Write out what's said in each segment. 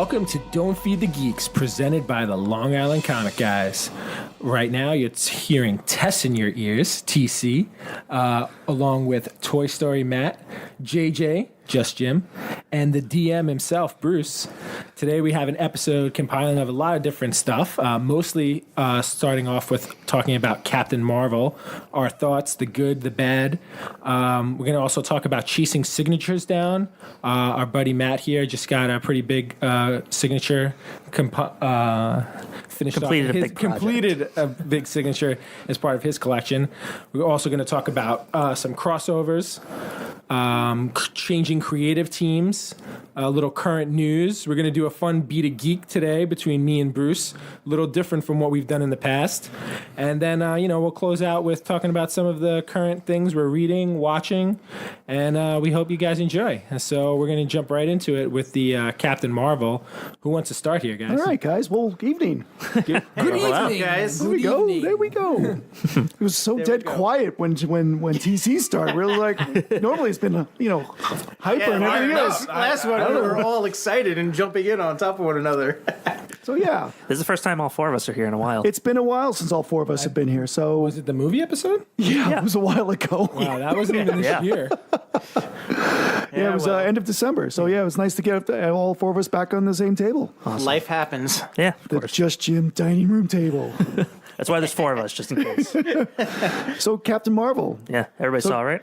welcome to Don't Feed the Geeks, presented by the Long Island Comic Guys. Right now, you're hearing Tess in your ears, TC, along with Toy Story Matt, JJ, Just Jim, and the DM himself, Bruce. Today we have an episode compiling of a lot of different stuff, mostly starting off with talking about Captain Marvel, our thoughts, the good, the bad. We're going to also talk about chasing signatures down. Our buddy Matt here just got a pretty big signature completed a big signature as part of his collection. We're also going to talk about some crossovers, changing creative teams, a little current news. We're going to do a fun Beat a Geek today between me and Bruce, a little different from what we've done in the past. And then, we'll close out with talking about some of the current things we're reading, watching, and we hope you guys enjoy. So we're going to jump right into it with the Captain Marvel. Who wants to start here, guys? All right, guys. Well, evening. Good evening, guys. There we go. There we go. It was so dead quiet when TC started. We were like, normally it's been, hyper and everything else. Last one, we were all excited and jumping in on top of one another. So, yeah. This is the first time all four of us are here in a while. It's been a while since all four of us have been here. So Was it the movie episode? Yeah, it was a while ago. Wow, that wasn't even this year. Yeah, it was end of December. So, yeah, it was nice to get all four of us back on the same table. Awesome. Life happens. Yeah, of The course. Just Jim dining room table. That's why there's four of us, just in case. So, Captain Marvel. Yeah, everybody saw it, right?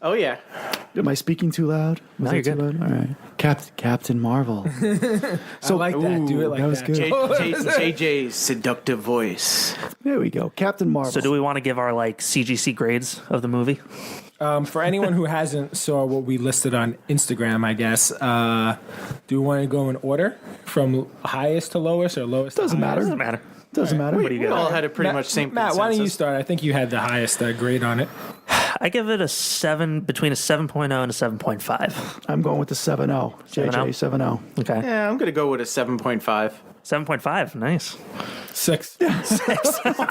Oh, yeah. Am I speaking too loud? No, that you're too good. loud? All right. Captain Marvel. So, I like that. Do it like that was that. good. JJ's seductive voice. There we go. Captain Marvel. So do we want to give our, CGC grades of the movie? For anyone who hasn't saw what we listed on Instagram, I guess, do we want to go in order from highest to lowest or lowest to Doesn't matter. Doesn't matter. Doesn't matter. What do you We get? all had a pretty much same Matt, why don't you consensus. start? I think you had the highest grade on it. I give it a 7, between a 7.0 and a 7.5. I'm going with the 7-0. JJ 7-0. Okay. Yeah, I'm going to go with a 7.5. 7.5, nice. 6.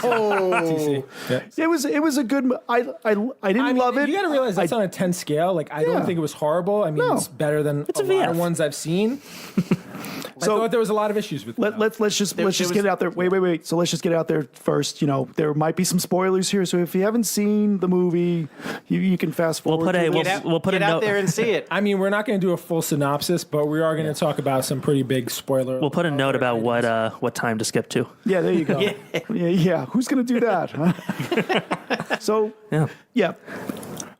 Oh. Yeah. It was a good. I didn't love it. You got to realize that's on a 10 scale. I don't think it was horrible. I mean, No. it's better than It's a a lot VF. of ones I've seen. I thought there was a lot of issues with it. Let's just get it out there. Wait. So let's just get it out there first. There might be some spoilers here. So if you haven't seen the movie, you can fast forward. We'll put a Get note out there and see it. I mean, we're not going to do a full synopsis, but we are going to talk about some pretty big spoiler. We'll put a note about what time to skip to. Yeah, there you go. yeah. Who's gonna do that? Huh? So yeah.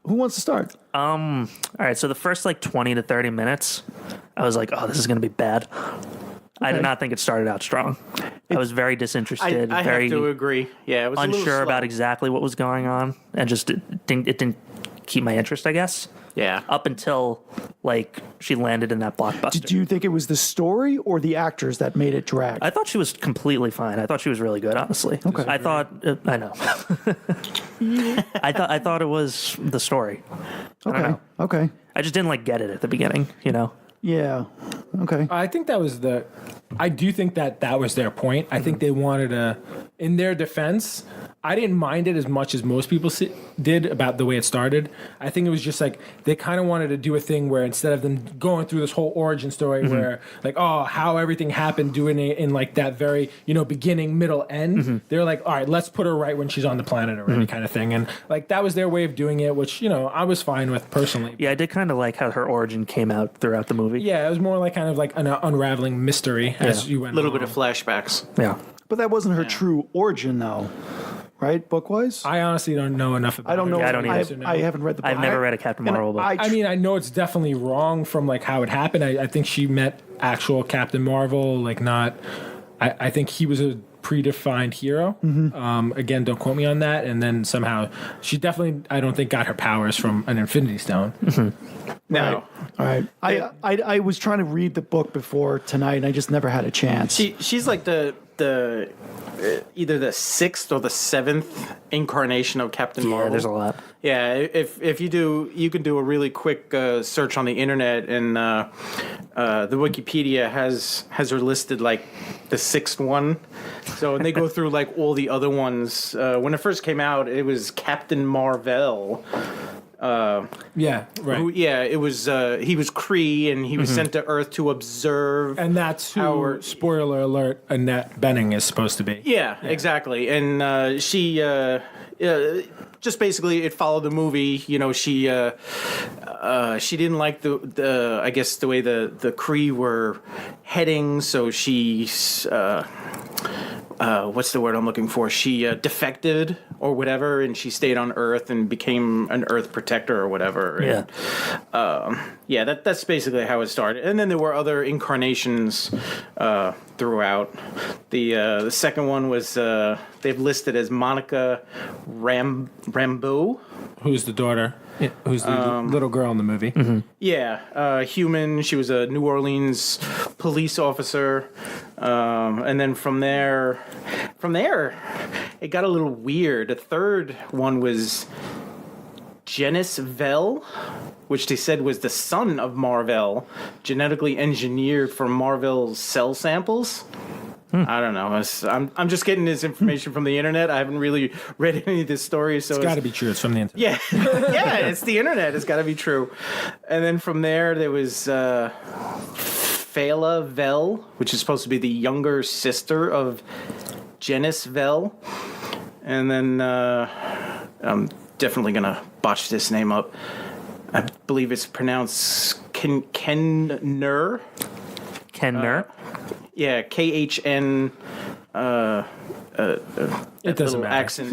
Who wants to start? All right, so the first 20 to 30 minutes, I was like, oh, this is going to be bad. I did not think it started out strong. I was very disinterested, I very have to agree. Yeah, it was a little unsure slow. about exactly what was going on, and just it didn't keep my interest, I guess. Yeah. Up until she landed in that blockbuster. Do you think it was the story or the actors that made it drag? I thought she was completely fine. I thought she was really good, honestly. Okay. I thought I know. I thought it was the story. I don't know. Okay. I just didn't get it at the beginning. Yeah. Okay. I think that was I do think that was their point. I think they wanted in their defense, I didn't mind it as much as most people did about the way it started. I think it was just they kind of wanted to do a thing where instead of them going through this whole origin story where how everything happened, doing it in that very, beginning, middle, end, they're like, all right, let's put her right when she's on the planet already kind of thing. And that was their way of doing it, which, I was fine with personally. Yeah, I did kind of like how her origin came out throughout the movie. Yeah, it was more an unraveling mystery as you went A little bit along. of flashbacks. Yeah. But that wasn't her true origin, though, right? Book-wise? I honestly don't know enough about I don't know. her. Yeah, I don't either. I haven't read the book. I've never read a Captain Marvel book. I mean, I know it's definitely wrong from how it happened. I think she met actual Captain Marvel, not. I think he was a predefined hero. Again, don't quote me on that. And then somehow she definitely, I don't think, got her powers from an Infinity Stone. No. All right. I was trying to read the book before tonight, and I just never had a chance. She's like the either the 6th or the 7th incarnation of Captain Marvel. Yeah, there's a lot. Yeah, if you do, you can do a really quick search on the internet, and the Wikipedia has her listed the 6th one. So and they go through all the other ones. When it first came out, it was Captain Marvel. Yeah, right. It was he was Kree, and he was sent to Earth to observe. And that's who, spoiler alert, Annette Bening is supposed to be. Yeah, exactly. And she just basically it followed the movie. You know, she didn't like the I guess the way the Kree were heading, so she what's the word I'm looking for? She defected or whatever, and she stayed on Earth and became an Earth protector or whatever. Yeah. And, that's basically how it started. And then there were other incarnations throughout. The second one was they've listed as Monica Rambeau. Who's the daughter? Yeah, who's the little girl in the movie? Yeah, human. She was a New Orleans police officer, and then from there, it got a little weird. The third one was Janice Vell, which they said was the son of Mar-Vell, genetically engineered from Mar-Vell's cell samples. I don't know. I'm just getting this information from the internet. I haven't really read any of this story, so It's got to be true. It's from the internet. yeah, yeah. It's the internet. It's got to be true. And then from there was Fela Vell, which is supposed to be the younger sister of Janice Vell. And then I'm definitely gonna botch this name up. I believe it's pronounced Kenner. Kenner. Yeah, KHN. It doesn't matter. Accent.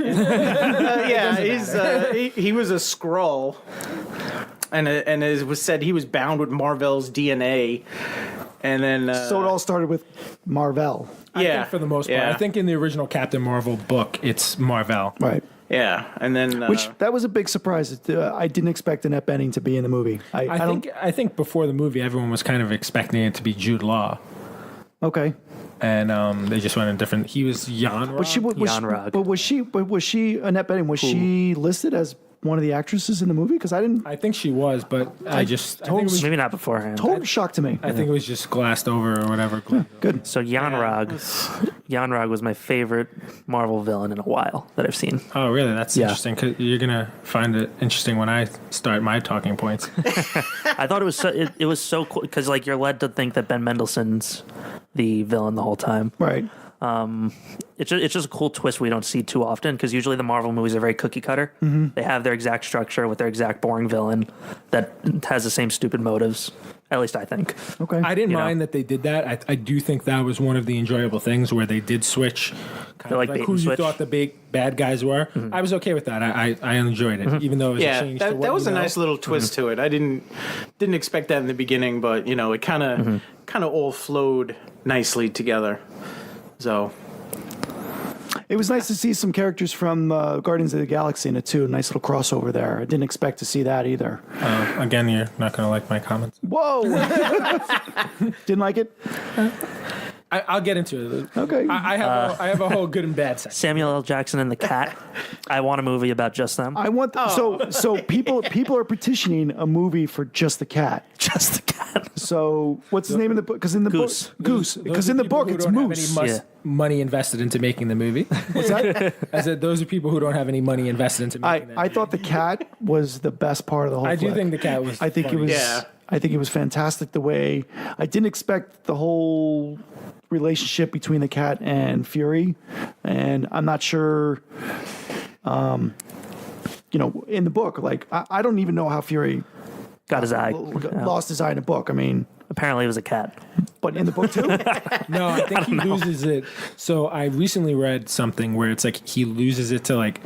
He was a Skrull, and it was said he was bound with Mar-Vell's DNA, and then So it all started with Mar-Vell. I think for the most part. Yeah. I think in the original Captain Marvel book, it's Mar-Vell. Right. Yeah, and then Which that was a big surprise. I didn't expect Annette Bening to be in the movie. I think before the movie, everyone was kind of expecting it to be Jude Law, Okay. and they just went in different. He was Jan. But was she Annette Bening? Was she listed as one of the actresses in the movie? Because I didn't. I think she was, but I think it was, Maybe not beforehand. Total shock to me. I think it was just glassed over or whatever. Good. So Jan-Rog was my favorite Marvel villain in a while that I've seen. Oh, really? That's Yeah. interesting. 'Cause you're gonna find it interesting when I start my talking points. I thought it was it was so cool because like you're led to think that Ben Mendelsohn's the villain the whole time. Right. It's just a cool twist we don't see too often because usually the Marvel movies are very cookie cutter. Mm-hmm. They have their exact structure with their exact boring villain that has the same stupid motives. At least I think. Okay. I didn't mind that they did that. I do think that was one of the enjoyable things where they did switch, kind of like like bait who and you switch. thought the big bad guys were. I was okay with that. I enjoyed it, even though it was a change to what that was you a know. nice little twist to it. I didn't expect that in the beginning, but you know, it kind of all flowed nicely together. So. It was nice to see some characters from Guardians of the Galaxy in it too. Nice little crossover there. I didn't expect to see that either. Again, you're not going to like my comments. Whoa! Didn't like it? I'll get into it. Okay. I have a whole good and bad section. Samuel L. Jackson and the cat. I want a movie about just them. I want so people are petitioning a movie for just the cat. Just the cat. So what's his name in the book? Because in the Goose. book, Goose. Because Those in are the people book, who it's don't have Moose. any Yeah. money invested into making the movie. What's that? I said those are people who don't have any money invested into making that I movie. thought the cat was the best part of the whole. I do flick. think the cat was. I think funny. it was. Yeah. I think it was fantastic the way. I didn't expect the whole relationship between the cat and Fury, and I'm not sure. In the book, like I don't even know how Fury Got his eye. lost his eye in the book. I mean, Apparently it was a cat. but in the book too. No, I think he loses it. So I recently read something where it's like he loses it to like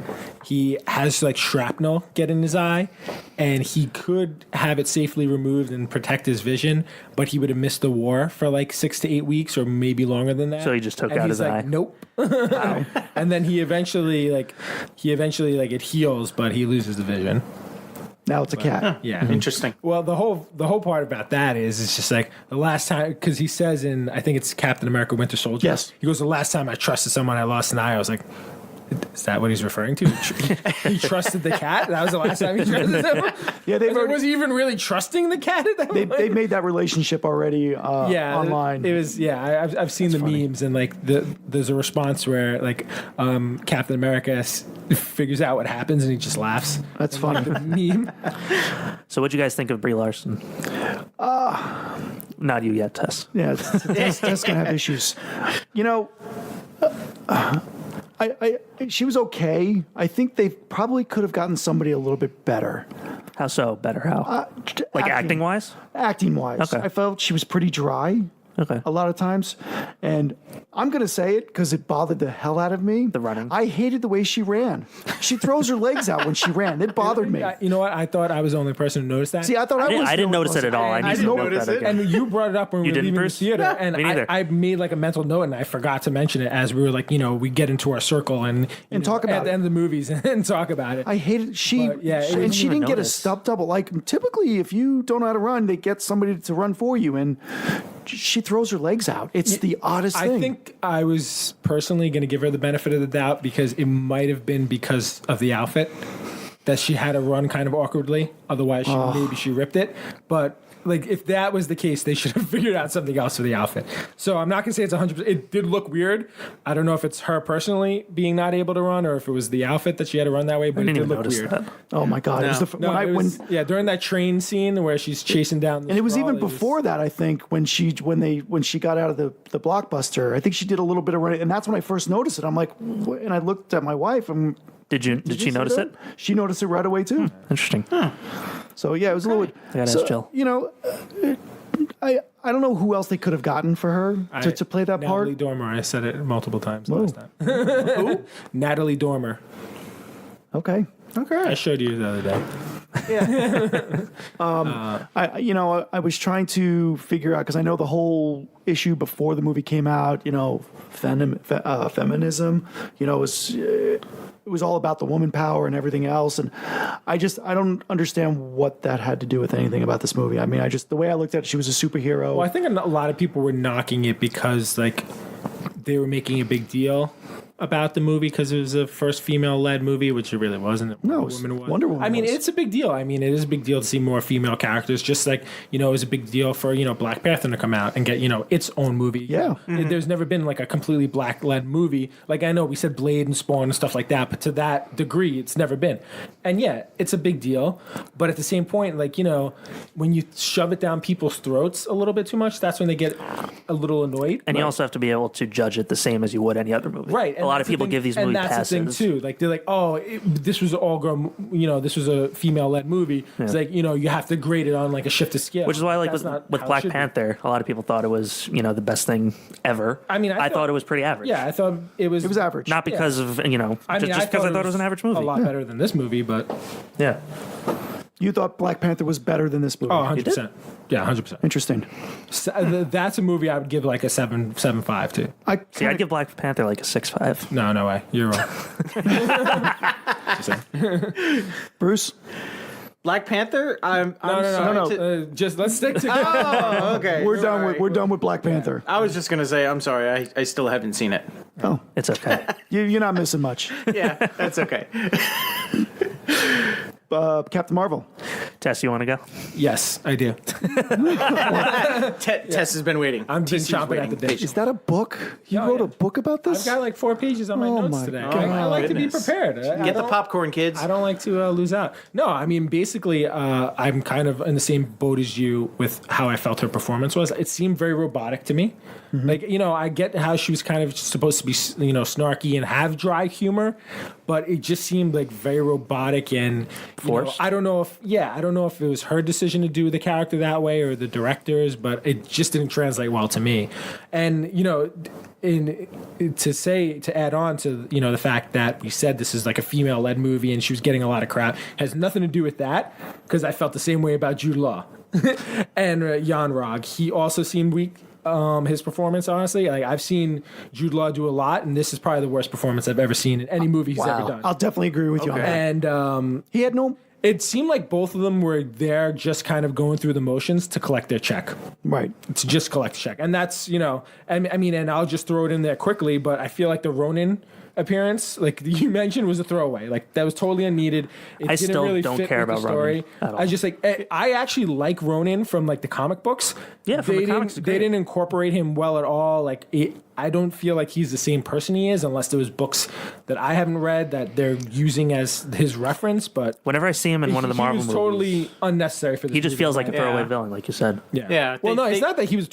he has like shrapnel get in his eye, and he could have it safely removed and protect his vision, but he would have missed the war for like 6 to 8 weeks or maybe longer than that. So he just took And out he's his like, eye. Nope. And then he eventually it heals, but he loses the vision. Now it's a cat. Yeah. Interesting. Well, the whole part about that is it's just like the last time, because he says in I think it's Captain America Winter Soldier. Yes. He goes, the last time I trusted someone, I lost an eye. I was like, Is that what he's referring to? He trusted the cat? That was the last time he trusted him? Yeah, Was he even really trusting the cat at that point? they made that relationship already online. It was, I've seen the memes, and like there's a response where like Captain America figures out what happens and he just laughs. That's funny. The meme. So what'd you guys think of Brie Larson? Not you yet, Tess. Yeah, that's gonna have issues. You know, she was okay. I think they probably could have gotten somebody a little bit better. How so? Better how? Like acting wise? Acting wise, Okay. I felt she was pretty dry. Okay. A lot of times, and I'm going to say it because it bothered the hell out of me. The running. I hated the way she ran. She throws her legs out when she ran. It bothered me. You know what? I thought I was the only person who noticed that. See, I thought I didn't was. notice it at all. I I need to didn't note notice that it. again. And you brought it up when we were didn't, leaving the Bruce? theater, and Me neither. I made like a mental note, and I forgot to mention it as we were like, we get into our circle and talk about at the it. end of the movies and talk about it. I hated she. But, yeah, it and didn't she even didn't get a notice. stub double. Like typically, if you don't know how to run, they get somebody to run for you, and she throws her legs out. It's the oddest thing. I think I was personally going to give her the benefit of the doubt because it might have been because of the outfit that she had to run kind of awkwardly. Otherwise, maybe she ripped it. But like, if that was the case, they should have figured out something else for the outfit. So I'm not going to say it's 100%. It did look weird. I don't know if it's her personally being not able to run or if it was the outfit that she had to run that way, but I it didn't did even look notice weird. that. Oh my god! It was the, No, when it was, during that train scene where she's chasing down the and it was even sprawl, it was- before that. I think when she got out of the Blockbuster, I think she did a little bit of running, and that's when I first noticed it. I'm like, what? And I looked at my wife, and Did she see notice that? it? She noticed it right away too. Interesting. So yeah, it was a little. I gotta ask Jill. You know, I don't know who else they could have gotten for her to play that part. Natalie Dormer. I said it multiple times Whoa. last time. Who? Natalie Dormer. Okay. I showed you the other day. I was trying to figure out because I know the whole issue before the movie came out. Feminism. It was all about the woman power and everything else, and I don't understand what that had to do with anything about this movie. I mean, the way I looked at it, she was a superhero. Well, I think a lot of people were knocking it because like they were making a big deal about the movie because it was the first female-led movie, which it really wasn't. No, Wonder Woman I mean, was. it's a big deal. I mean, it is a big deal to see more female characters. Just like it was a big deal for Black Panther to come out and get its own movie. Yeah. There's never been like a completely black-led movie. Like I know we said Blade and Spawn and stuff like that, but to that degree, it's never been. And yeah, it's a big deal. But at the same point, like when you shove it down people's throats a little bit too much, that's when they get a little annoyed. And you also have to be able to judge it the same as you would any other movie. Right. A lot of people give these movies and that's passes. the thing too. Like they're like, oh, this was an all-girl, this was a female-led movie. It's like you have to grade it on like a shifted scale. Which is why, like That's with not how it Black should be. Panther, a lot of people thought it was the best thing ever. I mean, I thought it was pretty average. Yeah, I thought it was. It was average. Not because of just because I thought it was an average movie. A lot better than this movie, but Yeah. You thought Black Panther was better than this movie? 100%. Yeah, 100%. Interesting. So, that's a movie I would give like a 7.5 to. See, I'd give Black Panther like a 6.5. No way. You're wrong. Just saying. Bruce. Black Panther. I'm No. sorry to- Just let's stick to. Oh, okay. We're done. All right. We're done with Black Panther. I was just gonna say I'm sorry. I still haven't seen it. Oh, It's okay. you're not missing much. Yeah, that's okay. Captain Marvel. Tess, you want to go? Yes, I do. Tess has been waiting. I'm just TC's chomping at the waiting bit. Is that a book? You Oh, wrote yeah. a book about this? I've got like 4 pages on my Oh notes my today. God. I like to be Goodness. prepared. I Get the don't- popcorn, kids. I don't like to lose out. No, I mean, basically, I'm kind of in the same boat as you with how I felt her performance was. It seemed very robotic to me. Like, I get how she was kind of supposed to be, snarky and have dry humor, but it just seemed like very robotic and Forced? I don't know if it was her decision to do the character that way or the director's, but it just didn't translate well to me. And, to add on to the fact that we said this is like a female-led movie and she was getting a lot of crap has nothing to do with that, because I felt the same way about Jude Law and Jan Rog. He also seemed weak. His performance, honestly, like I've seen Jude Law do a lot, and this is probably the worst performance I've ever seen in any movie he's ever done. I'll definitely agree with you on that. And He had no. it seemed like both of them were there just kind of going through the motions to collect their check. Right. To just collect a check. And that's, and I'll just throw it in there quickly, but I feel like the Ronin appearance, like you mentioned, was a throwaway. Like that was totally unneeded. It I didn't still really don't fit care with the about story. Ronan at all. I just like I actually like Ronan from like the comic books. Yeah, from the comics, they great. didn't incorporate him well at all. Like I don't feel like he's the same person he is, unless there was books that I haven't read that they're using as his reference. But Whenever I see him in one of the Marvel he was movies, totally unnecessary for this. he just movie, feels like a right? throwaway Yeah. villain, like you said. Yeah, Well, no, it's they- not that he was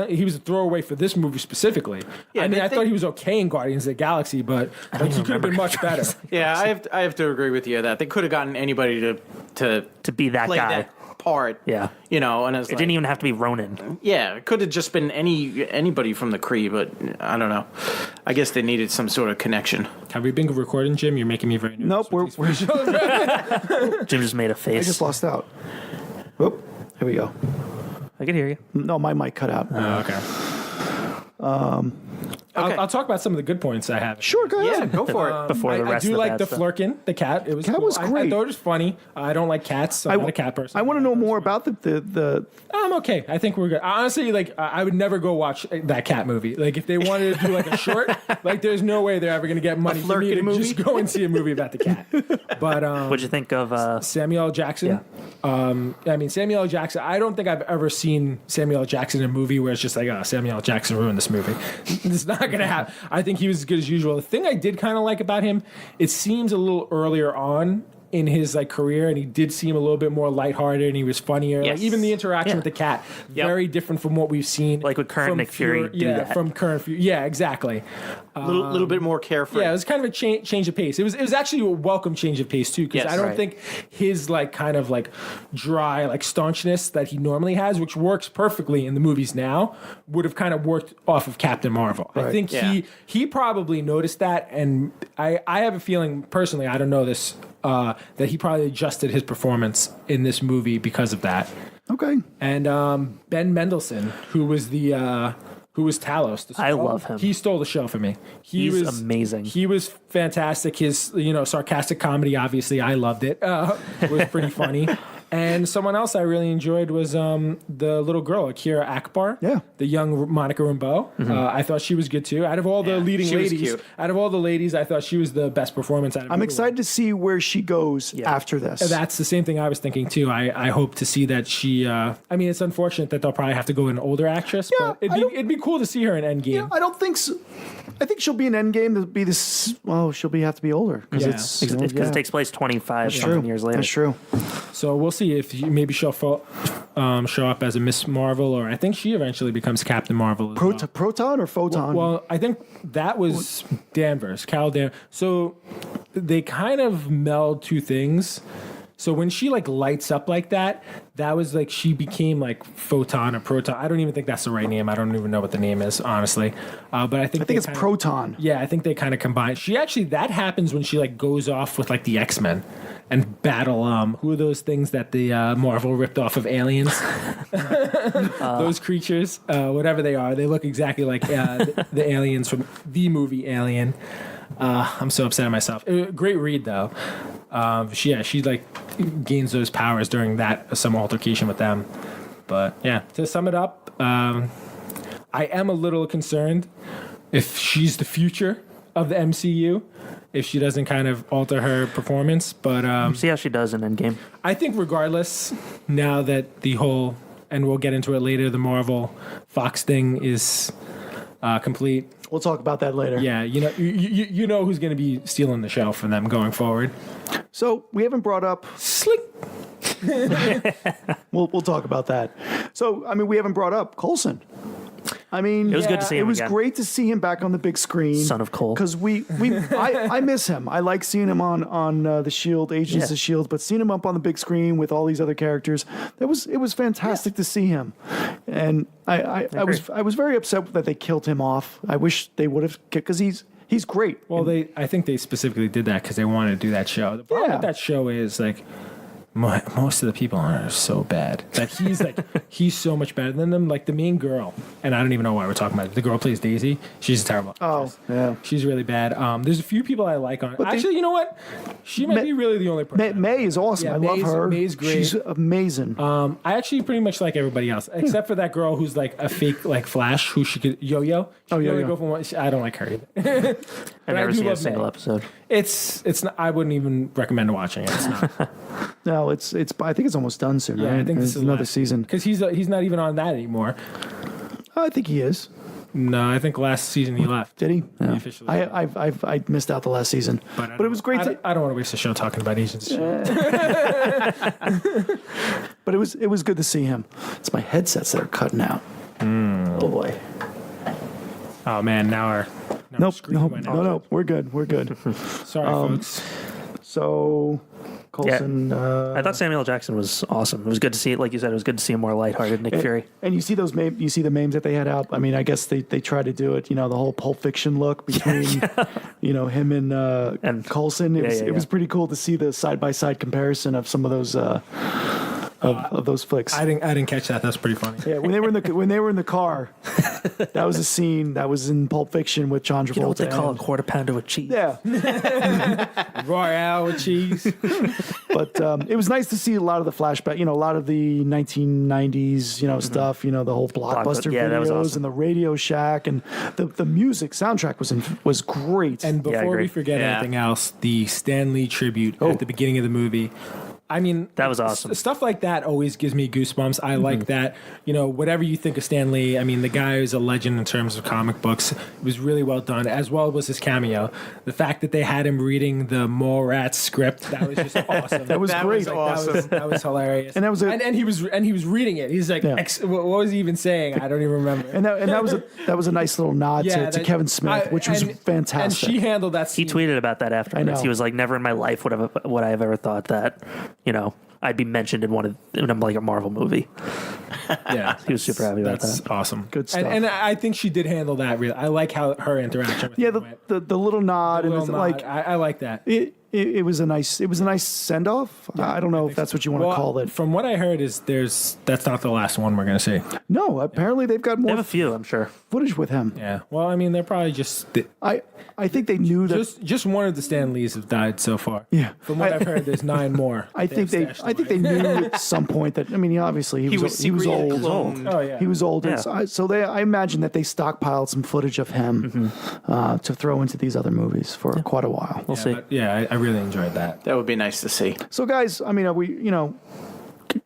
he was a throwaway for this movie specifically. Yeah, I mean, they- I thought he was okay in Guardians of the Galaxy, but like, he could have been much better. Yeah, I have to agree with you that they could have gotten anybody to To be that play guy. that part. Yeah. You know, and it's It like, didn't even have to be Ronan. yeah, it could have just been anybody from the Kree, but I don't know. I guess they needed some sort of connection. Have we been recording, Jim? You're making me very nervous. Nope, with these Jim just made a face. I just lost out. Whoop. Here we go. I can hear you. No, my mic cut out. Oh, okay. Okay. I'll talk about some of the good points I have. Sure, go ahead. Yeah, go for it. Before the I rest do of the like bad the stuff. Flerken, the cat. It was Cat cool. was I great. thought it was funny. I don't like cats, so I'm not a cat person. I want to know more about the I'm okay. I think we're good. Honestly, like I would never go watch that cat movie. Like if they wanted to do like a short, like there's no way they're ever going to get money for me Flerken to movie? just go and see a movie about the cat. But What'd you think of Samuel L. Jackson. I mean, Samuel L. Jackson. I don't think I've ever seen Samuel L. Jackson in a movie where it's just like, oh, Samuel L. Jackson ruined this movie. It's not going to happen. I think he was as good as usual. The thing I did kind of like about him, it seems a little earlier on in his like career, and he did seem a little bit more lighthearted, and he was funnier. Yes. Like even the interaction Yeah. with the cat, very different from what we've seen. Like with current from Nick Fury do yeah, that. from current Fury. Yeah, exactly. A little bit more carefree. Yeah, it was kind of a change of pace. It was actually a welcome change of pace too, because Yes, I don't right. think his like kind of like dry like staunchness that he normally has, which works perfectly in the movies now, would have kind of worked off of Captain Marvel. I think Yeah. he probably noticed that, and I have a feeling personally, I don't know this, that he probably adjusted his performance in this movie because of that. Okay. And Ben Mendelsohn, who was Talos. the I Skrull, love him. He stole the show for me. He's amazing. He was fantastic. His sarcastic comedy, obviously, I loved it. Was pretty funny. And someone else I really enjoyed was the little girl, Akira Akbar. Yeah. The young Monica Rambeau. I thought she was good too. Out of all the leading she was ladies, cute. out of all the ladies, I thought she was the best performance out of I'm everyone. excited to see where she goes after this. That's the same thing I was thinking too. I hope to see that she. I mean, it's unfortunate that they'll probably have to go with an older actress, Yeah, but it'd be cool to see her in Endgame. I don't think so. I think she'll be in Endgame. That'll be this. Well, she'll have to be older because Yeah. it's because yeah. it takes place 25 That's something true. years later. That's true. So we'll see if maybe she'll show up as a Miss Marvel, or I think she eventually becomes Captain Marvel. As well. Proton or photon? Well, I think that was Danvers, Carol Danvers. So they kind of meld two things. So when she like lights up like that was like she became like photon or proton. I don't even think that's the right name. I don't even know what the name is, honestly. But I think it's kinda- proton. Yeah, I think they kind of combine. She actually that happens when she like goes off with like the X-Men and battle who are those things that the Marvel ripped off of Aliens? Those creatures, whatever they are, they look exactly like the aliens from the movie Alien. I'm so upset at myself. Great read though. She like gains those powers during some altercation with them. But yeah, to sum it up, I am a little concerned if she's the future of the MCU, if she doesn't kind of alter her performance. But See how she does in Endgame. I think regardless, now that the whole, and we'll get into it later, the Marvel Fox thing is complete. We'll talk about that later. Yeah, you know who's going to be stealing the show from them going forward. So we haven't brought up. Slick. We'll talk about that. So I mean, we haven't brought up Coulson. I mean, It was good to see him It was again. great to see him back on the big screen. Son of Cole. Because I miss him. I like seeing him on the Shield, Agents Yeah. of Shield, but seeing him up on the big screen with all these other characters, it was fantastic to see him. And I was very upset that they killed him off. I wish they would have, because he's great. Well, I think they specifically did that because they wanted to do that show. The problem Yeah. with that show is like most of the people on it are so bad that he's like he's so much better than them. Like the main girl, and I don't even know why we're talking about it. The girl who plays Daisy. She's terrible. Oh, yeah. She's really bad. There's a few people I like on it. Actually, you know what? She might be really the only person. May is awesome. Yeah, I love her. May's great. She's amazing. I actually pretty much like everybody else, except for that girl who's like a fake like Flash, who she could Yo-Yo. She could only go from one. I don't like her either. I've never seen a single episode. It's not, I wouldn't even recommend watching it. It's not. No, it's. I think it's almost done soon. Yeah, right? I think this It's is another season. because he's not even on that anymore. I think he is. No, I think last season he left. Did he? He officially I missed out the last season, but it was great. I don't want to waste the show talking about agents. But it was good to see him. It's my headsets that are cutting out. Oh boy. Oh man, now our Nope. screen went out. No. We're good. Sorry, folks. So, Coulson. I thought Samuel L. Jackson was awesome. It was good to see, like you said, it was good to see a more lighthearted Nick Fury. And you see those you see the memes that they had out. I mean, I guess they try to do it. You know, the whole Pulp Fiction look between him and Coulson. It was pretty cool to see the side by side comparison of some of those of those flicks. I didn't catch that. That's pretty funny. Yeah, when they were in the car, that was a scene that was in Pulp Fiction with John Travolta. You know what they call a quarter pounder with cheese? Yeah, Royale with cheese. but it was nice to see a lot of the flashback. You know, a lot of the 1990s, stuff. You know, the whole Blockbuster that was videos awesome. and the Radio Shack and the music soundtrack was great. And before we forget anything else, the Stan Lee tribute at the beginning of the movie. I mean, that was awesome. Stuff like that always gives me goosebumps. I like that. Whatever you think of Stan Lee, I mean, the guy is a legend in terms of comic books. It was really well done, as well was his cameo. The fact that they had him reading the Mallrats script, that was just awesome. That was great. Awesome. That was hilarious. And that was and he was reading it. He's like, what was he even saying? I don't even remember. And that was a nice little nod to Kevin Smith, which was fantastic. And she handled that scene. He tweeted about that afterwards. He was like, "Never in my life would I have ever thought that, I'd be mentioned in like a Marvel movie." Yeah, he was super happy about that. That's awesome. Good stuff. And I think she did handle that really. I like how her interaction with him went. the little nod and like I like that. It was a nice send off. I don't know if that's what you want to call it. From what I heard, that's not the last one we're gonna see. No, apparently they've got They more have a few, I'm sure. footage with him. Yeah. Well, I mean, they're probably just I think they knew that. just one of the Stan Lees have died so far. Yeah. From what I've heard, there's 9 more. I think they knew at some point that. I mean, obviously he was old. Cloned. Oh yeah. He was old. Yeah. I imagine that they stockpiled some footage of him to throw into these other movies for quite a while. We'll see. But I really enjoyed that. That would be nice to see. So, guys, I mean,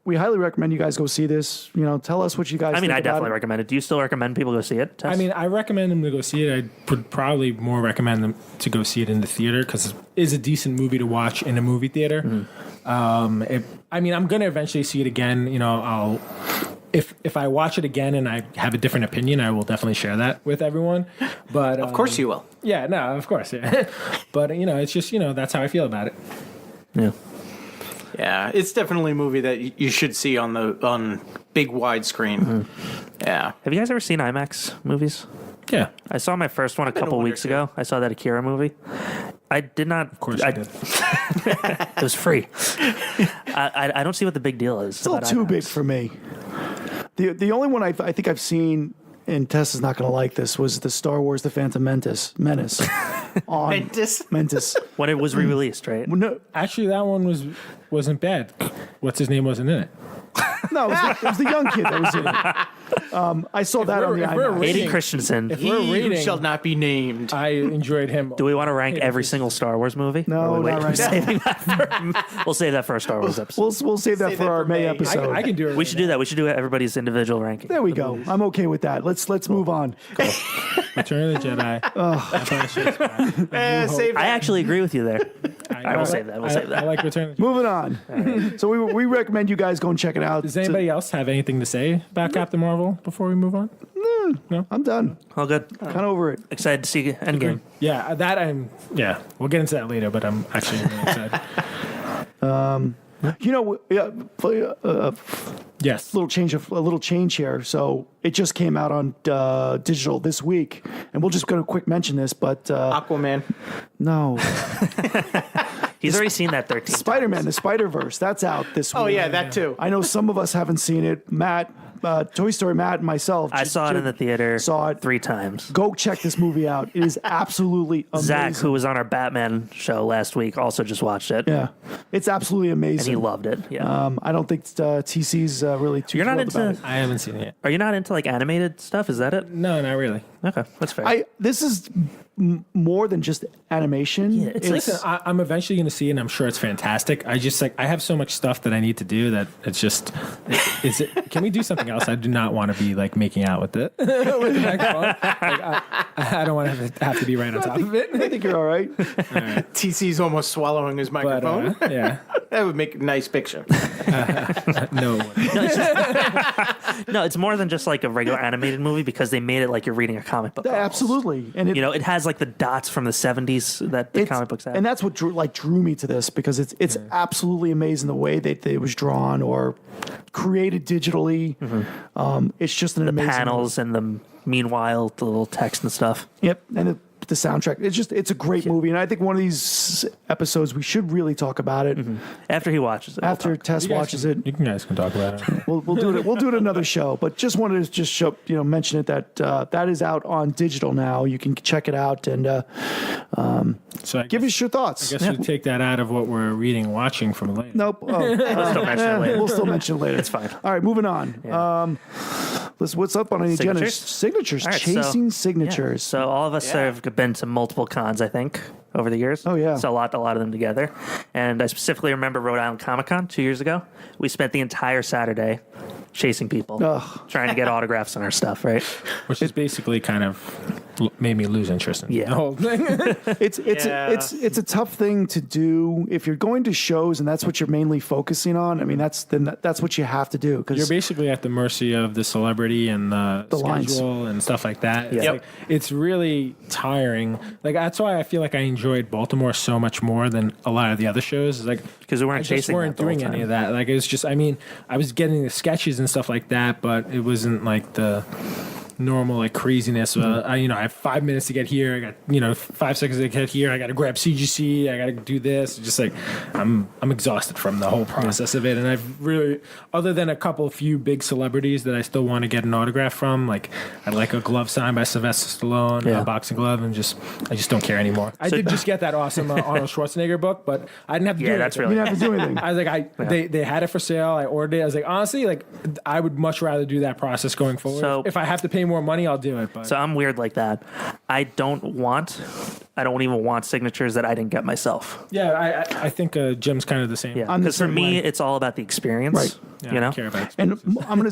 we highly recommend you guys go see this. Tell us what you guys. I mean, think I about definitely it. recommend it. Do you still recommend people go see it, Tess? I mean, I recommend them to go see it. I would probably more recommend them to go see it in the theater because it is a decent movie to watch in a movie theater. I'm going to eventually see it again. I'll if I watch it again and I have a different opinion, I will definitely share that with everyone. But Of course you will. Yeah, no, of course, yeah. But it's just that's how I feel about it. yeah. Yeah, it's definitely a movie that you should see on big widescreen. Yeah. Have you guys ever seen IMAX movies? Yeah, I saw my first one a couple one or weeks two. ago. I saw that Akira movie. I did not. of course I did. It was free. I don't see what the big deal is. It's a little too big for me. The only one I think I've seen, and Tess is not going to like this, was the Star Wars: The Phantom Menace. On Mentis. When it was re-released, right? No, Actually, that one wasn't bad. What's his name wasn't in it. no, it was the young kid that was in it. I saw that on the if we're IMAX. rating- Hayden Christensen. If we're He who rating, shall not be named. I enjoyed him. Do we want to rank every single Star Wars movie? No, Or not right now. saving that we'll save that for a Star Wars episode. We'll save that Save for that our for May May. episode. I can do it. We should do that. We should do everybody's individual ranking. There we go. I'm okay with that. Let's move on. Return of the Jedi. Save I that. actually agree with you there. I will save that. We'll save that. I like Return of the Jedi. Moving on. So we recommend you guys go and check it out. Does anybody else have anything to say about Captain Marvel before we move on? I'm done. All good. Kind of over it. Excited to see Endgame. Yeah, we'll get into that later, but I'm actually really excited. Yes. A little change here. So it just came out on digital this week, and we'll just go to quick mention this. But Aquaman. no, He's already seen that 13 Spider-Man, times. the Spider-Verse, that's out this week. Oh yeah, that too. I know some of us haven't seen it. Matt, Toy Story Matt and myself. I saw it in the theater. Saw it 3 times. Go check this movie out. It is absolutely amazing. Zach, who was on our Batman show last week, also just watched it. Yeah, it's absolutely amazing. And he loved it. Yeah. I don't think TC's really too You're not thrilled about into. it. I haven't seen it yet. Are you not into like animated stuff? Is that it? No, not really. Okay, that's fair. This is more than just animation. Yeah, it's like- Listen, I'm eventually going to see it, and I'm sure it's fantastic. I just I have so much stuff that I need to do that it's just. Can we do something else? I do not want to be like making out with it with the microphone. I don't want to have to be right on top of it. I think you're all right. TC's almost swallowing his But microphone. yeah, That would make a nice picture. no. No, it's more than just like a regular animated movie because they made it like you're reading a comic book. almost. Absolutely, and It has like the dots from the 70s that the comic books have. and that's what drew me to this because it's absolutely amazing the way that it was drawn or created digitally. It's just an amazing panels and the meanwhile the little text and stuff. Yep, and the soundtrack. It's a great movie, and I think one of these episodes we should really talk about it After he watches it. we'll after talk. Tess watches it. You guys can talk about it. We'll do it. We'll do it another show. But just wanted to show mention it that that is out on digital now. You can check it out and So give us your thoughts. I guess we take that out of what we're reading, and watching from later. Nope. We'll still mention it later. We'll still mention it later. It's fine. All right, moving on. Yeah. What's up on the agenda? Signatures? Signatures. All right, Chasing Yeah. signatures. So all of us have been to multiple cons, I think, over the years. Oh, yeah. So a lot of them together. And I specifically remember Rhode Island Comic Con 2 years ago. We spent the entire Saturday chasing people, trying to get autographs on our stuff, right? Which is basically kind of made me lose interest in Yeah. the whole thing. It's a tough thing to do if you're going to shows and that's what you're mainly focusing on. I mean, that's what you have to do You're because basically at the mercy of the celebrity and the lines. schedule and stuff like that. It's, Yep. like, it's really tiring. Like that's why I feel like I enjoyed Baltimore so much more than a lot of the other shows. Like Because we weren't I just chasing weren't that the whole doing any time. of that. Like it was just. I mean, I was getting the sketches and stuff like that, but it wasn't like the normal like craziness. I have 5 minutes to get here. I got 5 seconds to get here. I got to grab CGC. I got to do this. Just like I'm exhausted from the whole process of it. And I've really, other than a few big celebrities that I still want to get an autograph from, like I'd like a glove signed by Sylvester Stallone, Yeah. a boxing glove, and I just don't care anymore. I did just get that awesome Arnold Schwarzenegger book, but I didn't have to do Yeah, that's anything. you really didn't have to do anything. I was like, they had it for sale. I ordered it. I was like, honestly, like I would much rather do that process going forward. So- if I have to pay more money, I'll do it. But So I'm weird like that. I don't even want signatures that I didn't get myself. yeah, I think Jim's kind of the same. Yeah, I'm the because for same me, way. it's all about the experience. Right. Yeah, You I know, don't care about And expenses. I'm going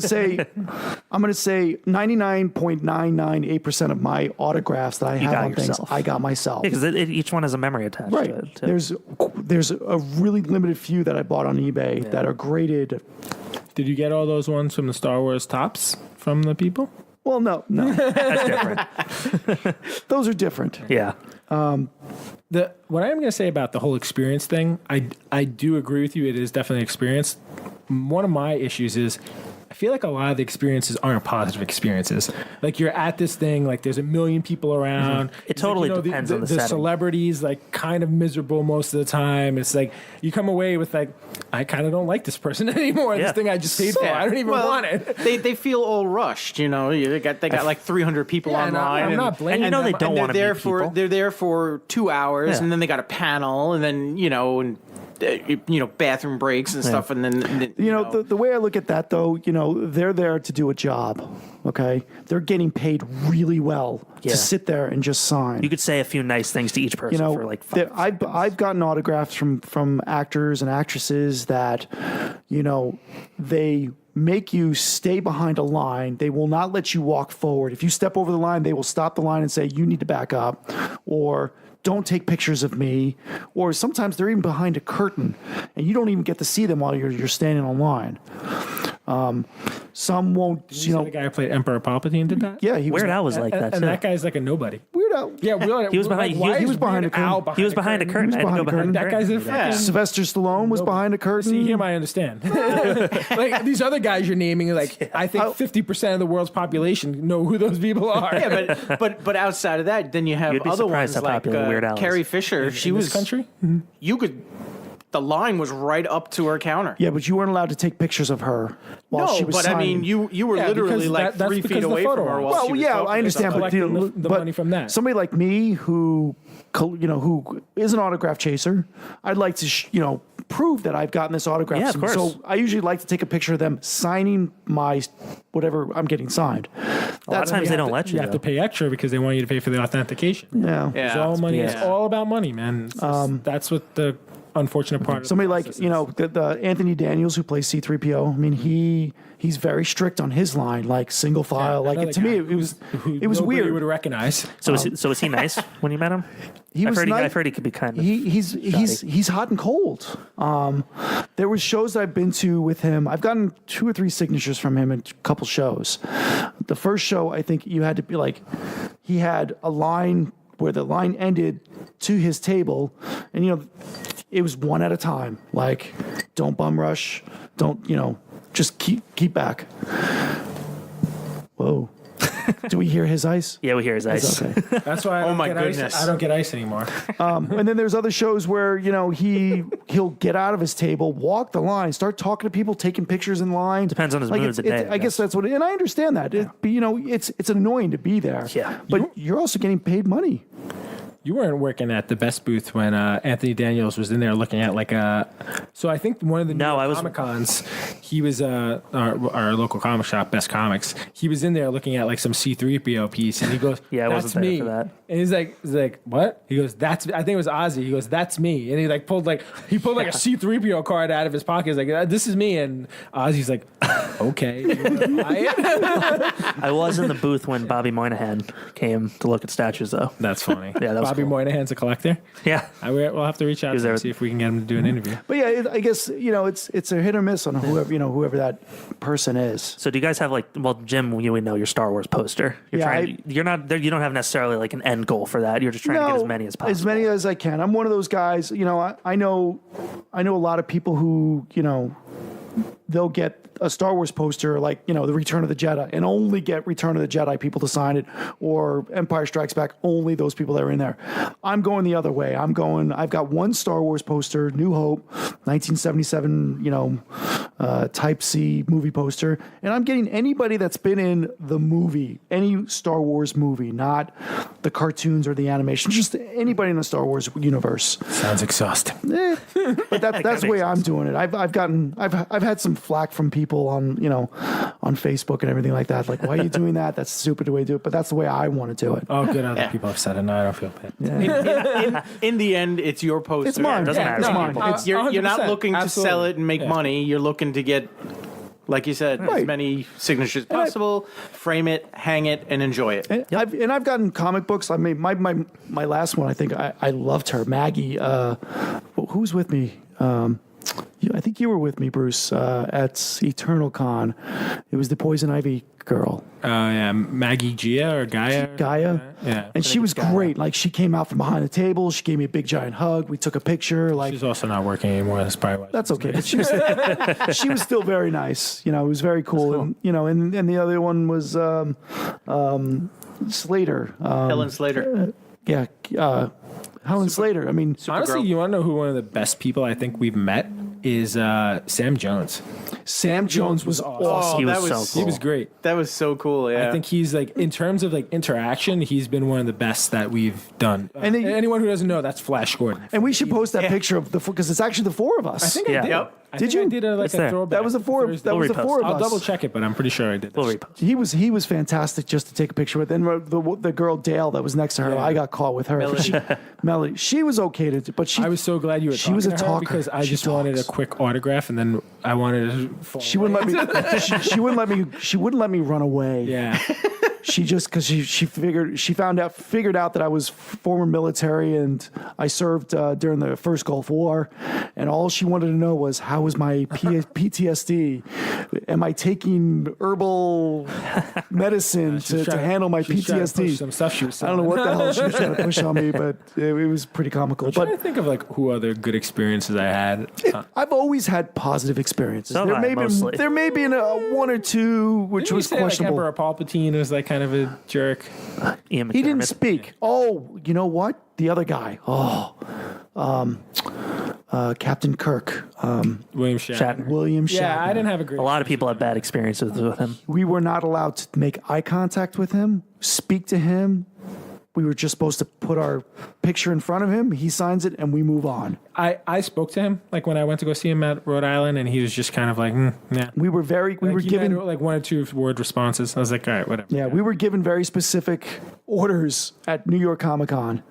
to say 99.998% of my autographs that I have got on things, yourself. I got myself. because each one has a memory attached Right. to it. Too. There's a really limited few that I bought on eBay that are graded. Did you get all those ones from the Star Wars tops from the people? Well, no, That's different. those are different. Yeah. What I am going to say about the whole experience thing, I do agree with you. It is definitely experience. One of my issues is I feel like a lot of the experiences aren't positive experiences. Like you're at this thing, like there's a million people around. Mm-hmm. It It's like, totally depends on the setting. celebrities like kind of miserable most of the time. It's like you come away with like I kind of don't like this person anymore. Yeah. This thing I just paid for, I don't even want it. They feel all rushed, They got like 300 people Yeah, and online. I'm not blaming And them. they don't they're want to there meet for people. they're there for 2 hours, Yeah. and then they got a panel, and then bathroom breaks and stuff, and then The way I look at that, though, they're there to do a job. Okay, they're getting paid really well Yeah. to sit there and just sign. You could say a few nice things to each person for like 5 I've gotten autographs from actors and actresses that, they make you stay behind a line. They will not let you walk forward. If you step over the line, they will stop the line and say, you need to back up, or don't take pictures of me, or sometimes they're even behind a curtain and you don't even get to see them while you're standing on line. Some won't. You know, the guy who played Emperor Palpatine did that. yeah, he was. Weird Al was like that And too. that guy's like a nobody. Weird Al. Yeah, He was behind- Why he is was behind Weird a curtain. Al He was behind a curtain. He was I had to go behind a behind That the guy's a curtain. freaking. Sylvester Stallone was behind a curtain. See him, I understand. Like these other guys you're naming, like I think 50% of the world's population know who those people are. Yeah, but outside of that, then you have You'd be other surprised ones how like popular Weird Al is. Carrie Fisher. She in was this country. You could. The line was right up to her counter. Yeah, but you weren't allowed to take pictures of her while she No, was but signing. I mean, you were Yeah, literally because like that's 3 because feet the away photo from her. ops. While Well, she was yeah, talking I understand, about but, collecting you know, the money from that. Somebody like me who is an autograph chaser, I'd like to prove that I've gotten this autograph. Yeah, of course. So I usually like to take a picture of them signing my whatever I'm getting signed. A lot of times they don't let You you. have to pay extra because they want you to pay for the authentication. Yeah. Yeah. It's all money. Yeah. It's all about money, man. It's just- that's what the unfortunate part. Of Somebody the like process is. the Anthony Daniels who plays C-3PO. I mean, he's very strict on his line, like single file. Like Another to me, guy it was who it was nobody weird. would recognize. So was he nice when you met him? He was nice. I've heard he could be kind of. He's hot and cold. There was shows that I've been to with him. I've gotten 2 or 3 signatures from him in a couple shows. The first show, I think you had to be like, he had a line where the line ended to his table, and it was one at a time. Like, don't bum rush. Don't just keep back. Whoa. Do we hear his ice? Yeah, we hear his ice. Okay. That's why I Oh don't my get goodness. ice. I don't get ice anymore. And then there's other shows where he'll get out of his table, walk the line, start talking to people, taking pictures in line. Depends on his mood of the day, I I guess that's what. And I understand that. It's annoying to be there. Yeah. But you're also getting paid money. You weren't working at the Best booth when Anthony Daniels was in there looking at like a. So I think one of the I was- Comic Cons, he was our local comic shop, Best Comics. He was in there looking at like some C-3PO piece, and he goes, Yeah, I that's wasn't there me. for that. And he's like, what? He goes, that's. I think it was Ozzy. He goes, that's me. And he pulled a C-3PO card out of his pocket. He's like, this is me. And Ozzy's like, okay. You wanna buy it? I was in the booth when Bobby Moynihan came to look at statues, though. That's funny. Yeah, that was Bobby cool. Moynihan's a collector. Yeah. We'll have to reach out was to him there. and see if we can get him to do an interview. But yeah, I guess it's a hit or miss on whoever that person is. So do you guys have Jim, you would know your Star Wars poster. You're not there. You don't have necessarily like an end goal for that. You're just trying to get as many as possible. As many as I can. I'm one of those guys. I know a lot of people who they'll get a Star Wars poster like, The Return of the Jedi and only get Return of the Jedi people to sign it, or Empire Strikes Back, only those people that are in there. I'm going the other way. I've got one Star Wars poster, New Hope, 1977, Type C movie poster, and I'm getting anybody that's been in the movie, any Star Wars movie, not the cartoons or the animation, just anybody in the Star Wars universe. Sounds exhausting. But that's the way I'm doing it. I've had some flack from people on Facebook and everything like that. Like, why are you doing that? That's stupid the way to do it. But that's the way I want to do it. Oh, good. Other people have said it. No, I don't feel bad. Yeah. In the end, it's your poster. It's mine. doesn't matter. It's No, mine. You're not 100%. looking to sell Absolutely. it and make money. You're looking to get, like you said, as Right. many signatures as possible. Frame it, hang it, and enjoy it. And I've gotten comic books. I mean, my last one, I think I loved her, Maggie. Who's with me? I think you were with me, Bruce, at Eternal Con. It was the Poison Ivy girl, Yeah, Maggie Gia or Gaia. Gaia. Yeah. And she was great. Like, she came out from behind the table. She gave me a big giant hug. We took a picture. Like, She's also not working anymore. That's probably why. that's okay. But she was still very nice. It was very cool. And and the other one was Slater. Helen Slater. Yeah, Helen Slater. I mean, Honestly, you want to know who one of the best people I think we've met is Sam Jones. Sam Jones was awesome. He was that was- so cool. He was great. That was so cool. Yeah. I think he's in terms of interaction, he's been one of the best that we've done. And then- anyone who doesn't know, that's Flash Gordon. And we should post that picture of because it's actually the 4 of us. I think Yeah. I did. Yep. I Did think I you? did a It's there. throwback. That was the 4. Thursday. That was the repost. 4 of us. I'll double check it, but I'm pretty sure I did. We'll This. repost. He was fantastic just to take a picture with. And the girl Dale that was next to her, Yeah. I got caught with her. Melody, she was okay to, but she. I was so glad you were. She was a talking to her talker. because I She just wanted a talks. quick autograph, and then I wanted to. Fall She wouldn't let me. She wouldn't let me. She wouldn't let me run away. Yeah. She just because she figured out that I was former military and I served during the first Gulf War, and all she wanted to know was how was my PTSD. am I taking herbal medicine to handle my PTSD? Some stuff she was I don't know what the hell she was trying to push on me, but it was pretty comical. I'm trying to think of like who other good experiences I had. I've always had positive experiences. So there may be one or two which was questionable. Like Emperor Palpatine was like kind of a jerk. Ian He didn't McDermott. speak. Oh, you know what? The other guy. Captain Kirk. William Shatner. William Shatner. Yeah, I didn't have a great. A lot of people have bad experiences with him. We were not allowed to make eye contact with him, speak to him. We were just supposed to put our picture in front of him. He signs it, and we move on. I spoke to him like when I went to go see him at Rhode Island, and he was just kind of like, yeah. We were given like 1 or 2 word responses. I was like, all right, whatever. Yeah, we were given very specific orders at New York Comic Con.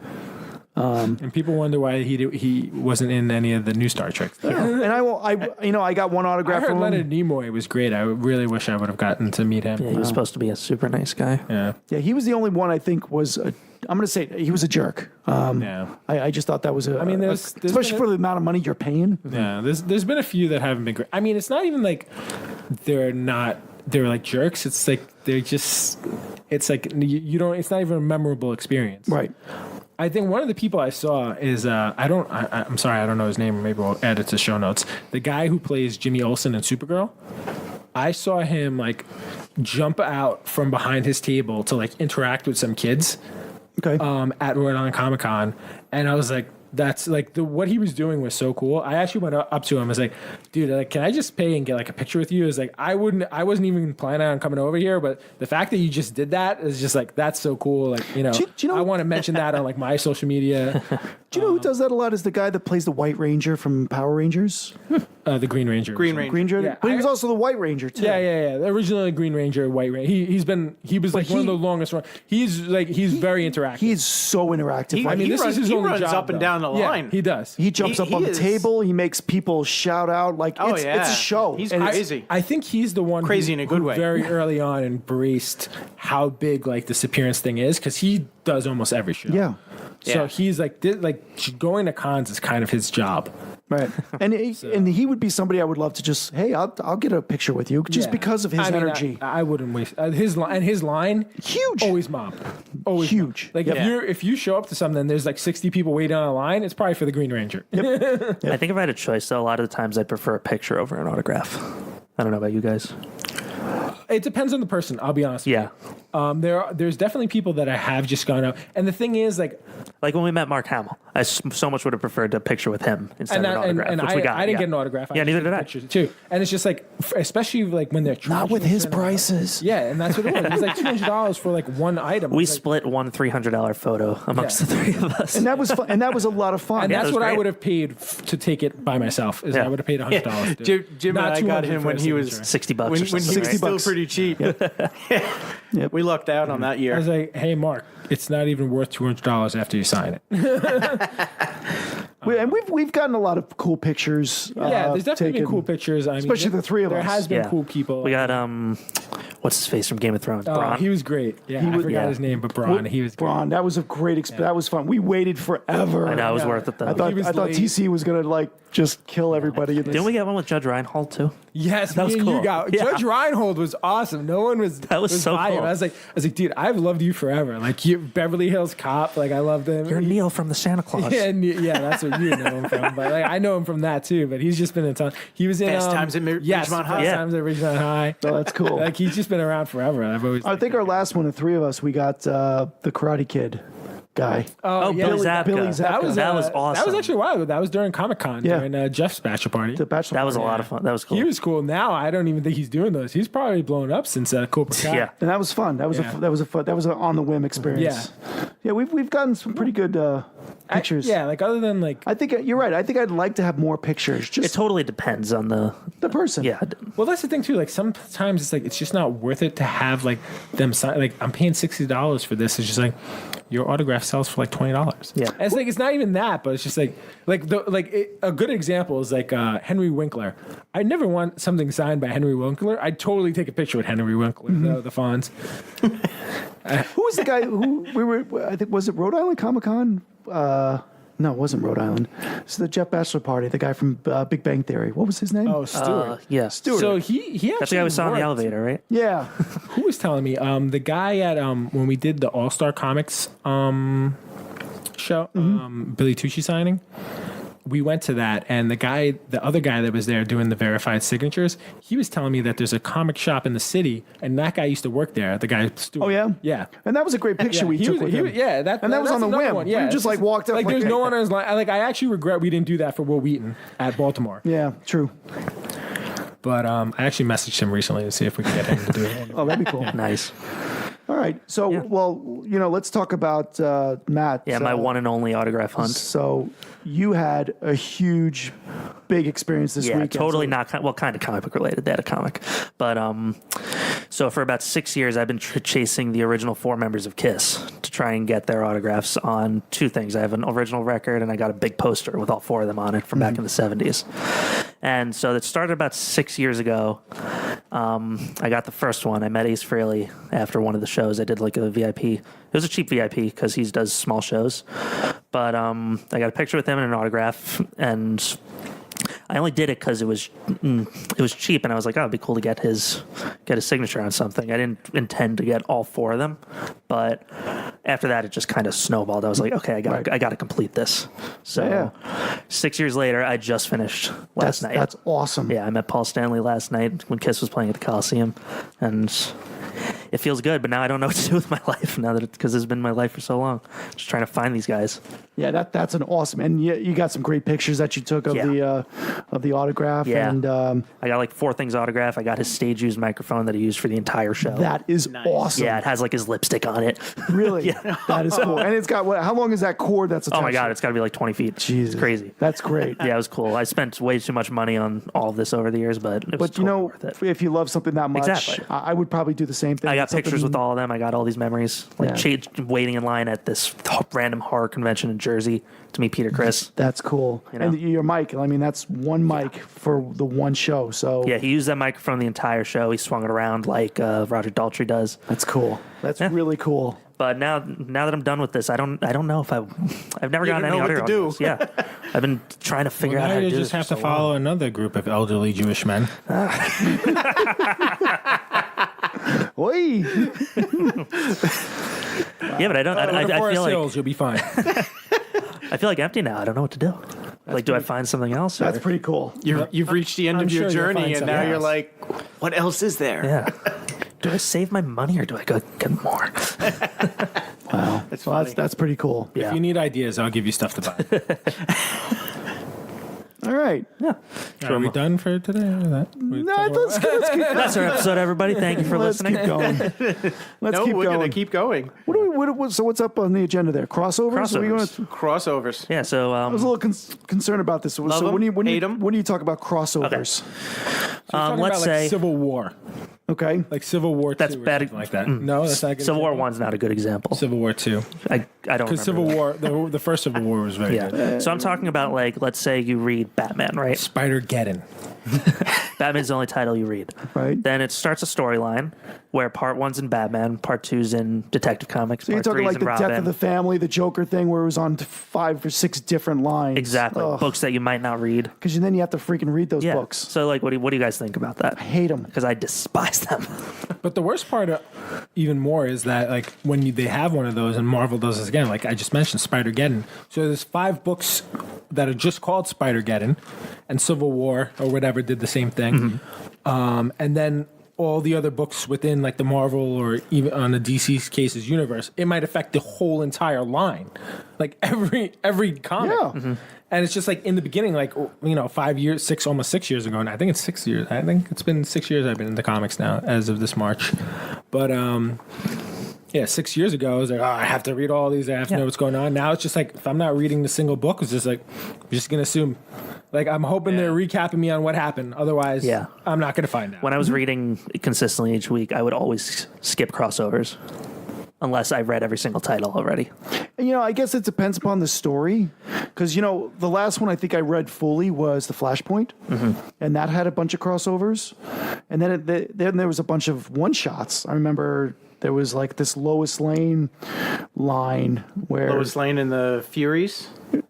And people wonder why he wasn't in any of the new Star Trek. And I got one I autograph heard from Leonard him. Nimoy was great. I really wish I would have gotten to meet him. Yeah, he was supposed to be a super nice guy. Yeah. Yeah, he was the only one I think was. I'm going to say he was a jerk. Yeah. I just thought that was there's especially been for the amount of money you're paying. Yeah. There's been a few that haven't been great. I mean, it's not even like they're like jerks. It's like it's like you don't. It's not even a memorable experience. Right. I think one of the people I saw is I'm sorry, I don't know his name. Maybe we'll add it to show notes. The guy who plays Jimmy Olsen in Supergirl. I saw him like jump out from behind his table to like interact with some kids. Okay. At Rhode Island Comic Con, and I was like, that's like what he was doing was so cool. I actually went up to him. I was like, dude, like, can I just pay and get like a picture with you? Is like, I wasn't even planning on coming over here, but the fact that you just did that is just like, that's so cool. Like, Do you know, I want to mention that on like my social media. Do you know who does that a lot? Is the guy that plays the White Ranger from Power Rangers? The Green Ranger. Green Ranger. Green Ranger, Yeah, but he was also the White Ranger too. Yeah. The original Green Ranger, White Ranger. He was like one of the longest run. He's very interactive. He is so interactive. This is his he only runs job, up and though. down the Yeah, line. he does. He jumps up on the is. table. He makes people shout out. Like it's a show. He's And it's- crazy. I think he's the one Crazy in a good who way. very early on embraced how big like this appearance thing is because he does almost every show. Yeah. So Yeah. he's like going to cons is kind of his job. Right. And he would be somebody I would love to just, hey, I'll get a picture with you just Yeah. because of his I mean, energy. I wouldn't waste his line. Huge. Always mob. Always Huge. Mob. Like if you show up to something, and there's like 60 people waiting on a line. It's probably for the Green Ranger. I think if I had a choice, though, a lot of the times I'd prefer a picture over an autograph. I don't know about you guys. It depends on the person. I'll be honest. Yeah. There's definitely people that I have just gone out, and the thing is, like when we met Mark Hamill, I so much would have preferred a picture with him instead of an autograph, and which we got. I didn't get an autograph. Yeah, neither did I. Pictures too, and it's just like, especially like when they're Not with charging his for- prices. Yeah, and that's what it was. It was like $200 for like one item. We It's like- split one $300 photo amongst the three of us. And that was fun. And that was a lot of fun. and Yeah, that's that was what I great. would have paid to take it by myself. Is Yeah. I would have paid $100. Jim and I got him when he was $60 when or he something, was right? still pretty cheap. Yep. We lucked out on that I year. was like, hey, Mark, it's not even worth $200 after you sign it. And we've gotten a lot of cool pictures. Yeah, there's definitely taken. been cool pictures. I mean, Especially the three of there us. has been Yeah. cool people. We got what's his face from Game of Thrones? Oh, Bronn. he was great. Yeah, I forgot yeah. his name, but Braun. He was great. Braun, that was a great experience. That was fun. We waited forever. I know it was Yeah. worth it though. I thought was late. TC was gonna like just kill everybody. In this. Didn't we get one with Judge Reinhold too? Yes, That was me and cool. you got Yeah. Judge Reinhold was awesome. No one was That was so by him. cool. I was like, dude, I've loved you forever. Like you, Beverly Hills Cop. Like I loved him. You're Neil from the Santa Claus. Yeah, that's what you know him from. But like I know him from that too. But he's just been a ton. He was in Fast Times at yes, Ridgemont High. Fast Yeah. Times at Ridgemont High. Oh, that's cool. Like he's just been around forever. I've always. I think our last one, the three of us, we got the Karate Kid guy. Oh, yeah. Billy Zabka. Billy Zabka. That was That was awesome. That was actually a while ago. That was during Comic Con Yeah. during Jeff's bachelor party. The Bachelor. That was a lot of fun. That was cool. He was cool. Now I don't even think he's doing those. He's probably blown up since Cobra Kai. Yeah. And that was fun. That was Yeah. that was an on the whim experience. Yeah, we've gotten some pretty good pictures. Yeah, like other than like. I think you're right. I think I'd like to have more pictures. It Just totally depends on the. person. Yeah. Well, that's the thing too. Like sometimes it's like it's just not worth it to have like them sign. Like I'm paying $60 for this. It's just like your autograph sells for like $20. Yeah. And it's like it's not even that, but it's just like a good example is like Henry Winkler. I never want something signed by Henry Winkler. I'd totally take a picture with Henry Winkler, the Fonz. Who was the guy who we were? I think was it Rhode Island Comic Con? No, it wasn't Rhode Island. It's the Jeff Bachelor party. The guy from Big Bang Theory. What was his name? Oh, Stewart. Yeah. Stewart. So he actually That's the guy we saw in the worked. elevator, right? Yeah. Who was telling me? The guy at when we did the All Star Comics show, Billy Tucci signing. We went to that, and the other guy that was there doing the verified signatures, he was telling me that there's a comic shop in the city, and that guy used to work there. The guy, Stewart. Oh yeah. Yeah. And that was a great picture we took with him. Yeah, that was on the another whim. one. We Yeah, just like walked up. Like there's no one on his line. Like I actually regret we didn't do that for Will Wheaton at Baltimore. Yeah, true. But I actually messaged him recently to see if we could get him to do it. Oh, that'd be cool. Nice. All right. So, well, let's talk about Matt. Yeah, my one and only autograph hunt. So you had a huge, big experience this Yeah, weekend. totally So- not. Kind of comic book related. They had a comic, but so for about 6 years, I've been chasing the original 4 members of Kiss to try and get their autographs on 2 things. I have an original record, and I got a big poster with all 4 of them on it from back in the 70s. And so that started about 6 years ago. I got the first one. I met Ace Frehley after one of the shows. I did like a VIP. It was a cheap VIP because he does small shows. But I got a picture with him and an autograph, and I only did it because it was cheap, and I was like, oh, it'd be cool to get his signature on something. I didn't intend to get all 4 of them, but after that, it just kind of snowballed. I was like, okay, I got to complete this. So 6 years later, I just finished last night. That's awesome. Yeah, I met Paul Stanley last night when Kiss was playing at the Coliseum, and it feels good. But now I don't know what to do with my life now that because it's been my life for so long. Just trying to find these guys. Yeah, that's an awesome, and you got some great pictures that you took of the autograph. Yeah. And I got like 4 things autographed. I got his stage used microphone that he used for the entire show. that is awesome. Yeah, it has like his lipstick on it. Really. That is cool. And it's got how long is that cord that's attached? Oh my god, it's got to be like 20 feet. Jesus. It's crazy. That's great. Yeah, it was cool. I spent way too much money on all of this over the years, but it was But worth it. if you love something that much, Exactly. I would probably do the same thing. I got pictures with all of them. I got all these memories. Like waiting in line at this random horror convention in Jersey to meet Peter Criss. That's cool. You know? And your mic, I mean, that's one mic for the one show. So Yeah, he used that microphone the entire show. He swung it around like Roger Daltrey does. that's cool. That's really cool. But now that I'm done with this, I don't know if I've never gotten don't any know what audio to on do. this. Yeah, I've been trying to figure out Now how to you do just this have for to so follow long. another group of elderly Jewish men. Oi. Yeah, but I don't. I feel Forest like Hills, you'll be fine. I feel like empty now. I don't know what to do. Like, do I find something else? That's or- pretty cool. You've reached the end I'm of your sure you'll journey, find and now something you're else. like, what else is there? Yeah. Do I save my money or do I go get more? Wow. That's pretty cool. Yeah. If you need ideas, I'll give you stuff to buy. All right. Are we done for today? No, let's keep That's our episode, everybody. Thank you for listening. going. Let's No, keep we're going. gonna keep going. So what's up on the agenda there? Crossovers? Are we Crossovers. Crossovers. Yeah, so I was a little concerned about this. So Love 'em, hate 'em. when do you talk about crossovers? let's say Civil War, Okay. like Civil War. That's 2 or bad. something like that. No, that's not a good Civil War example? One's not a good example. Civil War 2, I don't because remember Civil that. War, the first Civil War was very Yeah. good. So I'm talking about like, let's say you read Batman, right? Spider-Geddon. Batman's the only title you read. Right. Then it starts a storyline where part 1's in Batman, part 2's in Detective Comics, So you're part talking 3's like in the Robin. Death of the Family, the Joker thing, where it was on 5 or 6 different lines. Exactly. Books that you might not read. Because then you have to freaking read those Yeah. books. So like, what do you guys think about that? I hate them. Because I despise them. But the worst part, even more, is that like when they have one of those, and Marvel does this again. Like I just mentioned, Spider-Geddon. So there's 5 books that are just called Spider-Geddon, and Civil War or whatever did the same thing. And then all the other books within like the Marvel or even on the DC's cases universe, it might affect the whole entire line, like every comic. Yeah. And it's just like in the beginning, like, 5 years, almost 6 years ago. And I think it's 6 years. I think it's been 6 years I've been in the comics now as of this March. But, 6 years ago, I was like, I have to read all these. I have to know what's going on. Now it's just like, if I'm not reading the single book, it's just like, I'm just going to assume. Like, I'm hoping they're recapping me on what happened. Otherwise, I'm not going to find out. When I was reading consistently each week, I would always skip crossovers. Unless I read every single title already. And, I guess it depends upon the story. Because, the last one I think I read fully was The Flashpoint. And that had a bunch of crossovers. And then then there was a bunch of one-shots. I remember there was like this Lois Lane line where... Lois Lane and the Furies.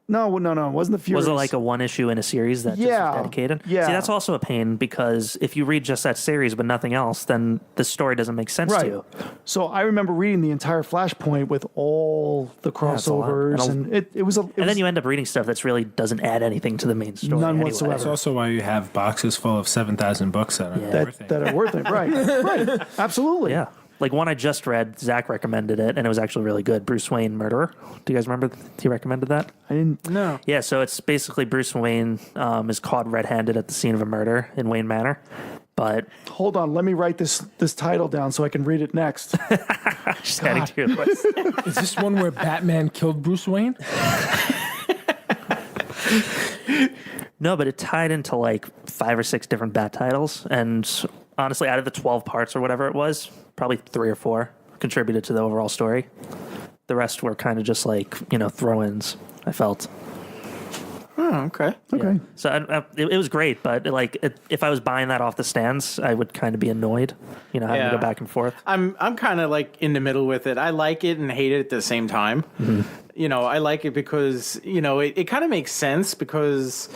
No, it wasn't the Furies. Was it like a one issue in a series that just was dedicated? Yeah. See, that's also a pain because if you read just that series but nothing else, then the story doesn't make sense to you. So I remember reading the entire Flashpoint with all the crossovers, and it was. And then you end up reading stuff that's really doesn't add anything to the main story. None anyway. whatsoever. That's also why you have boxes full of 7,000 books that are worth it. That are worth it. Right. Absolutely. Yeah. Like one I just read, Zach recommended it, and it was actually really good. Bruce Wayne Murderer. Do you guys remember he recommended that? I didn't. No. Yeah, so it's basically Bruce Wayne is caught red-handed at the scene of a murder in Wayne Manor. But hold on, let me write this title down so I can read it next. Just adding to your list. Is this one where Batman killed Bruce Wayne? No, but it tied into like 5 or 6 different Bat titles, and honestly, out of the 12 parts or whatever it was, probably 3 or 4 contributed to the overall story. The rest were kind of just like, throw-ins, I felt. Oh, okay. Okay. Yeah. So it was great, but if I was buying that off the stands, I would kind of be annoyed, having to go back and forth. I'm kind of like in the middle with it. I like it and hate it at the same time. Mm-hmm. I like it because, it kind of makes sense because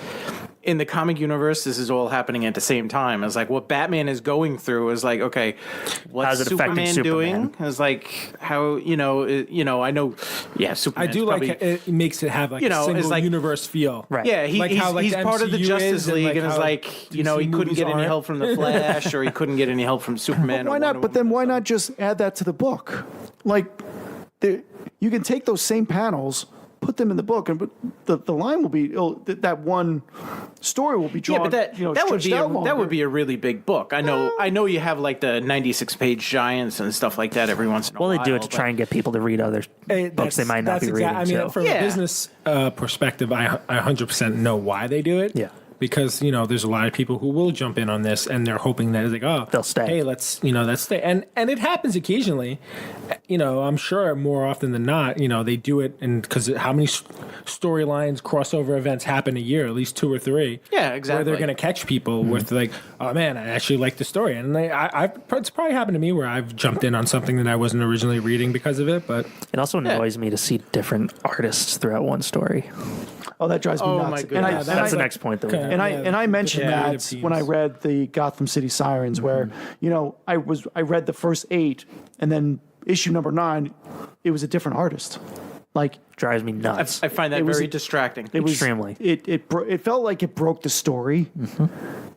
in the comic universe, this is all happening at the same time. It's like what Batman is going through is like, okay, what's Superman doing? It's like how, I know, Superman. I do like it makes it have like a single universe feel. Right. Yeah, he's part of the Justice League, and it's like, he couldn't get any are. help from the Flash, or he couldn't get any help from Superman. Why not? But then why not just add that to the book? Like, you can take those same panels, put them in the book, and the line will be that one story will be drawn. Yeah, but that would be a really big book. I know you have like the 96-page giants and stuff like that every once in a while. Well, they do it to try and get people to read other books they might not be reading. I mean, from a business perspective, I 100% know why they do it. Yeah. Because there's a lot of people who will jump in on this, and they're hoping that it's like, they'll stay. Hey, let's stay, and it happens occasionally. I'm sure more often than not, they do it, and because how many storylines, crossover events happen a year? At least 2 or 3. Yeah, exactly. Where they're going to catch people with like, oh man, I actually like the story, and it's probably happened to me where I've jumped in on something that I wasn't originally reading because of it. But it also annoys me to see different artists throughout one story. Oh, that drives me nuts. My goodness. That's the next point that we have. And I mentioned that when I read the Gotham City Sirens, where I read the first 8, and then issue number 9, it was a different artist. Like, drives me nuts. I find that very distracting. Extremely. It felt like it broke the story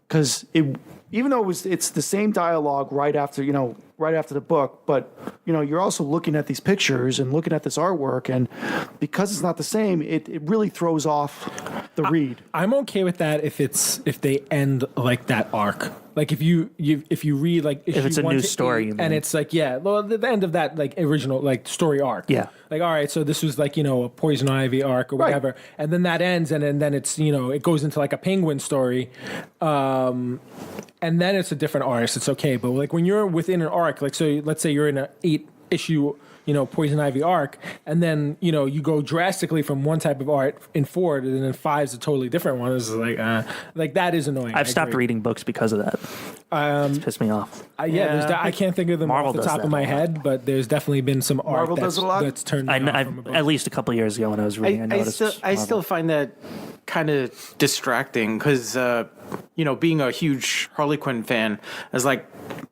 because even though it's the same dialogue right after the book, but you're also looking at these pictures and looking at this artwork, and because it's not the same, it really throws off the read. I'm okay with that if they end like that arc. Like if you read like if it's a new story, and it's like the end of that like original like story arc. Yeah. Like all right, so this was like a Poison Ivy arc or whatever, right. And then that ends, and then it's it goes into like a Penguin story, and then it's a different artist. It's okay, but like when you're within an arc, like so let's say you're in an 8-issue Poison Ivy arc, and then you go drastically from one type of art in 4, and then 5 is a totally different one. It's like that is annoying. I've stopped reading books because of that. It's pissed me off. I can't think of them Marvel off the top of my head, but there's definitely been some art that's turned. At least a couple years ago when I was reading, I still find that kind of distracting because being a huge Harley Quinn fan is like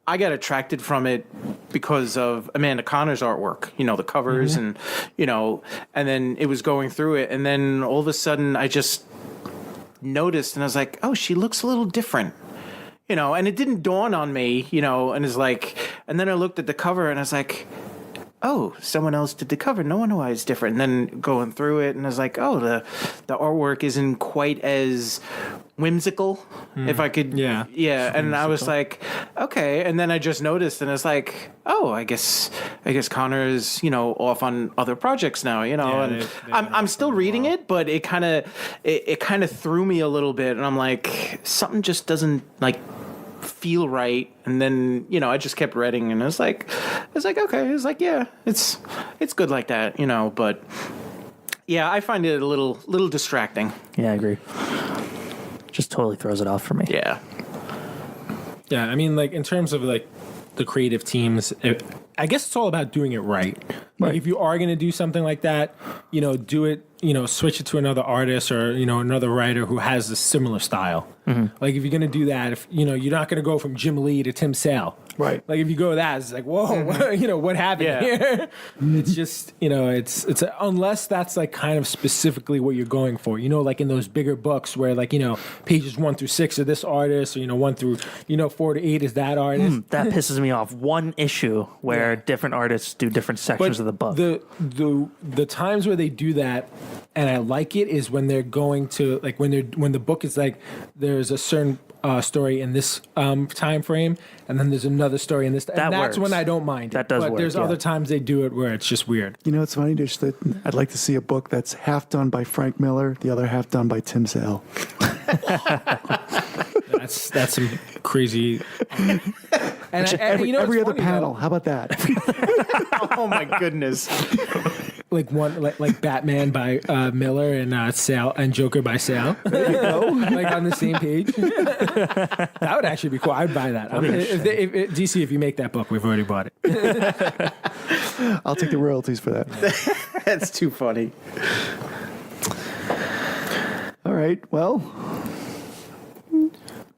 I got attracted from it because of Amanda Connor's artwork, the covers and then it was going through it, and then all of a sudden I just noticed and I was like, oh, she looks a little different. And it didn't dawn on me, and it's like, and then I looked at the cover and I was like, oh, someone else did the cover. No wonder why it's different. And then going through it, and I was like, oh, the artwork isn't quite as whimsical, if I could. Yeah. And I was like, okay. And then I just noticed, and it's like, oh, I guess Connor is, off on other projects now, and I'm still reading it, but it kind of threw me a little bit, and I'm like, something just doesn't feel right. And then I just kept reading, and it's like okay, it's like it's good like that, but I find it a little distracting. Yeah, I agree. Just totally throws it off for me. Yeah, I mean, like in terms of like the creative teams, I guess it's all about doing it right. Like if you are going to do something like that, do it, switch it to another artist or, another writer who has a similar style. Like if you're going to do that, if, you're not going to go from Jim Lee to Tim Sale. Right. Like if you go that, it's like, whoa, what happened here? It's just, it's unless that's like kind of specifically what you're going for, like in those bigger books where like, pages 1 through 6 are this artist or, 1 through, 4 to 8 is that artist. That pisses me off. One issue where different artists do different sections of the book. The times where they do that, and I like it, is when they're going to like when the book is like there's a certain story in this time frame, and then there's another story in this. And that's when I don't mind it. That does but work. There's other times they do it where it's just weird. It's funny, Dish, that I'd like to see a book that's half done by Frank Miller, the other half done by Tim Sale. That's some crazy. And every other panel. How about that? Oh my goodness. Like one, like Batman by Miller and Sale and Joker by Sale. There you go. Like on the same page. That would actually be cool. I'd buy that. If DC, if you make that book, we've already bought it. I'll take the royalties for that. That's too funny. All right. Well,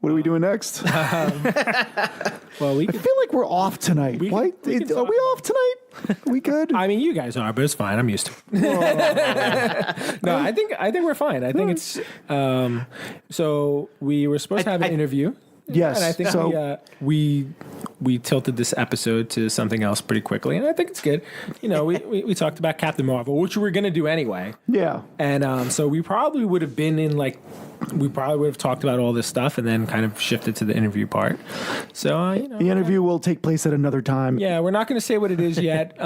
what are we doing next? Well, I feel like we're off tonight. Why? Are we off tonight? We good? I mean, you guys are, but it's fine. I'm used to it. No, I think we're fine. I think it's. So we were supposed to have an interview. Yes. And I think we tilted this episode to something else pretty quickly, and I think it's good. We talked about Captain Marvel, which we were going to do anyway. Yeah. And so we probably would have been in like. We probably would have talked about all this stuff and then kind of shifted to the interview part. So, the interview will take place at another time. Yeah, we're not going to say what it is yet,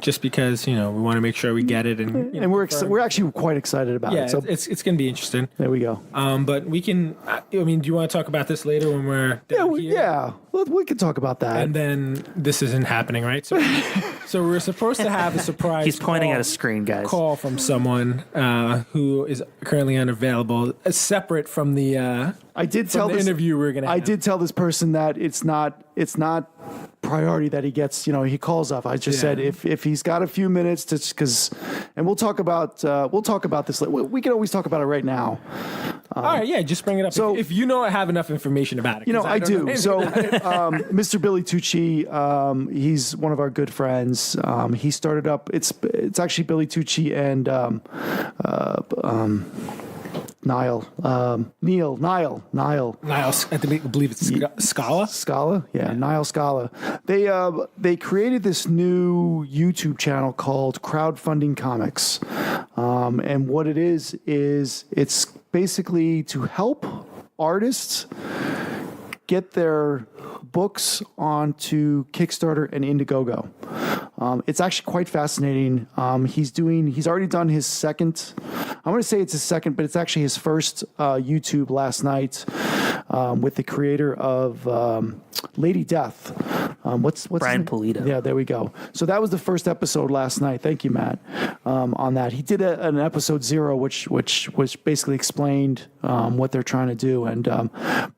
just because we want to make sure we get it, and we're actually quite excited about it. Yeah, so it's going to be interesting. There we go. But we can. Do you want to talk about this later when we're down here? Yeah, we can talk about that. And then this isn't happening, right? So, so we're supposed to have a surprise. He's pointing at a screen, guys. Call from someone who is currently unavailable, separate from the. I did tell the interview we're gonna. I did tell this person that it's not priority that he gets. He calls up. I just said if he's got a few minutes and we'll talk about this. We can always talk about it right now. All right, yeah, just bring it up. So if I have enough information about it. I do. So Mr. Billy Tucci, he's one of our good friends. He started up. It's actually Billy Tucci and Niall. I believe it's Scala. Scala, yeah, Niall Scala. They created this new YouTube channel called Crowdfunding Comics, and what it is it's basically to help artists get their books onto Kickstarter and Indiegogo. It's actually quite fascinating. He's already done his second. I'm going to say it's his second, but it's actually his first YouTube last night with the creator of Lady Death. What's Brian Pulido? Yeah, there we go. So that was the first episode last night. Thank you, Matt, on that. He did an episode 0, which basically explained what they're trying to do. And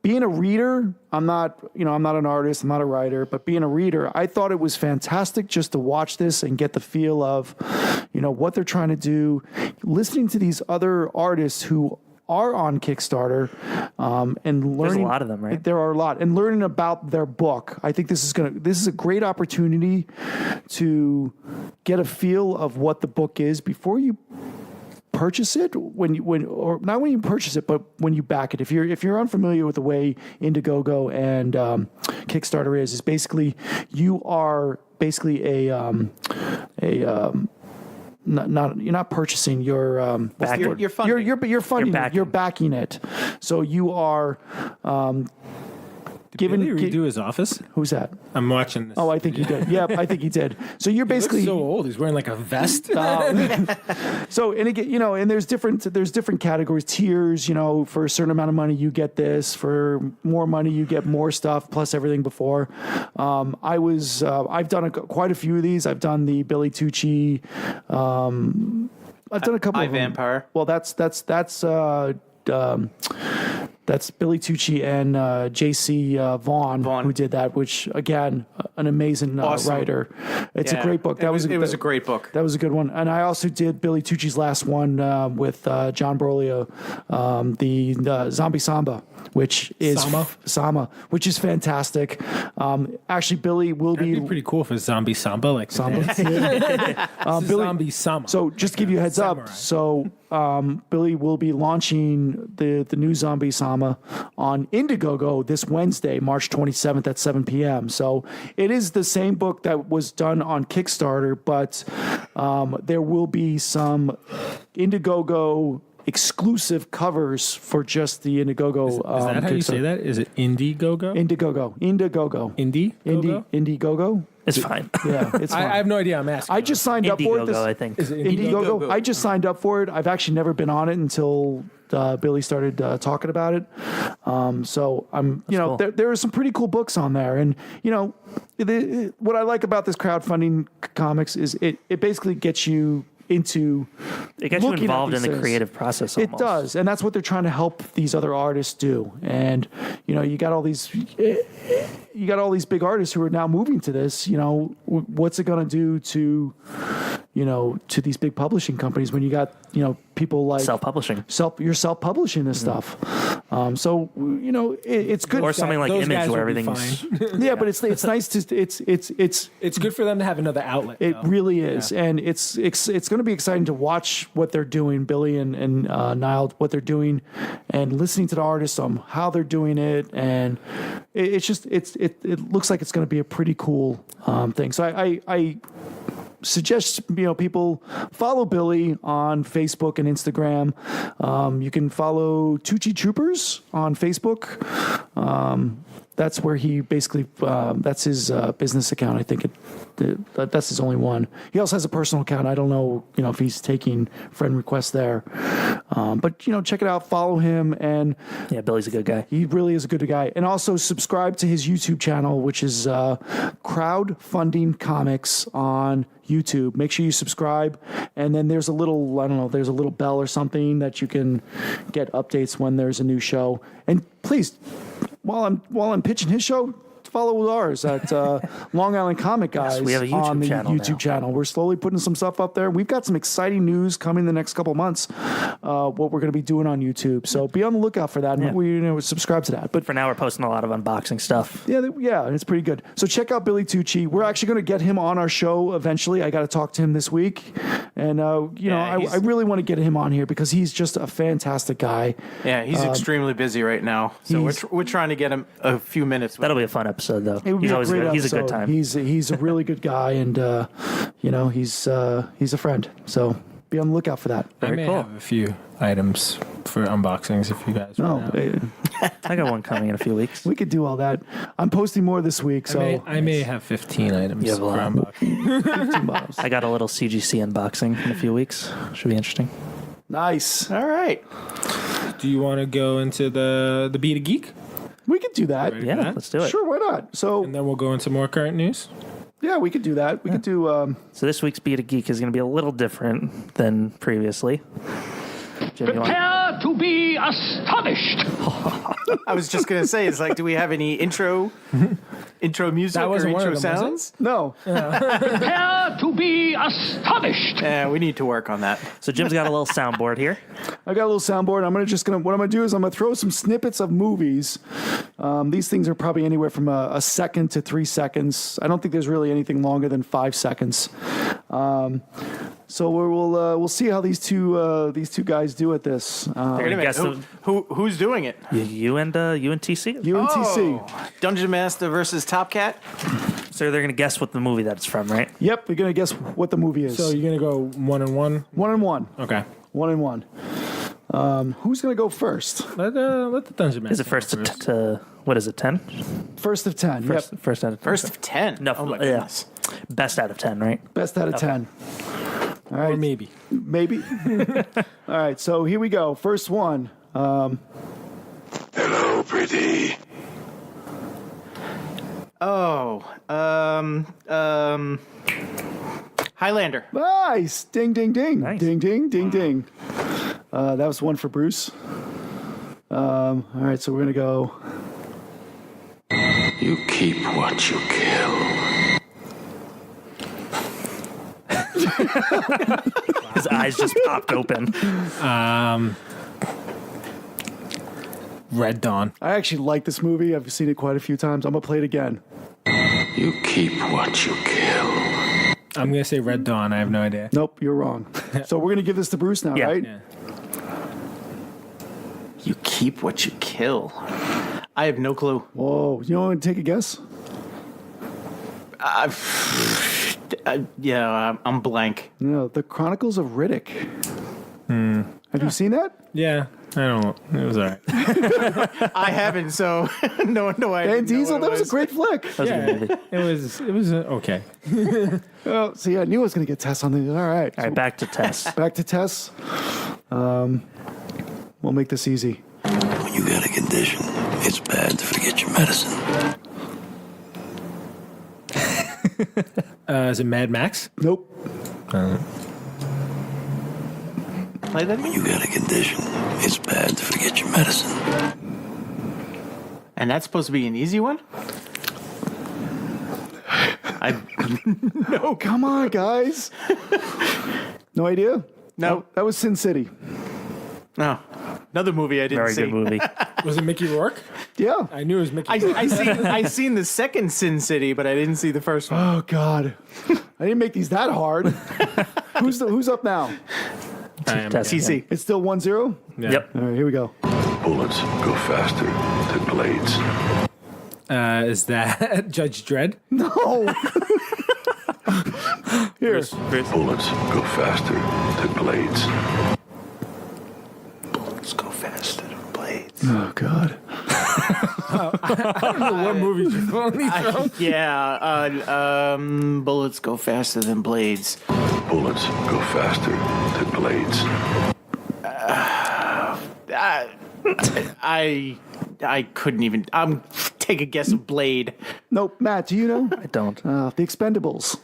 being a reader, I'm not an artist, I'm not a writer, but being a reader, I thought it was fantastic just to watch this and get the feel of, what they're trying to do. Listening to these other artists who are on Kickstarter and learning. There's a lot of them, right? There are a lot, and learning about their book. I think this is a great opportunity to get a feel of what the book is before you purchase it. Or not when you purchase it, but when you back it. If you're unfamiliar with the way Indiegogo and Kickstarter is basically you are basically you're not purchasing. You're funding. You're funding. You're backing it. So you are Did Billy redo his office? Who's that? I'm watching this. Oh, I think he did. Yeah, I think he did. So you're basically he looks so old. He's wearing like a vest. So and again, and there's different categories, tiers. For a certain amount of money you get this. For more money you get more stuff plus everything before. I've done quite a few of these. I've done the Billy Tucci. I've done a couple of them. Vampire. Well, that's That's Billy Tucci and J.C. Vaughn who did that, which, again, an amazing writer. It's a great book. It was a great book. That was a good one. And I also did Billy Tucci's last one with John Broglio, the Zombie Samba, which is Sama, which is fantastic. Actually, Billy will That'd be pretty cool for Zombie Samba, like Samba. Billy, Zombie Samba. So just to give you a heads up, so Billy will be launching the new Zombie Sama on Indiegogo this Wednesday, March 27th at 7 p.m. So it is the same book that was done on Kickstarter, but there will be some Indiegogo exclusive covers for just the Indiegogo. Is that how you say that? Is it Indiegogo? Indiegogo. Indiegogo. It's fine. Yeah, it's fine. I have no idea. I'm asking. I just signed up for it. I think. Is it Indiegogo. I just signed up for it. I've actually never been on it until Billy started talking about it. So I'm, cool. there are some pretty cool books on there, and what I like about this crowdfunding comics is it basically gets you into it gets you involved in the creative process almost. It does, and that's what they're trying to help these other artists do. And you got all these big artists who are now moving to this. What's it going to do to to these big publishing companies when you got people like self-publishing. You're self-publishing this stuff. So it's good. Or something like Image where everything's yeah, but it's nice to it's good for them to have another outlet. It really is, and it's going to be exciting to watch what they're doing, Billy and Niall, what they're doing, and listening to the artists on how they're doing it, and it looks like it's going to be a pretty cool thing. So I suggest people follow Billy on Facebook and Instagram. You can follow Tucci Troopers on Facebook. That's where he basically that's his business account. I think that's his only one. He also has a personal account. I don't know if he's taking friend requests there, but check it out. Follow him, and yeah, Billy's a good guy. He really is a good guy. And also subscribe to his YouTube channel, which is Crowdfunding Comics on YouTube. Make sure you subscribe, and then there's a little bell or something that you can get updates when there's a new show. And please, while I'm pitching his show, follow ours at Long Island Comic Guys. Yes, we have a YouTube on the channel YouTube now. channel. We're slowly putting some stuff up there. We've got some exciting news coming the next couple months. What we're going to be doing on YouTube. So be on the lookout for that. And we subscribe to that. But for now, we're posting a lot of unboxing stuff. Yeah, and it's pretty good. So check out Billy Tucci. We're actually going to get him on our show eventually. I got to talk to him this week, and I really want to get him on here because he's just a fantastic guy. Yeah, he's extremely busy right now. So we're trying to get him a few minutes. That'll be a fun episode, though. He's always good. He's a good time. He's a really good guy, and he's a friend. So be on the lookout for that. I may have a few items for unboxings if you guys want. I got one coming in a few weeks. We could do all that. I'm posting more this week, so I may have 15 items You have a for lot. unboxing. 15 bottles. I got a little CGC unboxing in a few weeks. Should be interesting. Nice. All right. Do you want to go into the Be the Geek? We could do that. Ready? Yeah, that? let's do it. Sure, why not? So And then we'll go into more current news. yeah, we could do that. We could do. So this week's Be the Geek is going to be a little different than previously. Jim, you want- Prepare to be astonished. I was just gonna say, it's like, do we have any intro music That or wasn't one intro of them, was it? sounds? No. Prepare to be astonished. Yeah, we need to work on that. So Jim's got a little soundboard here. I got a little soundboard. What I'm gonna do is I'm gonna throw some snippets of movies. These things are probably anywhere from a second to 3 seconds. I don't think there's really anything longer than 5 seconds. So we'll see how these two guys do at this. Wait a minute. guess Who's doing it? You and TC. UNTC. Oh, Dungeon Master versus Top Cat. So they're going to guess what the movie that's from, right? Yep, you're gonna guess what the movie is. So you're going to go 1-1? 1-1. Okay. 1-1. Who's gonna go first? Let the Dungeon Master Is it first to what is it, 10? First of 10. First, Yep. first out of 10. First of 10. No, Oh my yeah. goodness. Best out of 10, right? Best out of 10. All right. Or maybe. Maybe. All right. So here we go. First one. Hello, pretty. Highlander. Nice. Ding, ding, ding. Nice. Ding, ding, ding, ding. That was one for Bruce. All right, so we're going to go. You keep what you kill. His eyes just popped open. Red Dawn. I actually like this movie. I've seen it quite a few times. I'm going to play it again. You keep what you kill. I'm going to say Red Dawn. I have no idea. Nope, you're wrong. So we're going to give this to Bruce now, Yeah. right? Yeah. You keep what you kill. I have no clue. Whoa. You want to take a guess? Yeah, I'm blank. No, The Chronicles of Riddick. Have you seen that? Yeah. I don't. It was all right. I haven't, so no. Van Diesel, that was a great flick. That was a good movie. It was okay. Oh, see, I knew I was going to get Tess on this. All right. All right, back to Tess. Back to Tess. We'll make this easy. When you got a condition, it's bad to forget your medicine. Is it Mad Max? Nope. Play that When again? you got a condition, it's bad to forget your medicine. And that's supposed to be an easy one? No, come on, guys. No idea? No. That was Sin City. No. Another movie I didn't Very see. good movie. Was it Mickey Rourke? Yeah. I knew it was Mickey Rourke. I seen the second Sin City, but I didn't see the first one. Oh, God. I didn't make these that hard. Who's up now? I am Tess. again. TC. It's still 1-0? Yeah. Yep. All right, here we go. Bullets go faster than blades. Is that Judge Dredd? No. Here. Bullets go faster than blades. Bullets go faster than blades. Oh, God. What movie did you only from? Yeah, bullets go faster than blades. Bullets go faster than blades. I couldn't even. Take a guess of Blade. Nope. Matt, do you know? I don't. The Expendables.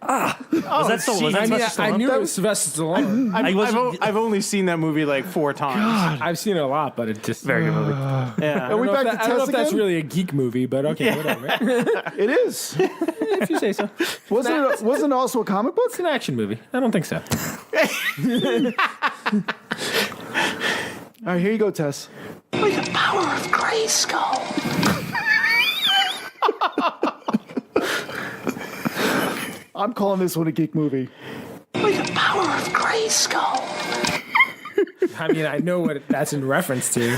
Was that so? Was I that mean, Sylvester I Stallone? knew it was Sylvester Stallone. I've only seen that movie like 4 times. I've seen it a lot, but it just Very good movie. Yeah. Are we back to I don't know Tess if that's again? really a geek movie, but okay, whatever. It is. If you say so. It's Wasn't it also a comic book? an action movie. I don't think so. All right, here you go, Tess. With the power of Grayskull. I'm calling this one a geek movie. With the power of Grayskull. I mean, I know what that's in reference to.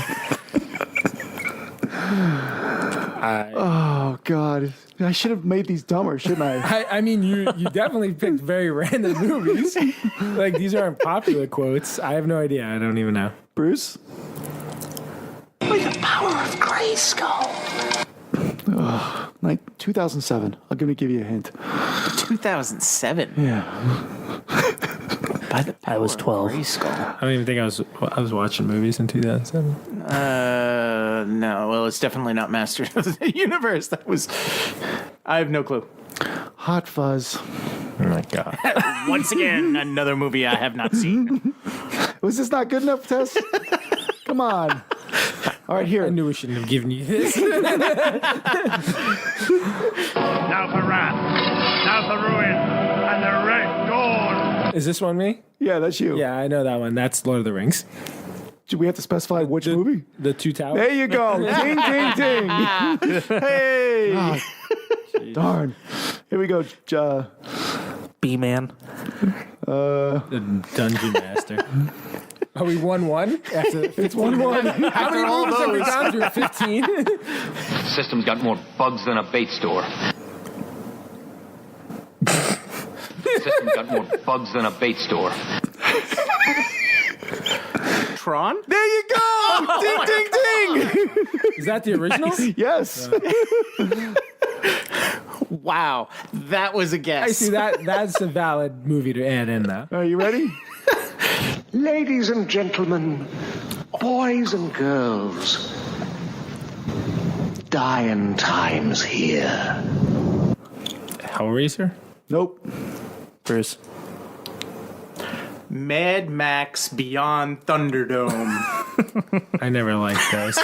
Oh, God. I should have made these dumber, shouldn't I? I mean, you definitely picked very random movies. Like, these aren't popular quotes. I have no idea. I don't even know. Bruce? With the power of Grayskull. Like 2007. I'm going to give you a hint. 2007. Yeah. By the I was 12. Grayskull. I don't even think I was watching movies in 2007. No. Well, it's definitely not Masters of the Universe. I have no clue. Hot Fuzz. Oh my god. Once again, another movie I have not seen. Was this not good enough, Tess? Come on. All right, I here. knew we shouldn't have given you this. Now for wrath, now for ruin, and the Red Dawn. Is this one me? Yeah, that's you. Yeah, I know that one. That's Lord of the Rings. Do we have to specify which movie? The Two Towers. There you go. Ding, ding, ding. Hey. Darn. Here we go. B-Man. The Dungeon Master. Are we 1-1? It's 1-1. How many movies have we gone through? 15? System's got more bugs than a bait store. System's got more bugs than a bait store. Tron? There you go. Ding, ding, ding. Is that the original? Yes. Wow. That was a guess. I see that. That's a valid movie to add in, though. Are you ready? Ladies and gentlemen, boys and girls, dying times here. Hellraiser? Nope. Bruce. Mad Max Beyond Thunderdome. I never liked those.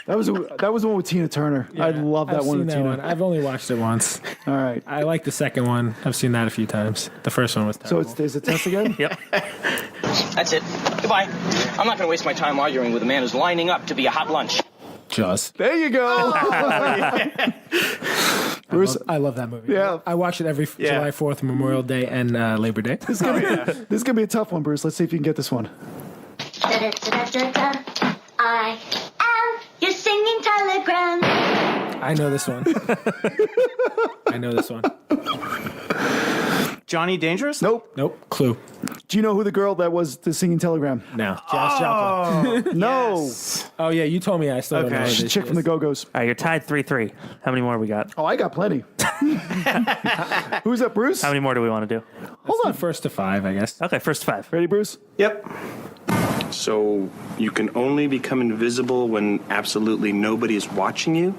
That was the one with Tina Turner. I love that one with Tina. I've only watched it once. All right. I like the second one. I've seen that a few times. The first one was terrible. So is it test again? Yep. That's it. Goodbye. I'm not going to waste my time arguing with a man who's lining up to be a hot lunch. Jaws. There you go. Bruce, I love that movie. Yeah. I watch it every July 4th, Memorial Day, and Labor Day. This is gonna be a tough one, Bruce. Let's see if you can get this one. I am your singing telegram. I know this one. I know this one. Johnny Dangerous? Nope. Clue. Do you know who the girl that was the singing telegram? No. Janis Joplin. No. Yes. Oh, yeah, you told me. I still don't know. She's a chick from the Go-Go's. All right, you're tied 3-3. How many more we got? Oh, I got plenty. Who's up, Bruce? How many more do we want to do? Hold on. First to 5, I guess. Okay, first to 5. Ready, Bruce? Yep. So you can only become invisible when absolutely nobody is watching you?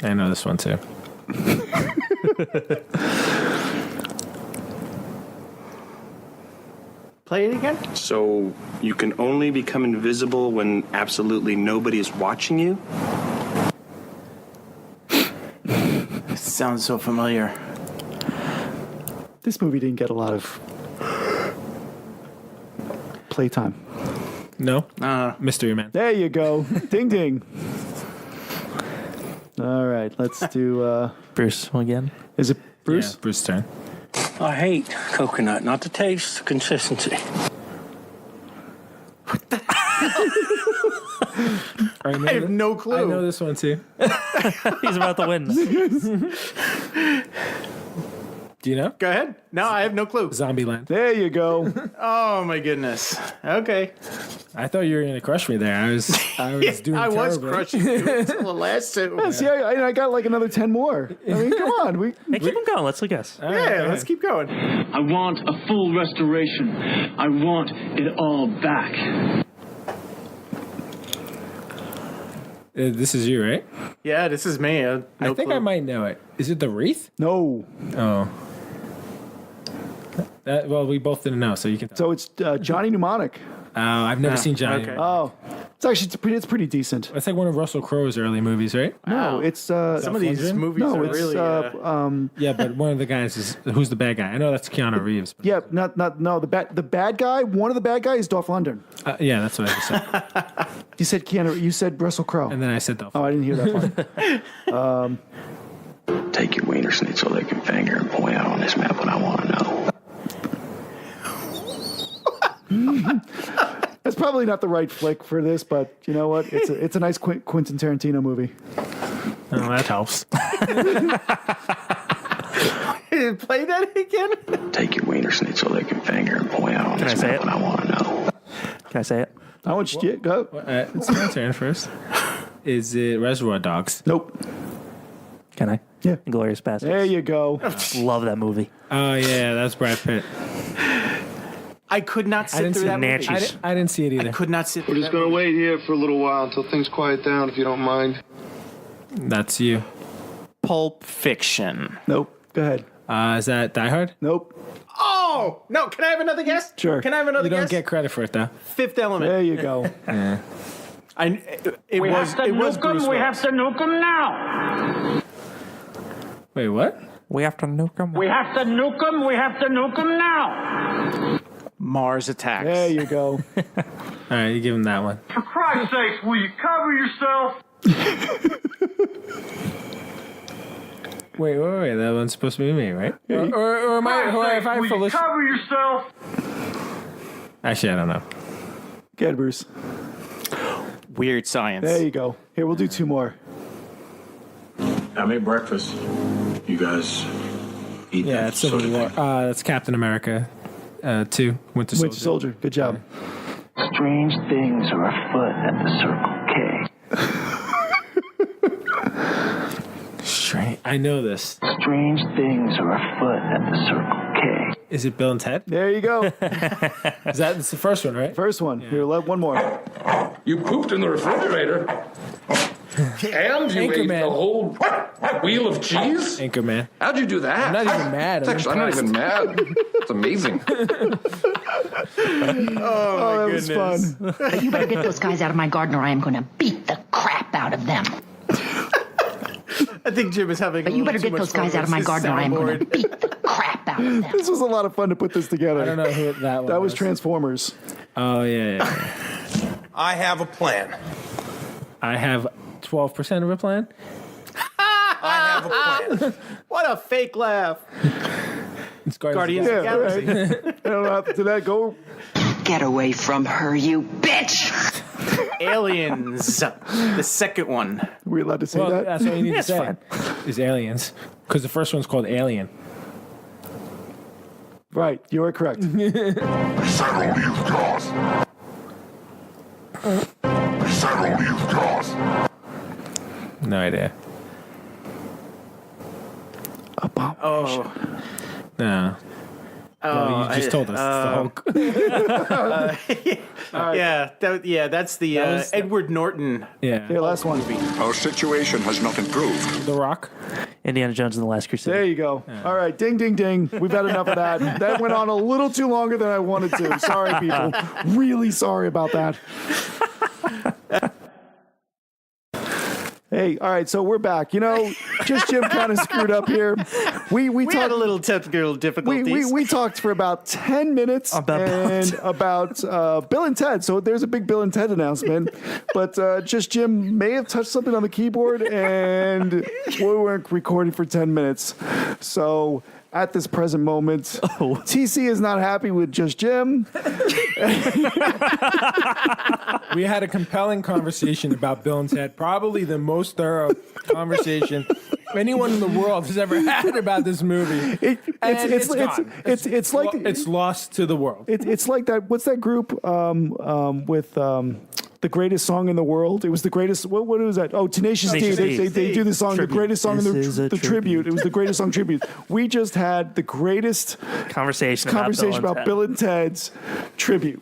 I know this one, too. Play it again? So you can only become invisible when absolutely nobody is watching you? It sounds so familiar. This movie didn't get a lot of playtime. No? Mystery Man. There you go. Ding, ding. All right, let's do... Bruce again. Is it Bruce? Yeah, Bruce's turn. I hate coconut, not the taste, the consistency. I have no clue. I know this one, too. He's about to win. Do you know? Go ahead. No, I have no clue. Zombieland. There you go. Oh, my goodness. Okay. I thought you were going to crush me there. I was doing I was terribly. crushing you until the last two. Yeah, see, I got like another 10 more. I mean, come on. Hey, keep them going. Let's guess. Yeah, let's keep going. I want a full restoration. I want it all back. This is you, right? Yeah, this is me. I think I might know it. Is it The Wreath? No. Oh. Well, we both didn't know, so you can. So it's Johnny Mnemonic. I've never seen Johnny. Okay. Oh, it's pretty decent. It's like one of Russell Crowe's early movies, right? No, it's Some of these movies are really. Yeah, but one of the guys is who's the bad guy? I know that's Keanu Reeves. But yeah, the bad guy. One of the bad guys is Dolph Lundgren. yeah, that's what I just said. You said Keanu. You said Russell Crowe. And then I said Dolph. Oh, I didn't hear that part. Take your wiener schnitzel licking finger and point out on this map what I want to know. That's probably not the right flick for this, but you know what? It's a nice Quentin Tarantino movie. Oh, that helps. Play that again? Take your wiener schnitzel licking finger and point out on this map what I want to know. Can I say it? I want you to go. It's my turn first. Is it Reservoir Dogs? Nope. Can I? Yeah. Inglourious Basterds. There you go. Love that movie. Oh yeah, that's Brad Pitt. I could not sit through that movie. I didn't see it either. I could not sit We're through just that going to movie. wait here for a little while until things quiet down, if you don't mind. That's you. Pulp Fiction. Nope. Go ahead. Is that Die Hard? Nope. Oh! No, can I have another guess? Sure. Can I have another You don't guess? get credit for it though. Fifth Element. There you go. Yeah. It was Bruce Willis. We have to nuke them now. Wait, what? We have to nuke them. We have to nuke them. We have to nuke them now. Mars Attacks. There you go. All right, you give him that one. For Christ's sake, will you cover yourself? Wait. That one's supposed to be me, right? Or am I? Or if I will you cover yourself? Actually, I don't know. Go ahead, Bruce. Weird Science. There you go. Here, we'll do two more. I made breakfast. You guys eat. Yeah, it's Civil War. That's Captain America 2, Winter Soldier. Good job. Strange things are afoot at the Circle K. Strange. I know this. Strange things are afoot at the Circle K. Is it Bill and Ted? There you go. That's the first one, right? First one. Yeah. Here, one more. You pooped in the refrigerator. And you ate the whole wheel of cheese? Anchorman. How'd you do that? I'm not even mad. I'm not even mad. It's amazing. Oh, my that goodness. was fun. You better get those guys out of my garden or I am going to beat the crap out of them. I think Jim is having. But you better get those guys out of my garden or I am going to beat the crap out of them. This was a lot of fun to put this together. I don't know who that was. That was Transformers. Oh, yeah. I have a plan. I have 12% of a plan. I have a plan. What a fake laugh. It's Guardians of the Galaxy. Right. I don't know after that. Go. Get away from her, you bitch! Aliens. The second one. Are we allowed to say Well, that? that's what you need to It's say. fine. Is aliens. Because the first one's called Alien. Right. You are correct. Settle, you guys. Settle, you guys. No idea. Oh. No. Oh, you just told us. It's the Hulk. Yeah, that's the Edward Norton. Yeah. Okay, last one. Our situation has not improved. The Rock. Indiana Jones and the Last Crusade. There you go. All right. Ding, ding, ding. We've had enough of that. That went on a little too longer than I wanted to. Sorry, people. Really sorry about that. Hey, all right, so we're back. You know, Just Jim kind of screwed up here. We had a little technical difficulties. We talked for about 10 minutes about Bill and Ted. So there's a big Bill and Ted announcement. But Just Jim may have touched something on the keyboard, and we weren't recording for 10 minutes. So at this present moment, TC is not happy with Just Jim. We had a compelling conversation about Bill and Ted, probably the most thorough conversation anyone in the world has ever had about this movie. It's like it's lost to the world. It's like that. What's that group with the greatest song in the world? It was the greatest. What was that? Oh, Tenacious D. They do the song, Tribute. the greatest song in the tribute. It was the greatest song tribute. We just had the greatest conversation about Bill and Ted's tribute.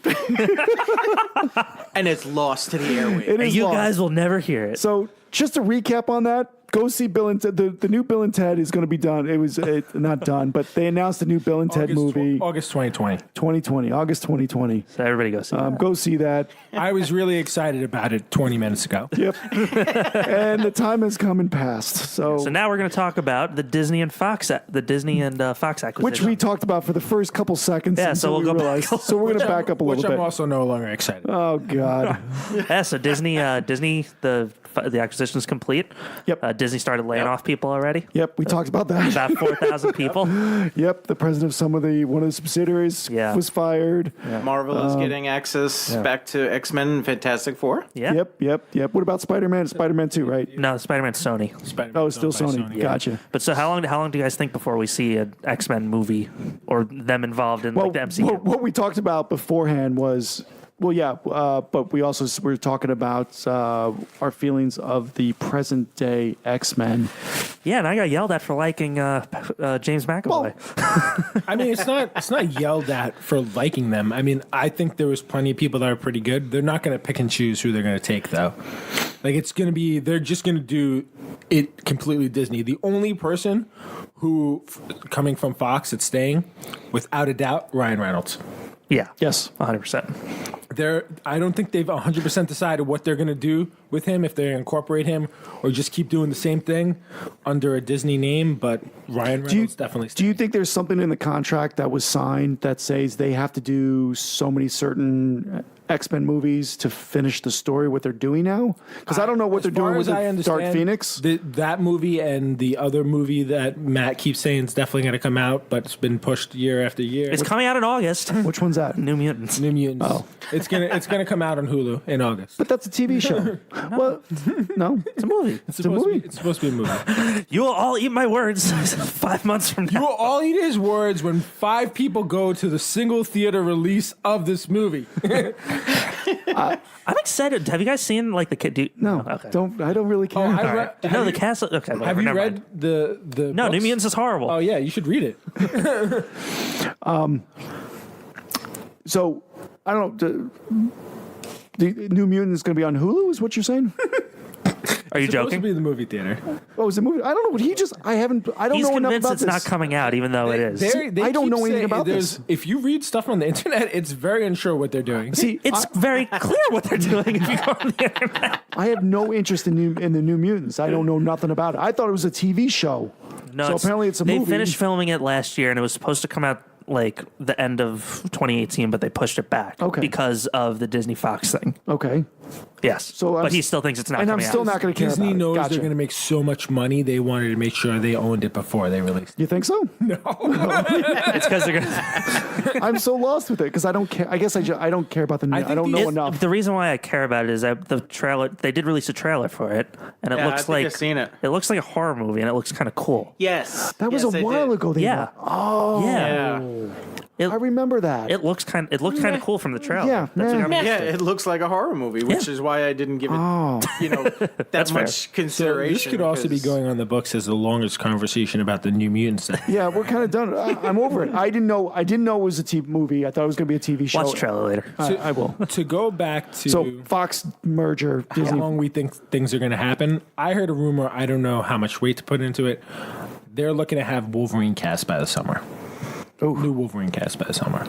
And it's lost to the airwaves. And you guys will never hear it. So just to recap on that, go see Bill and Ted. The new Bill and Ted is going to be done. It was not done, but they announced the new Bill and Ted movie. August 2020. August 2020. So everybody go see that. Go see that. I was really excited about it 20 minutes ago. Yep. And the time has come and passed. So now we're going to talk about the Disney and Fox acquisition, which we talked about for the first couple seconds. Yeah, so we'll go back. So we're going to back up a little bit. Which I'm also no longer excited. Oh God. Yeah. So Disney, the acquisition is complete. Yep. Disney started laying off people already. Yep. We talked about that. About 4,000 people. Yep. The president of one of the subsidiaries was fired. Yeah. Marvel is getting access back to X-Men and Fantastic Four. Yeah. Yep. What about Spider-Man? Spider-Man 2, right? No, Spider-Man's Sony. Oh, it's still Sony. Gotcha. But so how long do you guys think before we see an X-Men movie or them involved in like the MCU? What we talked about beforehand was. Well, yeah, but we also were talking about our feelings of the present day X-Men. Yeah, and I got yelled at for liking James McAvoy. Well, I mean, it's not yelled at for liking them. I mean, I think there was plenty of people that are pretty good. They're not going to pick and choose who they're going to take, though. Like, they're just going to do it completely Disney. The only person who, coming from Fox, that's staying, without a doubt, Ryan Reynolds. Yeah. Yes. 100%. I don't think they've 100% decided what they're going to do with him, if they're going to incorporate him or just keep doing the same thing under a Disney name, but Ryan Reynolds definitely stays. Do you think there's something in the contract that was signed that says they have to do so many certain X-Men movies to finish the story, what they're doing now? Because I don't know what they're doing with Dark Phoenix. That movie and the other movie that Matt keeps saying is definitely going to come out, but it's been pushed year after year. It's coming out in August. Which one's that? New Mutants. Oh. It's gonna come out on Hulu in August. But that's a TV show. Well, no. It's a movie. It's supposed to be a movie. You will all eat my words 5 months from now. You will all eat his words when 5 people go to the single theater release of this movie. I'm excited. Have you guys seen like the kid? No, okay. I don't really care. No, the cast. Okay, whatever, have you read mind. the No, books? New Mutants is horrible. Oh yeah, you should read it. So I don't know. The New Mutant is going to be on Hulu. Is what you're saying? Are you It's supposed joking? to be the movie theater. Oh, is it movie? I don't know what he just. I don't He's know enough convinced about it's this. not coming out, even though it is. I don't know anything about this. If you read stuff on the internet, it's very unsure what they're doing. See, It's very clear what they're doing if you go on the internet. I have no interest in the New Mutants. I don't know nothing about it. I thought it was a TV show. No, so apparently it's a they movie. They finished filming it last year, and it was supposed to come out like the end of 2018, but they pushed it back because of the Disney Fox thing. Okay. Yes. So but he still thinks it's not and coming I'm still out. not going to care Disney about knows it. Gotcha. they're going to make so much money. They wanted to make sure they owned it before they released it. You think so? No. It's because they're going to... I'm so lost with it because I don't care. I guess I don't care about the new. I don't know enough. The reason why I care about it is that the trailer, they did release a trailer for it, and it looks like I've seen it. It looks like a horror movie, and it looks kind of cool. Yes. That was a while ago. Oh. Yeah. I remember that. It looks kind of cool from the trailer. Yeah, That's what got me Yeah, interested. it looks like a horror movie, which is why I didn't give it, that much consideration. This could also be going on the books as the longest conversation about the New Mutants. Yeah, we're kind of done. I'm over it. I didn't know it was a TV movie. I thought it was going to be a TV show. Watch the trailer later. I will. To go back to So Fox merger. how Disney. long we think things are going to happen, I heard a rumor. I don't know how much weight to put into it. They're looking to have Wolverine cast by the summer. New Wolverine cast by the summer.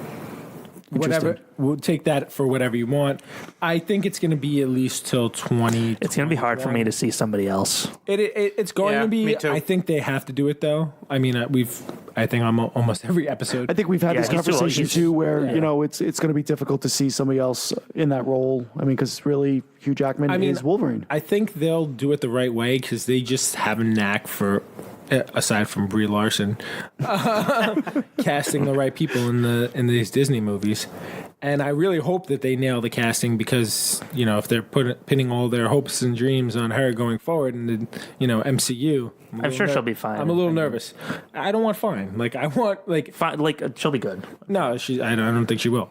Whatever, we'll take that for whatever you want. I think it's going to be at least till 20. It's going to be hard for me to see somebody else. It's going to be. me too. I think they have to do it though. I mean, I think I'm almost every episode. I think we've had this conversation too, where it's going to be difficult to see somebody else in that role. I mean, because really Hugh Jackman is Wolverine. I think they'll do it the right way because they just have a knack for, aside from Brie Larson, casting the right people in these Disney movies. And I really hope that they nail the casting because, if they're pinning all their hopes and dreams on her going forward in the, MCU. I'm sure she'll be fine. I'm a little nervous. I don't want fine. I want fine. She'll be good. No, I don't think she will.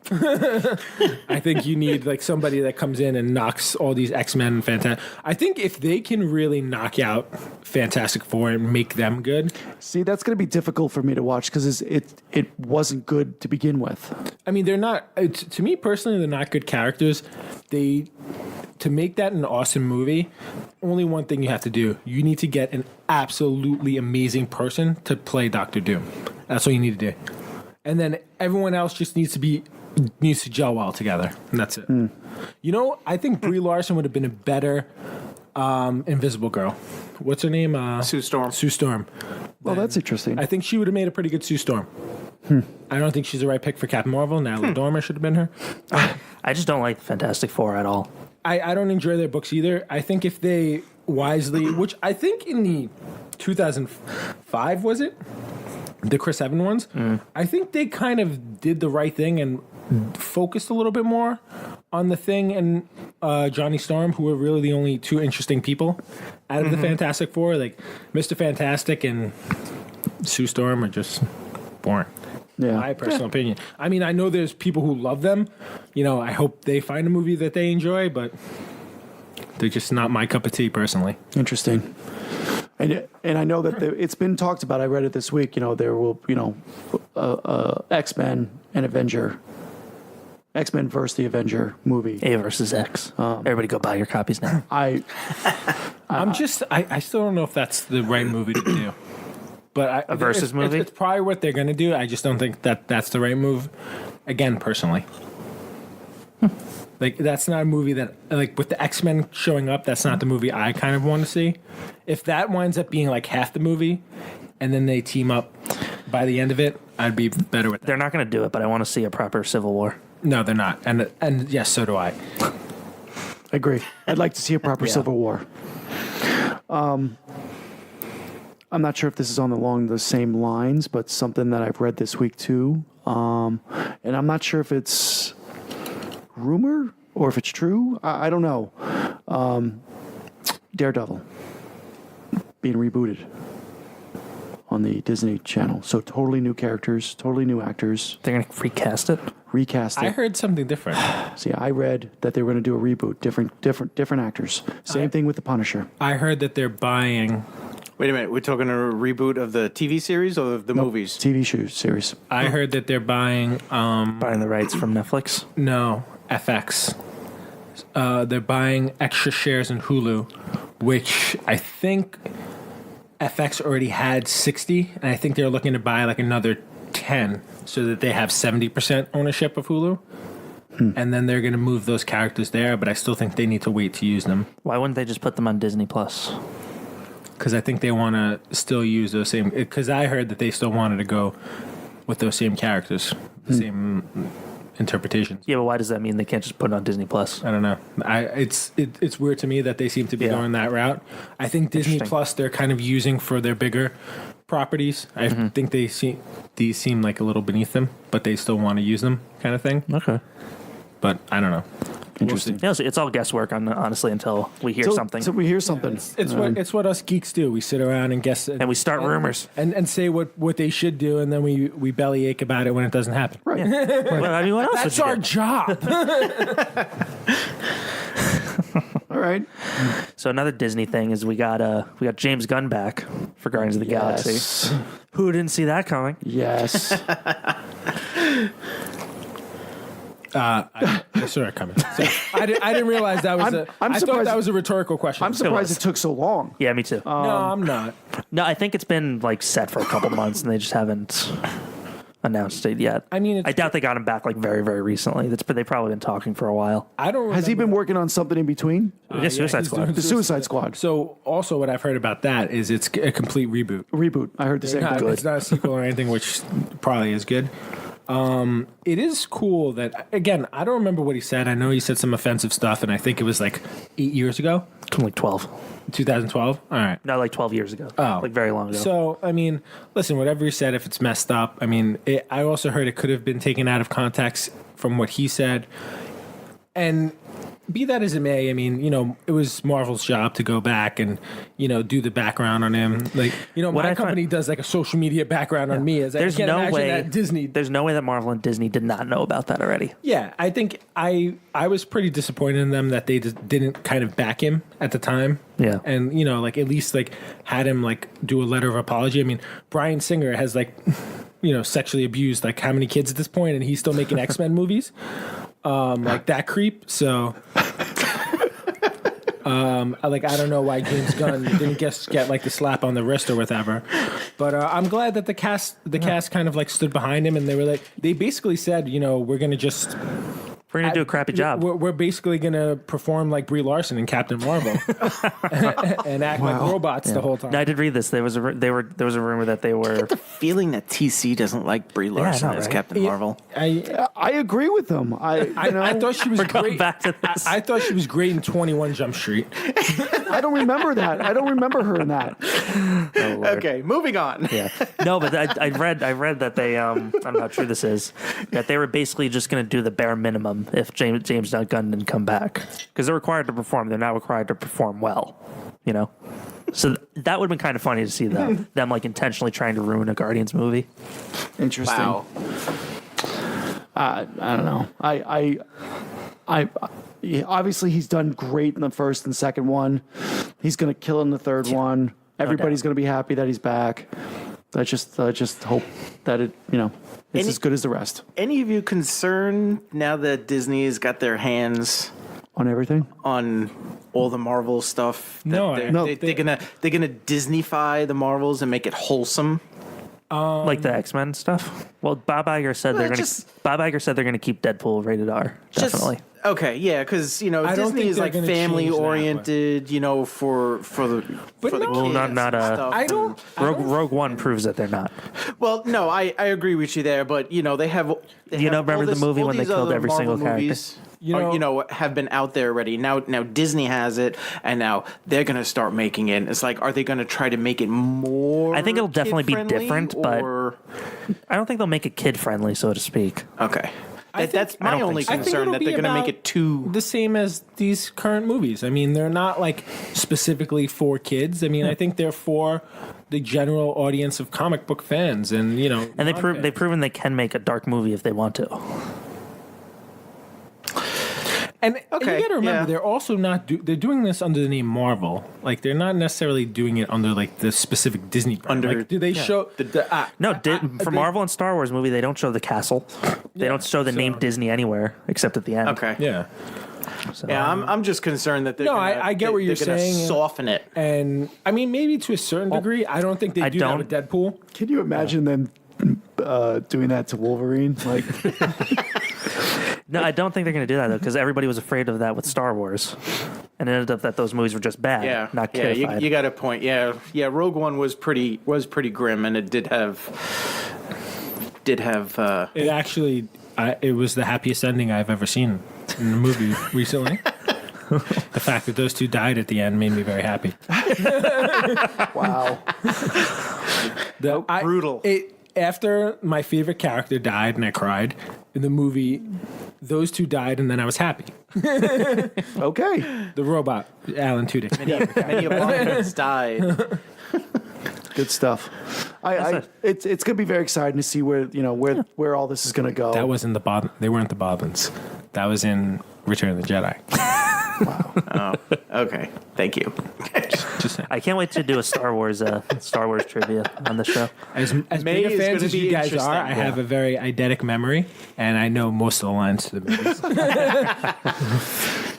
I think you need somebody that comes in and knocks all these X-Men and Fantastic. I think if they can really knock out Fantastic Four and make them good. See, that's going to be difficult for me to watch because it wasn't good to begin with. I mean, they're not. To me personally, they're not good characters. To make that an awesome movie, only one thing you have to do. You need to get an absolutely amazing person to play Doctor Doom. That's all you need to do. And then everyone else just needs to gel well together. And that's it. I think Brie Larson would have been a better Invisible Girl. What's her name? Sue Storm. Sue Storm. Well, that's interesting. I think she would have made a pretty good Sue Storm. I don't think she's the right pick for Captain Marvel. Natalie Dormer should have been her. I just don't like Fantastic Four at all. I don't enjoy their books either. I think if they wisely, which I think in the 2005, was it? The Chris Evans ones? I think they kind of did the right thing and focused a little bit more on the Thing and Johnny Storm, who were really the only two interesting people out of the Fantastic Four. Like Mr. Fantastic and Sue Storm are just boring. Yeah. My personal opinion. I mean, I know there's people who love them. I hope they find a movie that they enjoy, but they're just not my cup of tea personally. Interesting. And I know that it's been talked about. I read it this week. There will, X-Men and Avenger. X-Men versus the Avenger movie. A versus X. Everybody go buy your copies now. I still don't know if that's the right movie to do. But a versus movie? It's probably what they're going to do. I just don't think that's the right move. Again, personally. That's not a movie that, with the X-Men showing up, that's not the movie I kind of want to see. If that winds up being half the movie, and then they team up by the end of it, I'd be better with that. They're not going to do it, but I want to see a proper Civil War. No, they're not. And yes, so do I. I agree. I'd like to see a proper Civil War. I'm not sure if this is along the same lines, but something that I've read this week too. And I'm not sure if it's rumor or if it's true. I don't know. Daredevil being rebooted on the Disney Channel. So totally new characters, totally new actors. They're going to recast it? Recast it. I heard something different. See, I read that they were going to do a reboot, different actors. Same thing with The Punisher. I heard that they're buying... Wait a minute, we're talking a reboot of the TV series or the movies? TV series. I heard that they're buying... buying the rights from Netflix? No, FX. They're buying extra shares in Hulu, which I think FX already had 60, and I think they're looking to buy like another 10 so that they have 70% ownership of Hulu. And then they're going to move those characters there, but I still think they need to wait to use them. Why wouldn't they just put them on Disney Plus? Because I think they want to still use those same... Because I heard that they still wanted to go with those same characters, the same interpretations. Yeah, but why does that mean they can't just put it on Disney Plus? I don't know. It's weird to me that they seem to be going that route. I think Disney Plus they're kind of using for their bigger properties. I think these seem like a little beneath them, but they still want to use them, kind of thing. Okay. But I don't know. Interesting. Yeah, it's all guesswork, honestly, until we hear something. So we hear something. It's what us geeks do. We sit around and guess, and we start rumors, and say what they should do, and then we bellyache about it when it doesn't happen. Right. Yeah. Well, I mean, what else? That's our job. All right. So another Disney thing is we got James Gunn back for Guardians of the Galaxy. Who didn't see that coming? Yes. I saw it coming. So I didn't realize that was I thought that was a rhetorical question. I'm surprised it took so long. Yeah, me too. No, I'm not. No, I think it's been like set for a couple months, and they just haven't announced it yet. I mean, I doubt they got him back like very, very recently. They've probably been talking for a while. I don't. Has he been working on something in between? Suicide Squad. The Suicide Squad. So also, what I've heard about that is it's a complete reboot. I heard the same thing. It's not a sequel or anything, which probably is good. It is cool that, again, I don't remember what he said. I know he said some offensive stuff, and I think it was like 8 years ago. Like 12. 2012? All right. No, like 12 years ago. Oh. Like very long ago. So, I mean, listen, whatever he said, if it's messed up, I mean, I also heard it could have been taken out of context from what he said. And be that as it may, I mean, it was Marvel's job to go back and, do the background on him. Like, my company does like a social media background on me. There's no way that Disney. There's no way that Marvel and Disney did not know about that already. Yeah, I think I was pretty disappointed in them that they just didn't kind of back him at the time. Yeah, and at least like had him like do a letter of apology. I mean, Bryan Singer has like sexually abused like how many kids at this point, and he's still making X-Men movies. Like that creep. So, I don't know why James Gunn didn't get like the slap on the wrist or whatever. But I'm glad that the cast kind of like stood behind him, and they basically said, we're gonna do a crappy job. We're basically going to perform like Brie Larson in Captain Marvel and act like robots the whole time. No, I did read this. There was a rumor that they were. I get the feeling that TC doesn't like Brie Larson as Captain Marvel. I agree with them. I thought she was great. Back to this. I thought she was great in 21 Jump Street. I don't remember that. I don't remember her in that. Oh, okay, moving on. Yeah. No, but I read that they I don't know how true this is, that they were basically just going to do the bare minimum if James Gunn didn't come back, because they're required to perform. They're not required to perform well, So that would have been kind of funny to see them like intentionally trying to ruin a Guardians movie. Interesting. Wow. I don't know. I obviously he's done great in the first and second one. He's going to kill in the third one. Everybody's going to be happy that he's back. I just hope that it's as good as the rest. Any of you concerned now that Disney's got their hands on everything, on all the Marvel stuff? No, they're gonna Disneyfy the Marvels and make it wholesome. Like the X-Men stuff. Well, Bob Iger said they're going to keep Deadpool rated R. Definitely. Okay, yeah, because Disney is like family oriented. For the kids. Rogue One proves that they're not. Well, no, I agree with you there, but they have. Remember the movie when they killed every single character? Have been out there already. Now Disney has it, and now they're going to start making it. It's like, are they going to try to make it more? I think it'll definitely be different, but I don't think they'll make it kid friendly, so to speak. Okay. That's my only concern, that they're going to make it too the same as these current movies. I mean, they're not like specifically for kids. I mean, I think they're for the general audience of comic book fans, and and they've proven they can make a dark movie if they want to. And you got to remember, they're also not. They're doing this under the name Marvel. Like, they're not necessarily doing it under like the specific Disney brand. Like, do they show for Marvel and Star Wars movie, they don't show the castle. They don't show the name Disney anywhere except at the end. Okay. Yeah. So. Yeah, I'm just concerned that I get what you're saying. Soften it, and I mean maybe to a certain degree. I don't think they do that with Deadpool. Can you imagine them doing that to Wolverine? Like, no, I don't think they're going to do that though, because everybody was afraid of that with Star Wars, and it ended up that those movies were just bad, not kiddified. You got a point. Yeah. Rogue One was pretty grim, and it did have. It actually, it was the happiest ending I've ever seen in a movie recently. The fact that those two died at the end made me very happy. Wow. Brutal. After my favorite character died and I cried in the movie, those two died and then I was happy. Okay. The robot, Alan Tudyk. Many opponents died. Good stuff. It's gonna be very exciting to see where all this is gonna go. That wasn't they weren't the Bobbins. That was in Return of the Jedi. Wow. Oh, okay. Thank you. Just I can't wait to do a Star Wars trivia on the show. As big a fans as you guys are, I have a very eidetic memory, and I know most of the lines to the movies.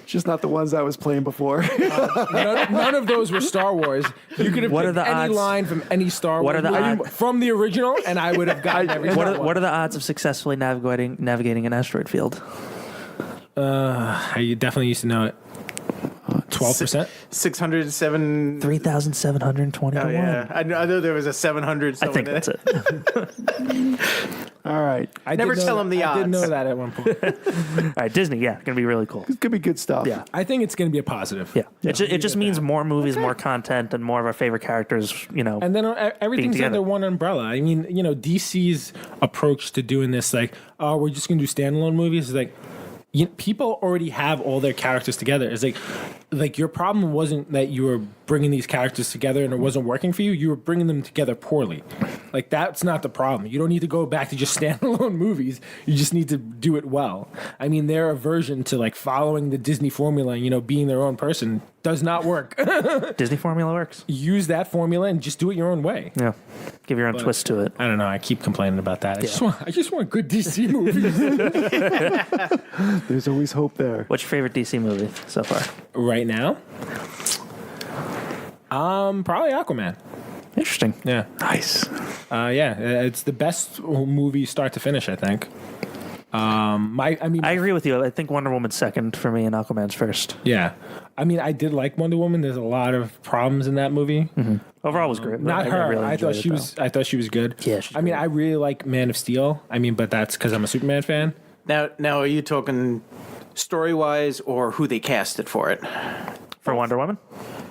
Just not the ones I was playing before. None of those were Star Wars. You could have picked any line from any Star Wars movie from the original, and I would have gotten every one. What are the odds of successfully navigating an asteroid field? I definitely used to know it. 12%? 607. 3,721. Oh, yeah. I know there was a 700. I think that's it. All right. I never tell them the odds. I did know that at one point. All right, Disney, going to be really cool. It's going to be good stuff. Yeah. I think it's going to be a positive. Yeah. It just means more movies, more content, and more of our favorite characters, And then everything's under one umbrella. I mean, DC's approach to doing this, like, oh, we're just going to do standalone movies, is like, people already have all their characters together. It's like your problem wasn't that you were bringing these characters together and it wasn't working for you. You were bringing them together poorly. Like, that's not the problem. You don't need to go back to just standalone movies. You just need to do it well. I mean, their aversion to like following the Disney formula and, being their own person does not work. Disney formula works. Use that formula and just do it your own way. Yeah. Give your own twist to it. I don't know. I keep complaining about that. I just want good DC movies. There's always hope there. What's your favorite DC movie so far? Right now? Probably Aquaman. Interesting. Yeah. Nice. It's the best movie start to finish, I think. I agree with you. I think Wonder Woman's second for me and Aquaman's first. Yeah. I mean, I did like Wonder Woman. There's a lot of problems in that movie. Mm-hmm. Overall, it was great. Not her. Really I thought she was good. Yeah. I really like Man of Steel. But that's because I'm a Superman fan. Now, are you talking story-wise or who they casted for it? For Wonder Woman?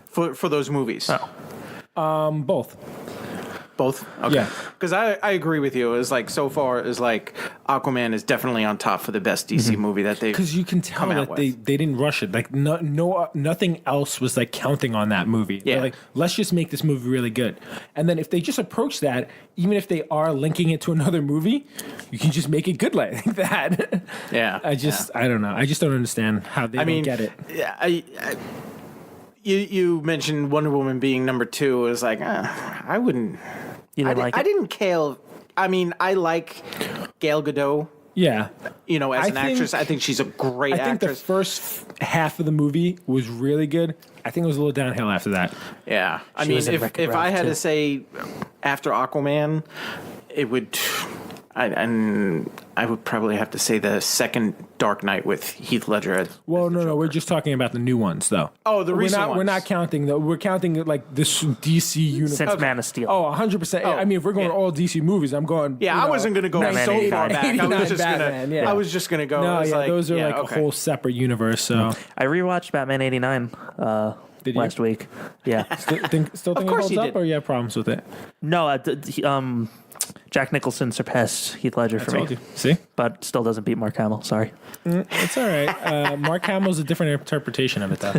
For those movies. Oh. Both. Both? Okay. Yeah. Because I agree with you. It's like, so far, it's like Aquaman is definitely on top for the best DC movie that they've Because you can tell that they didn't rush it. Like, nothing else was like counting on that movie. Yeah. They're like, let's just make this movie really good. And then if they just approach that, even if they are linking it to another movie, you can just make it good like that. Yeah. I don't know. I just don't understand how they don't get it. Yeah, You mentioned Wonder Woman being number 2. It was like, I wouldn't. You didn't like it? I didn't care. I like Gal Gadot. Yeah. As an actress, I think she's a great actress. I think the first half of the movie was really good. I think it was a little downhill after that. Yeah. If I had to say after Aquaman, it would. I would probably have to say the second Dark Knight with Heath Ledger. No, we're just talking about the new ones, though. Oh, the recent ones. We're not counting, though. We're counting, like, this DC universe. Since Man of Steel. Oh, 100%. Oh, if we're going all DC movies, I'm going... Yeah, I wasn't going to go so far back. I was just going to go... No, those are, a whole separate universe, so... I rewatched Batman 89 last week. Yeah. Still think it holds up, or you have problems with it? No, Jack Nicholson surpassed Heath Ledger for me. See? But still doesn't beat Mark Hamill. Sorry. It's all right. Mark Hamill's a different interpretation of it, though.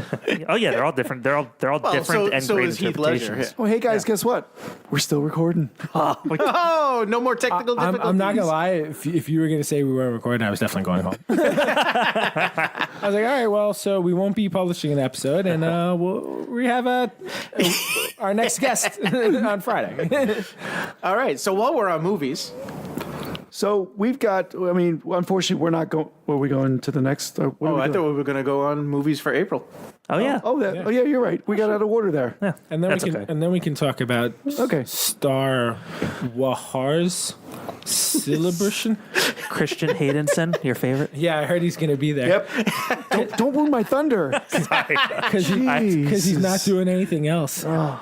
Oh, yeah, they're all different. They're all different and great interpretations. Oh, hey, guys, guess what? We're still recording. Oh, no more technical difficulties. I'm not going to lie. If you were going to say we weren't recording, I was definitely going home. I was like, all right, well, so we won't be publishing an episode, and we have our next guest on Friday. All right, so while we're on movies, So we've got. I mean, unfortunately, we're not going. Were we going to the next? I thought we were going to go on movies for April. Oh yeah. Oh yeah. You're right. We got out of order there. Yeah. And then we can talk about Star Wars celebration. Christian Haydenson, your favorite? Yeah, I heard he's going to be there. Yep. don't ruin my thunder. Because he's not doing anything else. All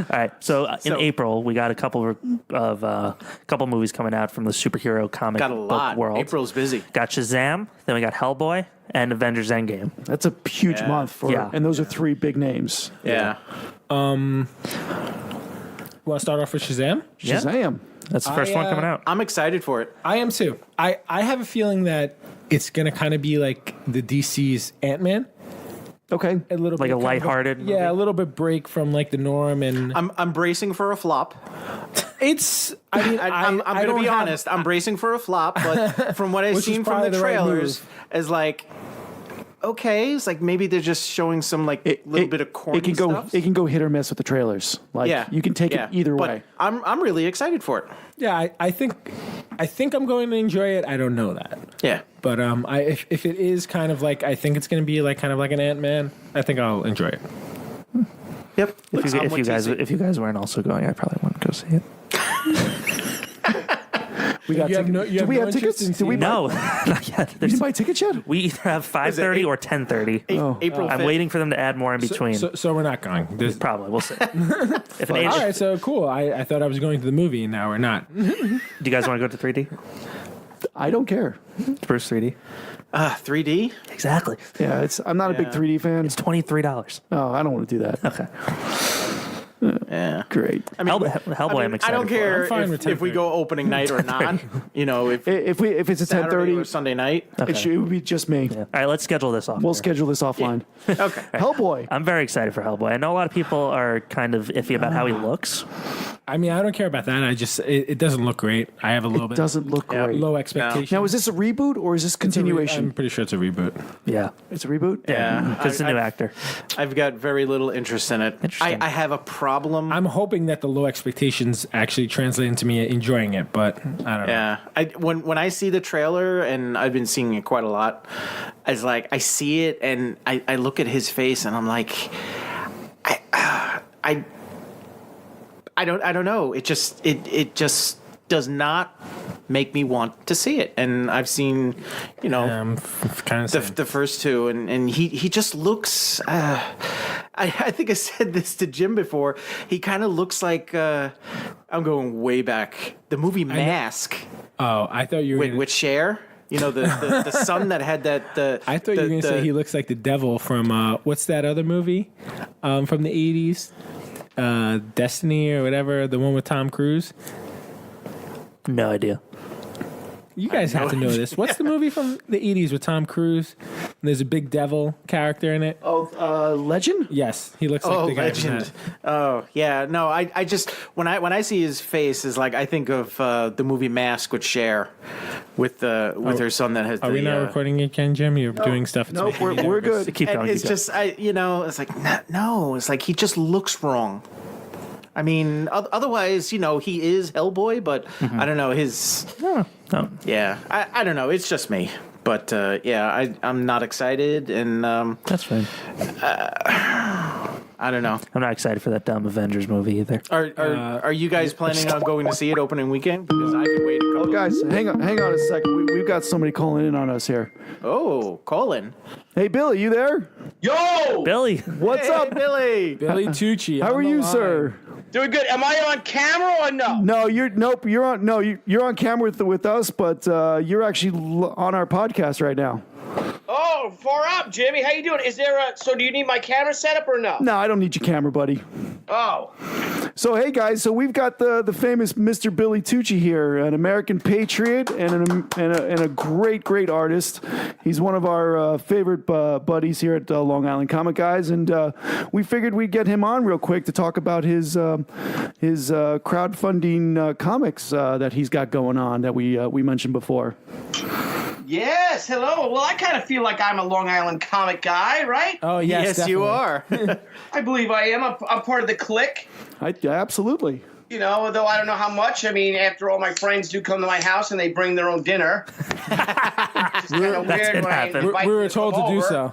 right. So in April, we got a couple of movies coming out from the superhero comic book world. April's busy. Got Shazam. Then we got Hellboy and Avengers Endgame. That's a huge month and those are 3 big names. Yeah. Want to start off with Shazam? Shazam. That's the first one coming out. I'm excited for it. I am too. I have a feeling that it's going to kind of be like the DC's Ant-Man. Okay. A little like bit a lighthearted movie? a little bit break from like the norm, and I'm bracing for a flop. It's. I mean, I'm going to be honest. I'm bracing for a flop, but from what I've seen from the trailers, as like, okay, it's like maybe they're just showing some like little bit of corny stuff. It can go hit or miss with the trailers. Like you can take it either way. I'm really excited for it. Yeah, I think I'm going to enjoy it. I don't know that. Yeah, but if it is kind of like, I think it's going to be like kind of like an Ant-Man, I think I'll enjoy it. Yep. If you guys weren't also going, I probably wouldn't go see it. We got do we have tickets? Did we no, not yet. You didn't buy tickets yet? We either have 5:30 or 10:30. April 5th. I'm waiting for them to add more in between. So we're not going. Probably. We'll see. All right, so cool. I thought I was going to the movie, and now we're not. Do you guys want to go to 3D? I don't care. Bruce 3D. 3D? Exactly. Yeah, I'm not a big 3D fan. It's $23. Oh, I don't want to do that. Okay. Yeah, great. I mean, Hellboy, I'm excited. I don't care if we go opening night or not. You know, if it's a 10:30 or Sunday night, it would be just me. Yeah. All right, let's schedule this off. We'll schedule this offline. Yeah. Okay. Hellboy. I'm very excited for Hellboy. I know a lot of people are kind of iffy about how he looks. I mean, I don't care about that. It doesn't look great. I have a little bit. It doesn't look great. Low expectations. Now, is this a reboot or is this continuation? I'm pretty sure it's a reboot. Yeah. It's a reboot? Yeah. Because it's a new actor. I've got very little interest in it. I have a problem. I'm hoping that the low expectations actually translate into me enjoying it, but I don't know. Yeah. When I see the trailer, and I've been seeing it quite a lot, it's like I see it and I look at his face and I'm like, I don't know. It just does not make me want to see it. And I've seen, kind of the first two, and he just looks. I think I said this to Jim before. He kind of looks like I'm going way back. The movie Mask. Oh, I thought you were with Cher. You know, the son that had that. I thought you were going to say he looks like the devil from what's that other movie from the 80s? Destiny or whatever, the one with Tom Cruise. No idea. You guys have to know this. What's the movie from the 80s with Tom Cruise? And there's a big devil character in it. Oh, Legend? Yes, he looks like the guy from that. Oh, yeah. No, I just when I see his face, is like I think of the movie Mask with Cher, with her son that has. Are we not recording it, Ken? Jim, you're doing stuff. No, we're good. Keep going. It's just it's like no, it's like he just looks wrong. I mean, otherwise, he is Hellboy, but I don't know his. No. Yeah, I don't know. It's just me, but I'm not excited, and that's fine. I don't know. I'm not excited for that dumb Avengers movie either. Are you guys planning on going to see it opening weekend? Because I can wait a couple. Guys, hang on a second. We've got somebody calling in on us here. Oh, calling. Hey, Billy, you there? Yo, Billy. What's up, Billy? Billy Tucci. How are you, sir? doing good. Am I on camera or no? No, you're on camera with us, but you're actually on our podcast right now. Oh, far up, Jimmy. How you doing? Is there so do you need my camera setup or no? No, I don't need your camera, buddy. Oh. So, hey, guys, so we've got the famous Mr. Billy Tucci here, an American patriot and a great artist. He's one of our favorite buddies here at Long Island Comic Guys, and we figured we'd get him on real quick to talk about his crowdfunding comics that he's got going on that we mentioned before. Yes, hello. Well, I kind of feel like I'm a Long Island comic guy, right? Oh, yes, you are. I believe I am. I'm part of the clique. Absolutely. You know, though I don't know how much. I mean, after all, my friends do come to my house and they bring their own dinner. It's kind of weird when I invite we were them told to do over.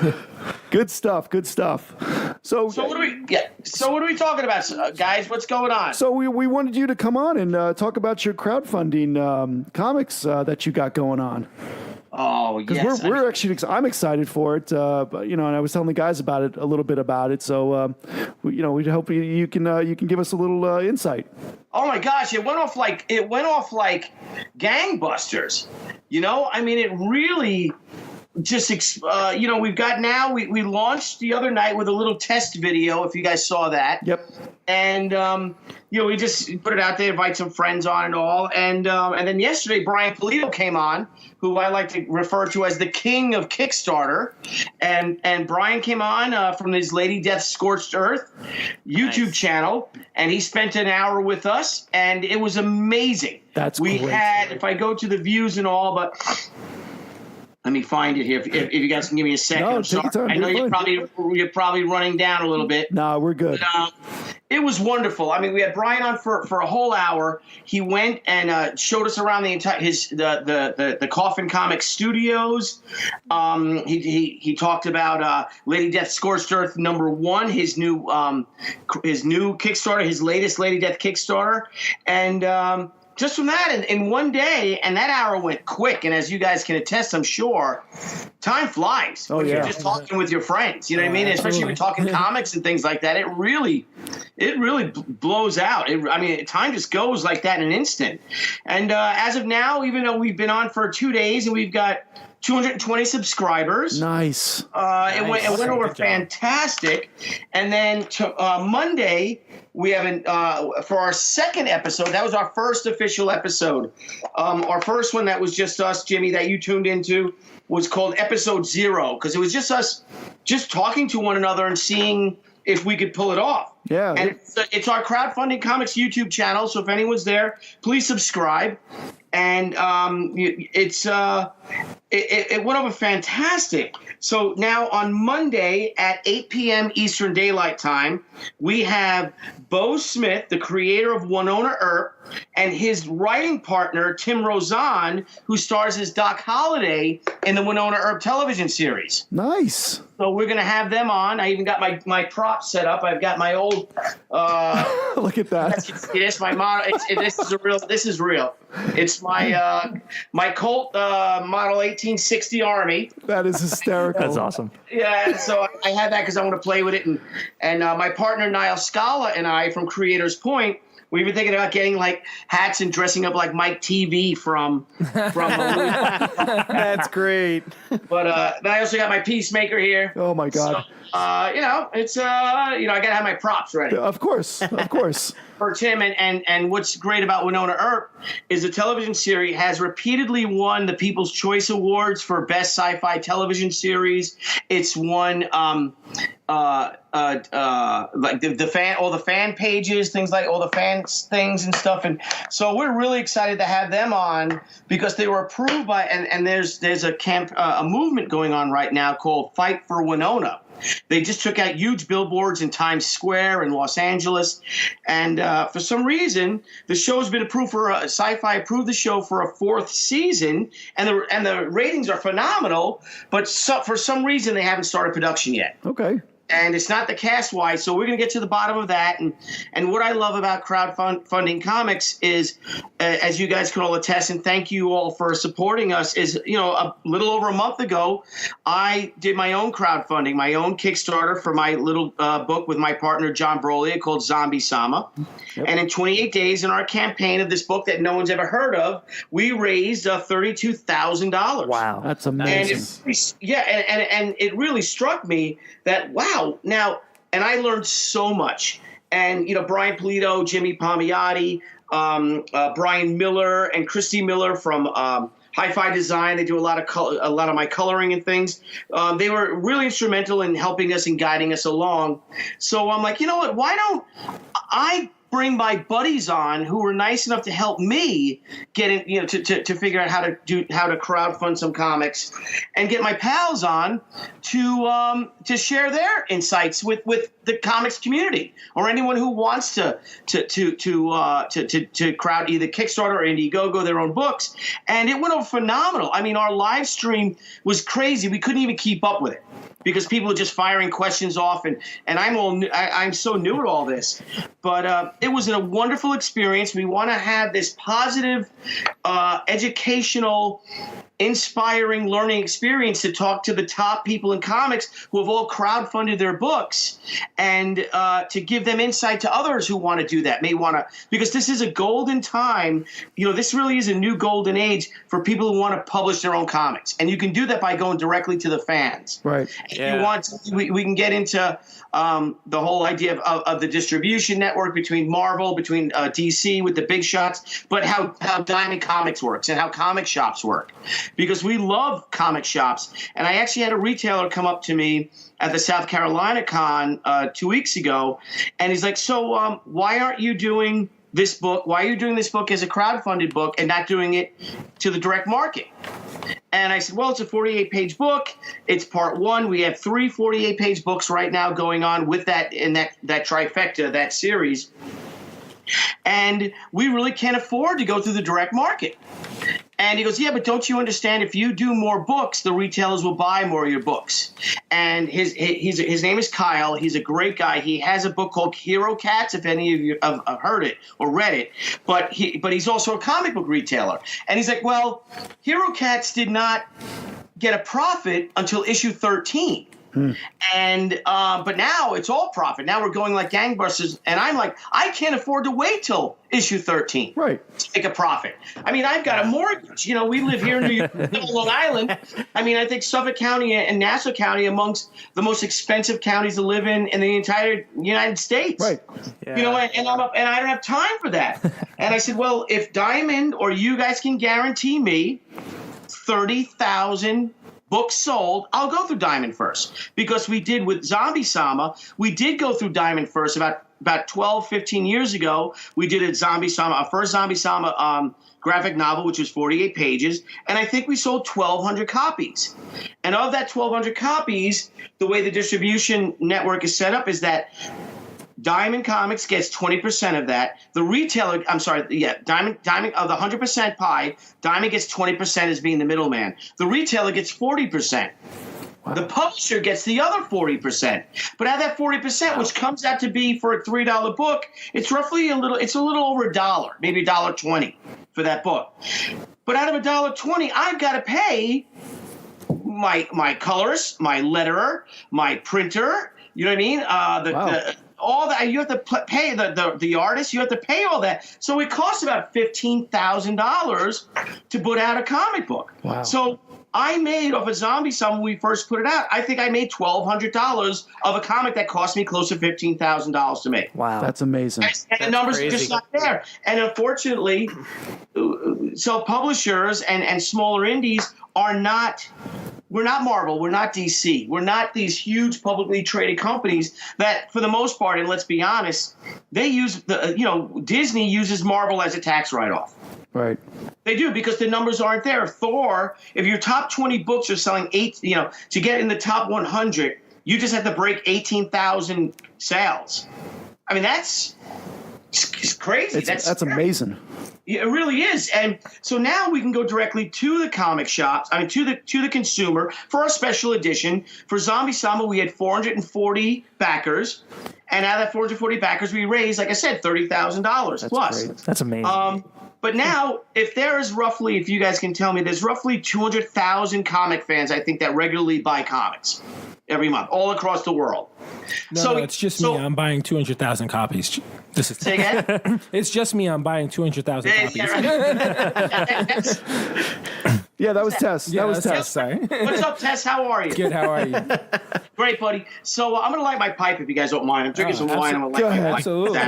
so. Good stuff. So what are we talking about, guys? What's going on? So we wanted you to come on and talk about your crowdfunding comics that you got going on. Oh, yes. Because we're actually, I'm excited for it, but, you know, and I was telling the guys about it, a little bit about it. So, you know, we'd hope you can give us a little insight. Oh my gosh, it went off like gangbusters. You know, I mean, it really just, you know, we've got now, we launched the other night with a little test video, if you guys saw that. Yep. And, you know, we just put it out there, invite some friends on and all. And then yesterday, Brian Polito came on, who I like to refer to as the king of Kickstarter. And Brian came on from his Lady Death Scorched Earth YouTube channel, and he spent an hour with us, and it was amazing. We great. If I go to the views and all, but let me find it here. If you guys can give me a second. No, I'm take your sorry. time. I know you're probably running down a little bit. No, we're good. But, it was wonderful. I mean, we had Brian on for a whole hour. He went and showed us around the entire the Coffin Comics studios. He talked about Lady Death Scorched Earth #1, his new Kickstarter, his latest Lady Death Kickstarter, and just from that, in one day, and that hour went quick. And as you guys can attest, I'm sure, time flies when you're just talking with your friends. You know what I mean? Especially when you're talking comics and things like that. It really blows out. I mean, time just goes like that in an instant. And as of now, even though we've been on for 2 days and we've got 220 subscribers. Nice. It went over fantastic. And then Monday, we have for our second episode. That was our first official episode. Our first one that was just us, Jimmy, that you tuned into, was called Episode 0, because it was just us just talking to one another and seeing if we could pull it off. Yeah. And it's our Crowdfunding Comics YouTube channel, so if anyone's there, please subscribe. And it went over fantastic. So now on Monday at 8 p.m. Eastern Daylight Time, we have Bo Smith, the creator of Winona Earp, and his writing partner, Tim Rozon, who stars as Doc Holliday in the Winona Earp television series. Nice. So we're going to have them on. I even got my props set up. I've got my old... Look at that. It's my model. This is real. It's my my Colt Model 1860 Army. That is hysterical. That's awesome. Yeah, so I had that because I want to play with it, and my partner Niall Scala and I from Creators Point, we've been thinking about getting like hats and dressing up like Mike TV from. That's great. But then I also got my Peacemaker here. Oh my God. So, you know, it's I gotta have my props ready. Of course. For Tim, and what's great about Winona Earp is the television series has repeatedly won the People's Choice Awards for Best Sci-Fi Television Series. It's won like all the fan pages, things like all the fans things and stuff, and so we're really excited to have them on because they were approved by and there's a movement going on right now called Fight for Winona. They just took out huge billboards in Times Square in Los Angeles, and for some reason, the show's been approved for Sci-Fi approved the show for a 4th season, and the ratings are phenomenal. But for some reason, they haven't started production yet. Okay. And it's not the cast-wise, so we're going to get to the bottom of that. And what I love about Crowdfunding Comics is, as you guys can all attest, and thank you all for supporting us, is, you know, a little over a month ago, I did my own crowdfunding, my own Kickstarter for my little book with my partner John Brolia called Zombie Sama. Yep. And in 28 days in our campaign of this book that no one's ever heard of, we raised $32,000. Wow. That's amazing. And it really struck me that, wow, now, and I learned so much. And, you know, Brian Polito, Jimmy Palmiotti, Brian Miller, and Christy Miller from Hi-Fi Design. They do a lot of my coloring and things. They were really instrumental in helping us and guiding us along. So I'm like, you know what? Why don't I bring my buddies on who were nice enough to help me get in, you know, to figure out how to crowdfund some comics, and get my pals on to share their insights with the comics community or anyone who wants to crowd either Kickstarter or Indiegogo their own books. And it went over phenomenal. I mean, our live stream was crazy. We couldn't even keep up with it because people were just firing questions off. And I'm so new at all this. But it was a wonderful experience. We want to have this positive, educational, inspiring learning experience to talk to the top people in comics who have all crowdfunded their books and to give them insight to others who want to do that, may want to, because this is a golden time. This really is a new golden age for people who want to publish their own comics. And you can do that by going directly to the fans. Right. If you want, we can get into the whole idea of the distribution network between Marvel, between DC with the big shots, but how Diamond Comics works and how comic shops work. Because we love comic shops. And I actually had a retailer come up to me at the South Carolina Con 2 weeks ago, and he's like, so why aren't you doing this book? Why are you doing this book as a crowdfunded book and not doing it to the direct market? And I said, well, it's a 48-page book. It's part one. We have 3 48-page books right now going on with that in that trifecta, that series. And we really can't afford to go through the direct market. And he goes, yeah, but don't you understand? If you do more books, the retailers will buy more of your books. And his name is Kyle. He's a great guy. He has a book called Hero Cats, if any of you have heard it or read it. But he's also a comic book retailer. And he's like, well, Hero Cats did not get a profit until issue 13. And but now it's all profit. Now we're going like gangbusters, and I'm like, I can't afford to wait till issue 13 to make a profit. I mean, I've got a mortgage. We live here in New York, Long Island. I mean, I think Suffolk County and Nassau County amongst the most expensive counties to live in the entire United States. Right. Yeah. And I don't have time for that. And I said, well, if Diamond or you guys can guarantee me 30,000 books sold, I'll go through Diamond first. Because we did with Zombie Sama, we did go through Diamond first about 12, 15 years ago. We did a Zombie Sama, our first Zombie Sama graphic novel, which was 48 pages. And I think we sold 1,200 copies. And of that 1,200 copies, the way the distribution network is set up is that Diamond Comics gets 20% of that. The retailer, Diamond of the 100% pie, Diamond gets 20% as being the middleman. The retailer gets 40%. Wow. The publisher gets the other 40%. But out of that 40%, which comes out to be for a $3 book, it's roughly a little over $1, maybe $1.20 for that book. But out of $1.20, I've got to pay my colorist, my letterer, my printer. You know what I mean? All that you have to pay the artist. You have to pay all that. So it costs about $15,000 to put out a comic book. Wow. So I made off a Zombie Sama when we first put it out. I think I made $1,200 of a comic that cost me close to $15,000 to make. Wow, that's amazing. And the numbers are just not there. And unfortunately, self-publishers and smaller indies are not. We're not Marvel. We're not DC. We're not these huge publicly traded companies that, for the most part, and let's be honest, they use Disney uses Marvel as a tax write-off. Right. They do, because the numbers aren't there. Thor, if your top 20 books are selling to get in the top 100, you just have to break 18,000 sales. I mean, it's crazy. That's amazing. It really is. And so now we can go directly to the comic shops, to the consumer for our special edition. For Zombie Sama, we had 440 backers. And out of that 440 backers, we raised, like I said, $30,000 plus. Great. That's amazing. But now, if you guys can tell me, there's roughly 200,000 comic fans, I think, that regularly buy comics every month, all across the world. No, it's just me. I'm buying 200,000 copies. Say again? It's just me. I'm buying 200,000 copies. Yeah, that was Tess. That was Tess. Sorry. What's up, Tess? How are you? Good. How are you? Great, buddy. So I'm gonna light my pipe if you guys don't mind. I'm drinking some wine. I'm gonna light my pipe. Absolutely.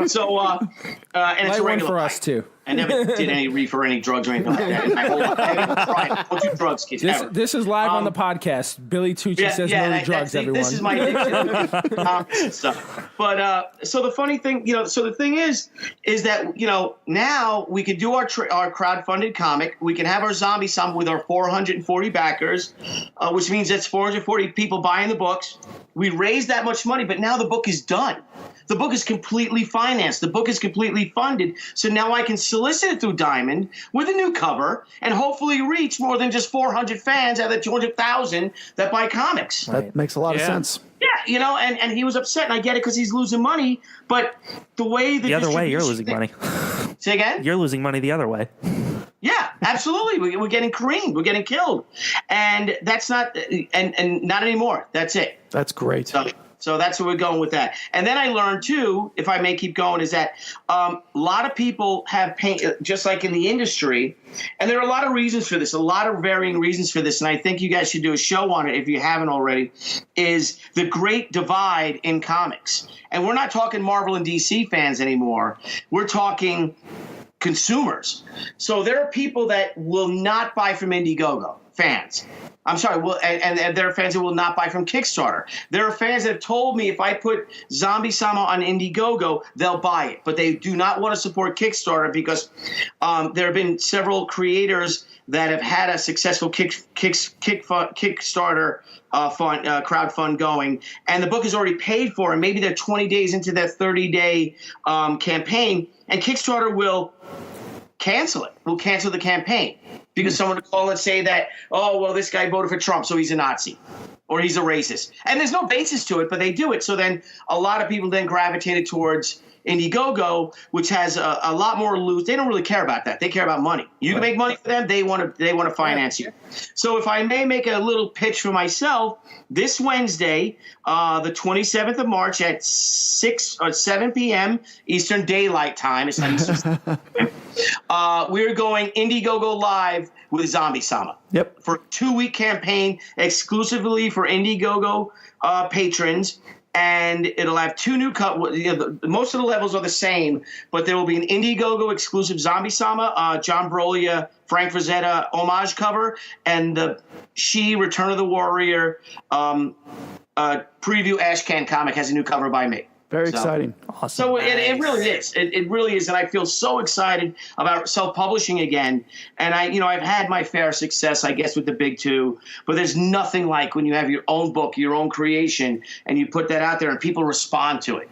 So and it's a regular for pipe. us too. I never did any reefer, any drugs or anything like that. I haven't tried. Don't do drugs, kids. This is live on the podcast. Billy Tucci says no to drugs. Everyone. This is my addiction. Stuff. But so the funny thing, so the thing is that, now we can do our crowdfunded comic. We can have our Zombie Sum with our 440 backers, which means that's 440 people buying the books. We raised that much money, but now the book is done. The book is completely financed. The book is completely funded. So now I can solicit it through Diamond with a new cover and hopefully reach more than just 400 fans out of the 200,000 that buy comics. That makes a lot of sense. Yeah, and he was upset, and I get it because he's losing money. But the way the other way, you're losing money. Say again? You're losing money the other way. Yeah, absolutely. We're getting creamed. We're getting killed, and that's not and not anymore. That's it. That's great. So that's where we're going with that. And then I learned, too, if I may keep going, is that a lot of people have pain, just like in the industry. And there are a lot of reasons for this, a lot of varying reasons for this. And I think you guys should do a show on it if you haven't already, is the great divide in comics. And we're not talking Marvel and DC fans anymore. We're talking consumers. So there are people that will not buy from Indiegogo, fans. I'm sorry, and there are fans that will not buy from Kickstarter. There are fans that have told me if I put Zombie Sama on Indiegogo, they'll buy it. But they do not want to support Kickstarter because there have been several creators that have had a successful Kickstarter crowdfund going, and the book is already paid for, and maybe they're 20 days into their 30-day campaign, and Kickstarter will cancel it. Will cancel the campaign. Because someone would call and say that, oh, well, this guy voted for Trump, so he's a Nazi or he's a racist. And there's no basis to it, but they do it. So then a lot of people then gravitated towards Indiegogo, which has a lot more loose. They don't really care about that. They care about money. You can make money for them. They want to finance you. So if I may make a little pitch for myself, this Wednesday, the 27th of March at 7 p.m. Eastern Daylight Time. It's not Eastern. We're going Indiegogo live with Zombie Sama. Yep. For a 2-week campaign exclusively for Indiegogo patrons. And it'll have 2 new most of the levels are the same, but there will be an Indiegogo exclusive Zombie Sama, John Brolia, Frank Frazetta homage cover, and the She Return of the Warrior preview Ashcan comic has a new cover by me. Very exciting. Awesome. So it really is. It really is. And I feel so excited about self-publishing again. And I've had my fair success, I guess, with the big two. But there's nothing like when you have your own book, your own creation, and you put that out there and people respond to it.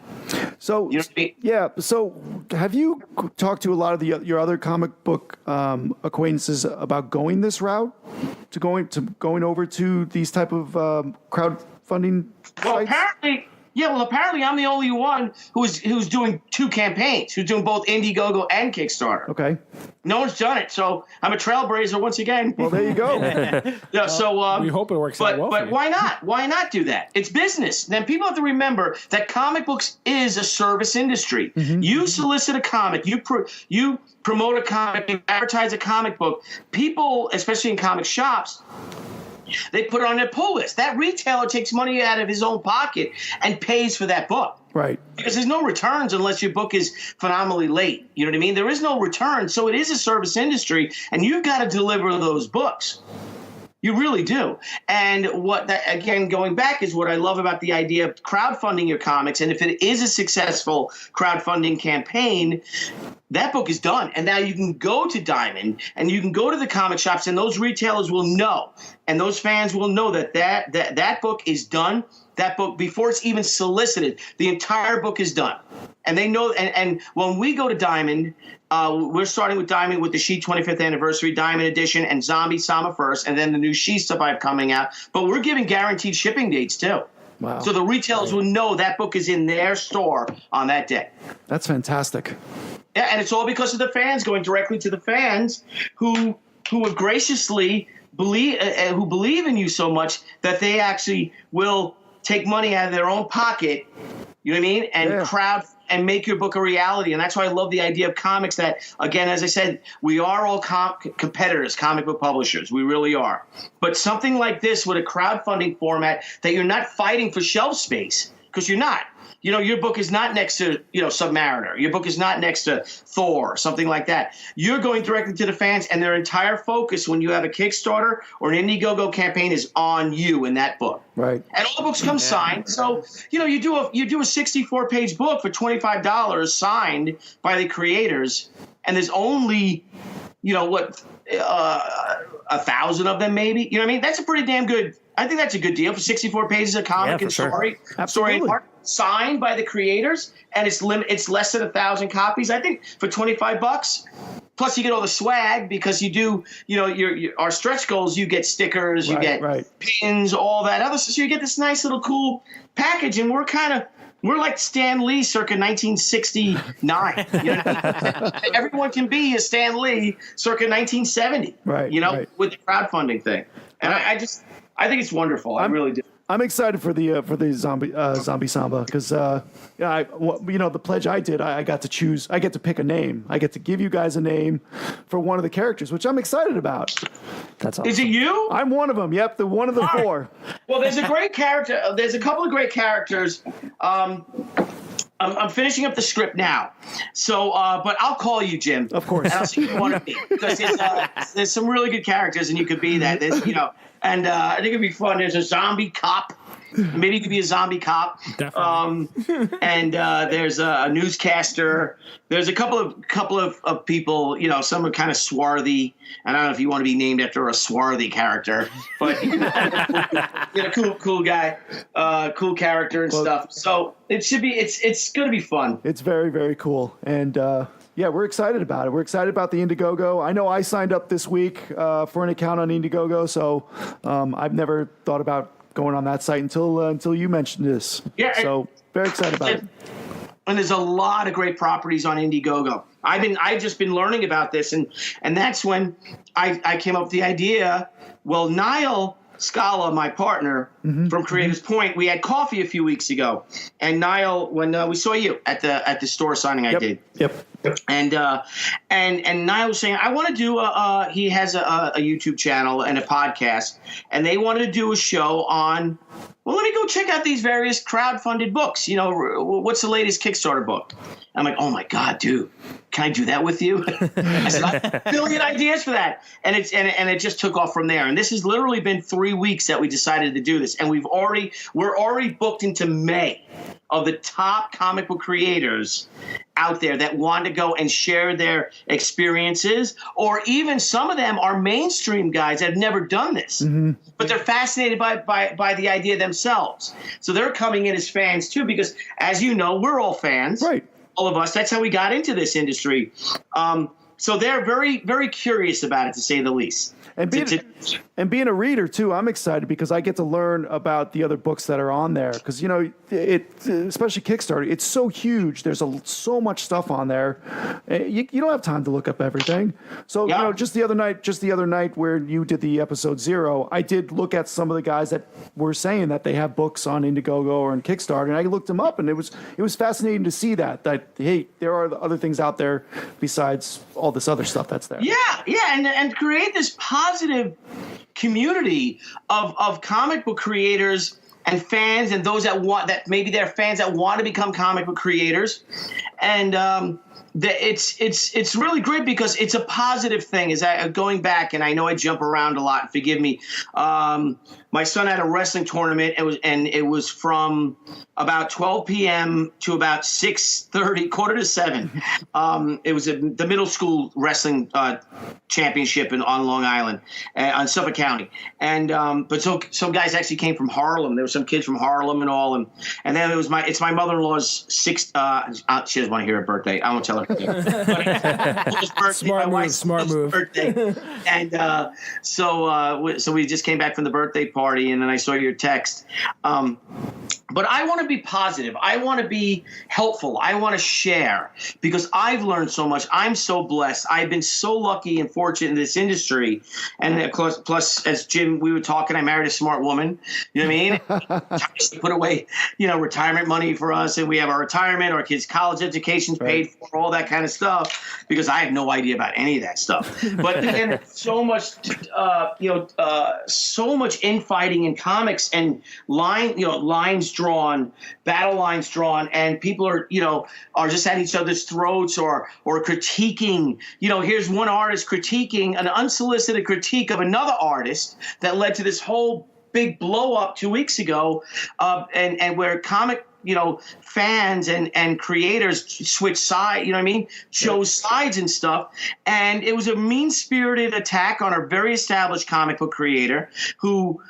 So, you know what I mean? Yeah. So have you talked to a lot of your other comic book acquaintances about going this route, to going over to these type of crowdfunding sites? Apparently I'm the only one who's doing 2 campaigns, who's doing both Indiegogo and Kickstarter. Okay. No one's done it, so I'm a trailblazer once again. Well, there you go. We hope it works out well. But why not? Why not do that? It's business. Then people have to remember that comic books is a service industry. Mm-hmm. You solicit a comic, you promote a comic, you advertise a comic book. People, especially in comic shops, they put it on their pull list. That retailer takes money out of his own pocket and pays for that book. Right. Because there's no returns unless your book is phenomenally late. You know what I mean? There is no return. So it is a service industry, and you've got to deliver those books. You really do. And going back, is what I love about the idea of crowdfunding your comics. And if it is a successful crowdfunding campaign, that book is done. And now you can go to Diamond and you can go to the comic shops, and those retailers will know, and those fans will know that book is done. That book, before it's even solicited, the entire book is done. And they know, and when we go to Diamond, we're starting with Diamond with the She 25th Anniversary Diamond Edition and Zombie Sama first, and then the new She stuff I have coming out. But we're giving guaranteed shipping dates, too. Wow. So the retailers will know that book is in their store on that day. That's fantastic. Yeah, and it's all because of the fans, going directly to the fans who have graciously believe in you so much that they actually will take money out of their own pocket, you know what I mean, and crowd and make your book a reality. And that's why I love the idea of comics that, again, as I said, we are all competitors, comic book publishers. We really are. But something like this with a crowdfunding format that you're not fighting for shelf space, because you're not. your book is not next to, Submariner. Your book is not next to Thor, something like that. You're going directly to the fans, and their entire focus when you have a Kickstarter or an Indiegogo campaign is on you in that book. Right. And all the books come signed. So, you do a 64-page book for $25 signed by the creators, and there's only, 1,000 of them maybe. You know what I mean? That's a pretty damn good. I think that's a good deal for 64 pages of comic and story and art signed by the creators, and it's less than 1,000 copies. I think for $25. Plus, you get all the swag because you do, our stretch goals. You get stickers, you get pins, all that other stuff. So you get this nice little cool package, and we're like Stan Lee circa 1969. Everyone can be a Stan Lee circa 1970. With the crowdfunding thing, and I think it's wonderful. I really do. I'm excited for the zombie samba because the pledge I did, I got to choose. I get to pick a name. I get to give you guys a name for one of the characters, which I'm excited about. That's awesome. Is it you? I'm one of them. Yep, the one of the four. Well, there's a great character. There's a couple of great characters. I'm finishing up the script now, so but I'll call you, Jim. Of course. And I'll see if you want to be, because there's some really good characters, and you could be that. And I think it'd be fun. There's a zombie cop. Maybe you could be a zombie cop. Definitely. And there's a newscaster. There's a couple of people. Some are kind of swarthy. I don't know if you want to be named after a swarthy character, but cool guy, cool character and stuff. So it should be. It's going to be fun. It's very, very cool, and we're excited about it. We're excited about the Indiegogo. I know I signed up this week for an account on Indiegogo, so I've never thought about going on that site until you mentioned this. Yeah. So very excited about it. And there's a lot of great properties on Indiegogo. I've just been learning about this, and that's when I came up with the idea. Well, Niall Scala, my partner from Creators Point, we had coffee a few weeks ago, and Niall, when we saw you at the store signing I did. Yep. And Niall was saying, I want to do he has a YouTube channel and a podcast, and they wanted to do a show on, well, let me go check out these various crowdfunded books. What's the latest Kickstarter book? I'm like, oh my God, dude, can I do that with you? I said, I have a million ideas for that. And it just took off from there. And this has literally been 3 weeks that we decided to do this. And we're already booked into May of the top comic book creators out there that want to go and share their experiences, or even some of them are mainstream guys that have never done this, but they're fascinated by the idea themselves. So they're coming in as fans too, because as you know, we're all fans. Right. All of us. That's how we got into this industry. So they're very, very curious about it, to say the least. And being a reader too, I'm excited because I get to learn about the other books that are on there. Because especially Kickstarter, it's so huge. There's so much stuff on there. You don't have time to look up everything. So just the other night where you did the episode 0, I did look at some of the guys that were saying that they have books on Indiegogo or on Kickstarter, and I looked them up, and it was fascinating to see that hey, there are other things out there besides all this other stuff that's there. Yeah, and create this positive community of comic book creators and fans, and those that maybe they're fans that want to become comic book creators, and it's really great because it's a positive thing. Going back, and I know I jump around a lot, forgive me. My son had a wrestling tournament. It was from about 12 p.m. to about 6:30, 6:45. It was the middle school wrestling championship on Long Island, on Suffolk County. And but some guys actually came from Harlem. There were some kids from Harlem and all. And then it's my mother-in-law's she doesn't want to hear her birthday. I won't tell her. Birthday, smart move. Birthday. And so we just came back from the birthday party, and then I saw your text. But I want to be positive. I want to be helpful. I want to share because I've learned so much. I'm so blessed. I've been so lucky and fortunate in this industry. And of course, plus, as Jim, we were talking, I married a smart woman. You know what I mean? She put away, retirement money for us, and we have our retirement, our kids' college education's paid for, all that kind of stuff, because I have no idea about any of that stuff. But then so much, so much infighting in comics and lines drawn, battle lines drawn, and people are just at each other's throats or critiquing. Here's one artist critiquing an unsolicited critique of another artist that led to this whole big blow up 2 weeks ago, and where comic fans and creators switch sides, chose sides and stuff. And it was a mean-spirited attack on a very established comic book creator who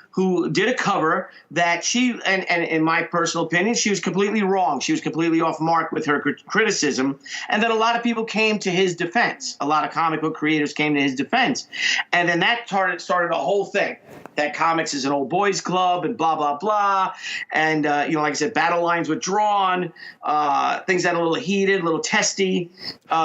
did a cover that she, and in my personal opinion, she was completely wrong. She was completely off mark with her criticism. And then a lot of people came to his defense. A lot of comic book creators came to his defense. And then that started a whole thing. That comics is an old boys club and blah, blah, blah. And, like I said, battle lines were drawn. Things got a little heated, a little testy.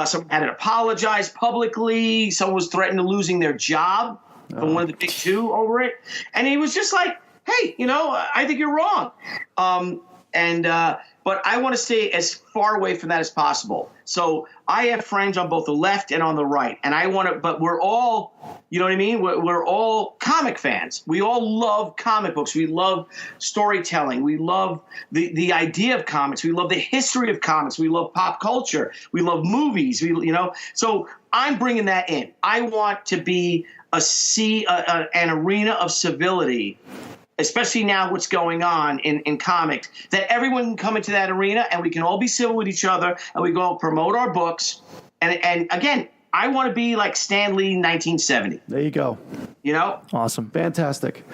Someone had to apologize publicly. Someone was threatened to losing their job from one of the big two over it. And he was just like, hey, I think you're wrong. But I want to stay as far away from that as possible. So I have friends on both the left and on the right. And but we're all, We're all comic fans. We all love comic books. We love storytelling. We love the idea of comics. We love the history of comics. We love pop culture. We love movies. So I'm bringing that in. I want to be an arena of civility, especially now what's going on in comics, that everyone can come into that arena and we can all be civil with each other and we go promote our books. And again, I want to be like Stan Lee 1970. There you go. Awesome. Fantastic.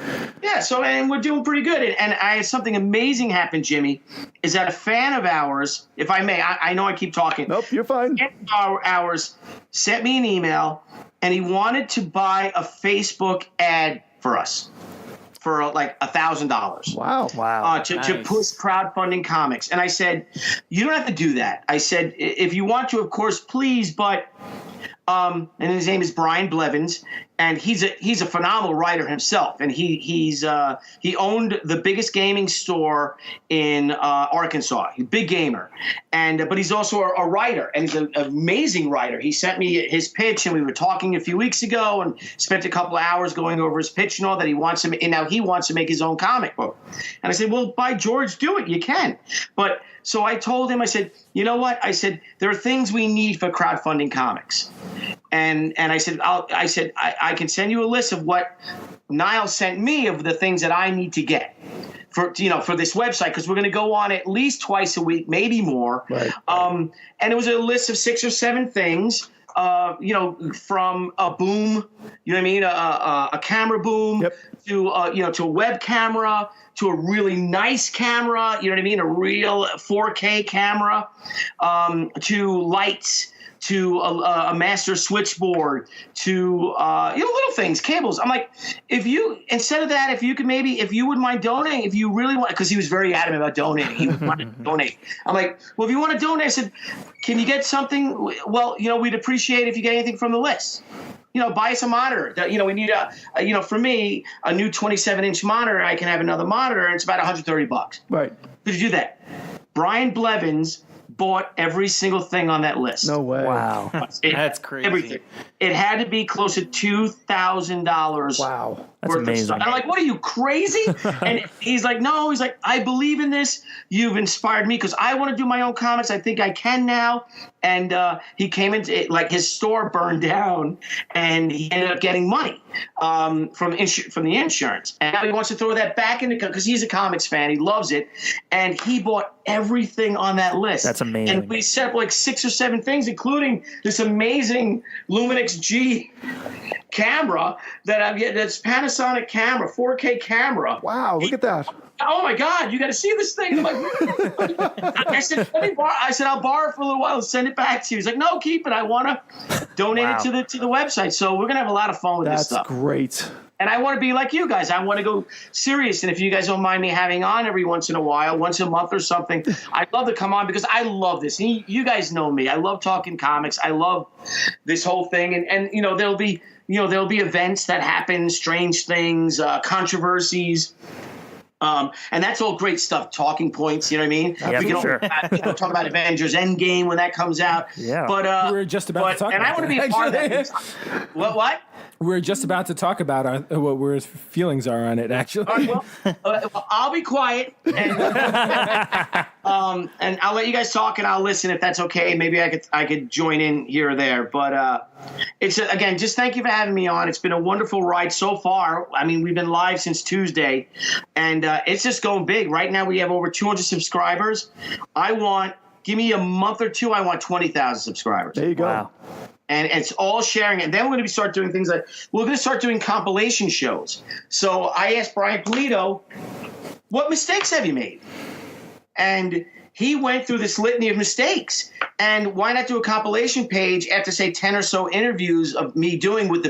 Yeah, and we're doing pretty good. And I had something amazing happen, Jimmy, is that a fan of ours, if I may, I know I keep talking. Nope, you're fine. A fan of ours sent me an email, and he wanted to buy a Facebook ad for us for like $1,000. Wow. To push crowdfunding comics. And I said, you don't have to do that. I said, if you want to, of course, please, but and his name is Brian Blevins, and he's a phenomenal writer himself, and he owned the biggest gaming store in Arkansas. He's a big gamer, but he's also a writer, and he's an amazing writer. He sent me his pitch, and we were talking a few weeks ago, and spent a couple of hours going over his pitch and all that. And now he wants to make his own comic book. And I said, well, by George, do it. You can. But so I told him, I said, you know what? I said, there are things we need for crowdfunding comics. And I said, I can send you a list of what Niall sent me of the things that I need to get for this website, because we're going to go on at least twice a week, maybe more. Right. And it was a list of 6 or 7 things. From a boom, a camera boom, to a web camera, to a really nice camera, a real 4K camera, to lights, to a master switchboard, to little things, cables. I'm like, if you wouldn't mind donating, if you really want, because he was very adamant about donating. He wanted to donate. I'm like, well, if you want to donate, I said, can you get something? Well, we'd appreciate if you get anything from the list. Buy us a monitor. We need for me, a new 27-inch monitor. I can have another monitor, and it's about $130. Right. Could you do that? Brian Blevins bought every single thing on that list. No way. Wow. That's crazy. Everything. It had to be close to $2,000. Wow. That's amazing. I'm like, what are you, crazy? And he's like, no. He's like, I believe in this. You've inspired me because I want to do my own comics. I think I can now. And he came into it, like his store burned down, and he ended up getting money from the insurance. And now he wants to throw that back into, because he's a comics fan. He loves it. And he bought everything on that list. That's amazing. And we set up like 6 or 7 things, including this amazing Luminix G camera that's Panasonic camera, 4K camera. Wow, look at that. Oh my God, you got to see this thing. I'm like, I said, I'll borrow it for a little while and send it back to you. He's like, no, keep it. I want to donate it to the website. So we're going to have a lot of fun with this stuff. That's great. And I want to be like you guys. I want to go serious. And if you guys don't mind me having on every once in a while, once a month or something, I'd love to come on because I love this. And you guys know me. I love talking comics. I love this whole thing. And there'll be events that happen, strange things, controversies. And that's all great stuff, talking points, you know what I mean? Yeah, we can talk about Avengers Endgame when that comes out. Yeah. But we were just about to talk about I want to be a part of that. What? We're just about to talk about what our feelings are on it, actually. All right, well, I'll be quiet, and I'll let you guys talk, and I'll listen if that's okay. Maybe I could join in here or there. But it's again, just thank you for having me on. It's been a wonderful ride so far. I mean, we've been live since Tuesday, and it's just going big. Right now, we have over 200 subscribers. Give me a month or two, I want 20,000 subscribers. There you go. Wow. And it's all sharing. And then we're going to start doing things like we're going to start doing compilation shows. So I asked Brian Pulido, what mistakes have you made? And he went through this litany of mistakes. And why not do a compilation page after, say, 10 or so interviews of me doing with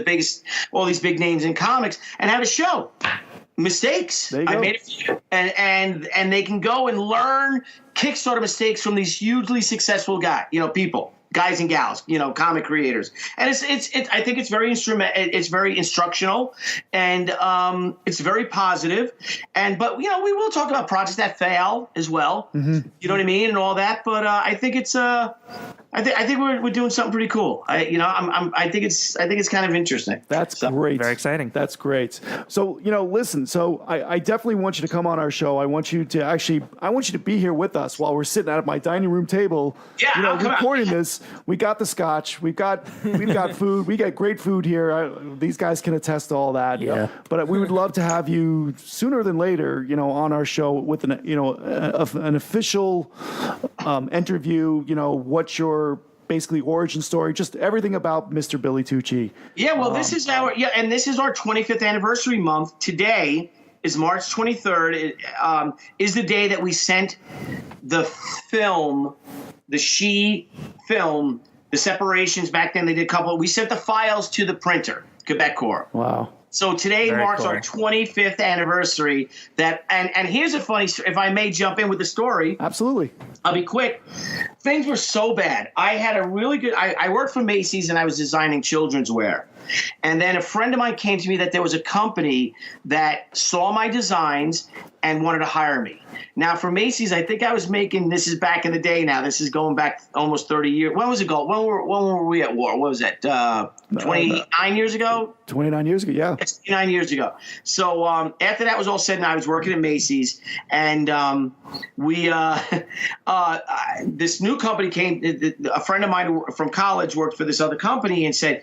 all these big names in comics and have a show? Mistakes. I made a few. And they can go and learn Kickstarter mistakes from these hugely successful guys and gals, comic creators. And it's I think it's very instructional, and it's very positive. But we will talk about projects that fail as well. Mm-hmm. You know what I mean, and all that. But I think it's I think we're doing something pretty cool. I think it's kind of interesting. That's great. Very exciting. That's great. So listen. So I definitely want you to come on our show. I want you to be here with us while we're sitting at my dining room table. Yeah, recording this. We got the scotch. We've got food. We get great food here. These guys can attest to all that. Yeah. But we would love to have you sooner than later. On our show with an official interview. What's your basically origin story, just everything about Mr. Billy Tucci. Yeah, well, this is our 25th anniversary month. Today is March 23rd. Is the day that we sent the film, the She film, the separations. Back then they did a couple. We sent the files to the printer, Quebecor. Wow. So today marks our 25th anniversary. And here's a funny, if I may jump in with the story. Absolutely. I'll be quick. Things were so bad. I had a really good, I worked for Macy's and I was designing children's wear. And then a friend of mine came to me that there was a company that saw my designs and wanted to hire me. Now, for Macy's, I think I was making, this is back in the day now, this is going back almost 30 years. When was it going? When were we at war? What was that? 29 years ago? 29 years ago, yeah. 29 years ago. So after that was all said, and I was working at Macy's, and this new company came. A friend of mine from college worked for this other company and said,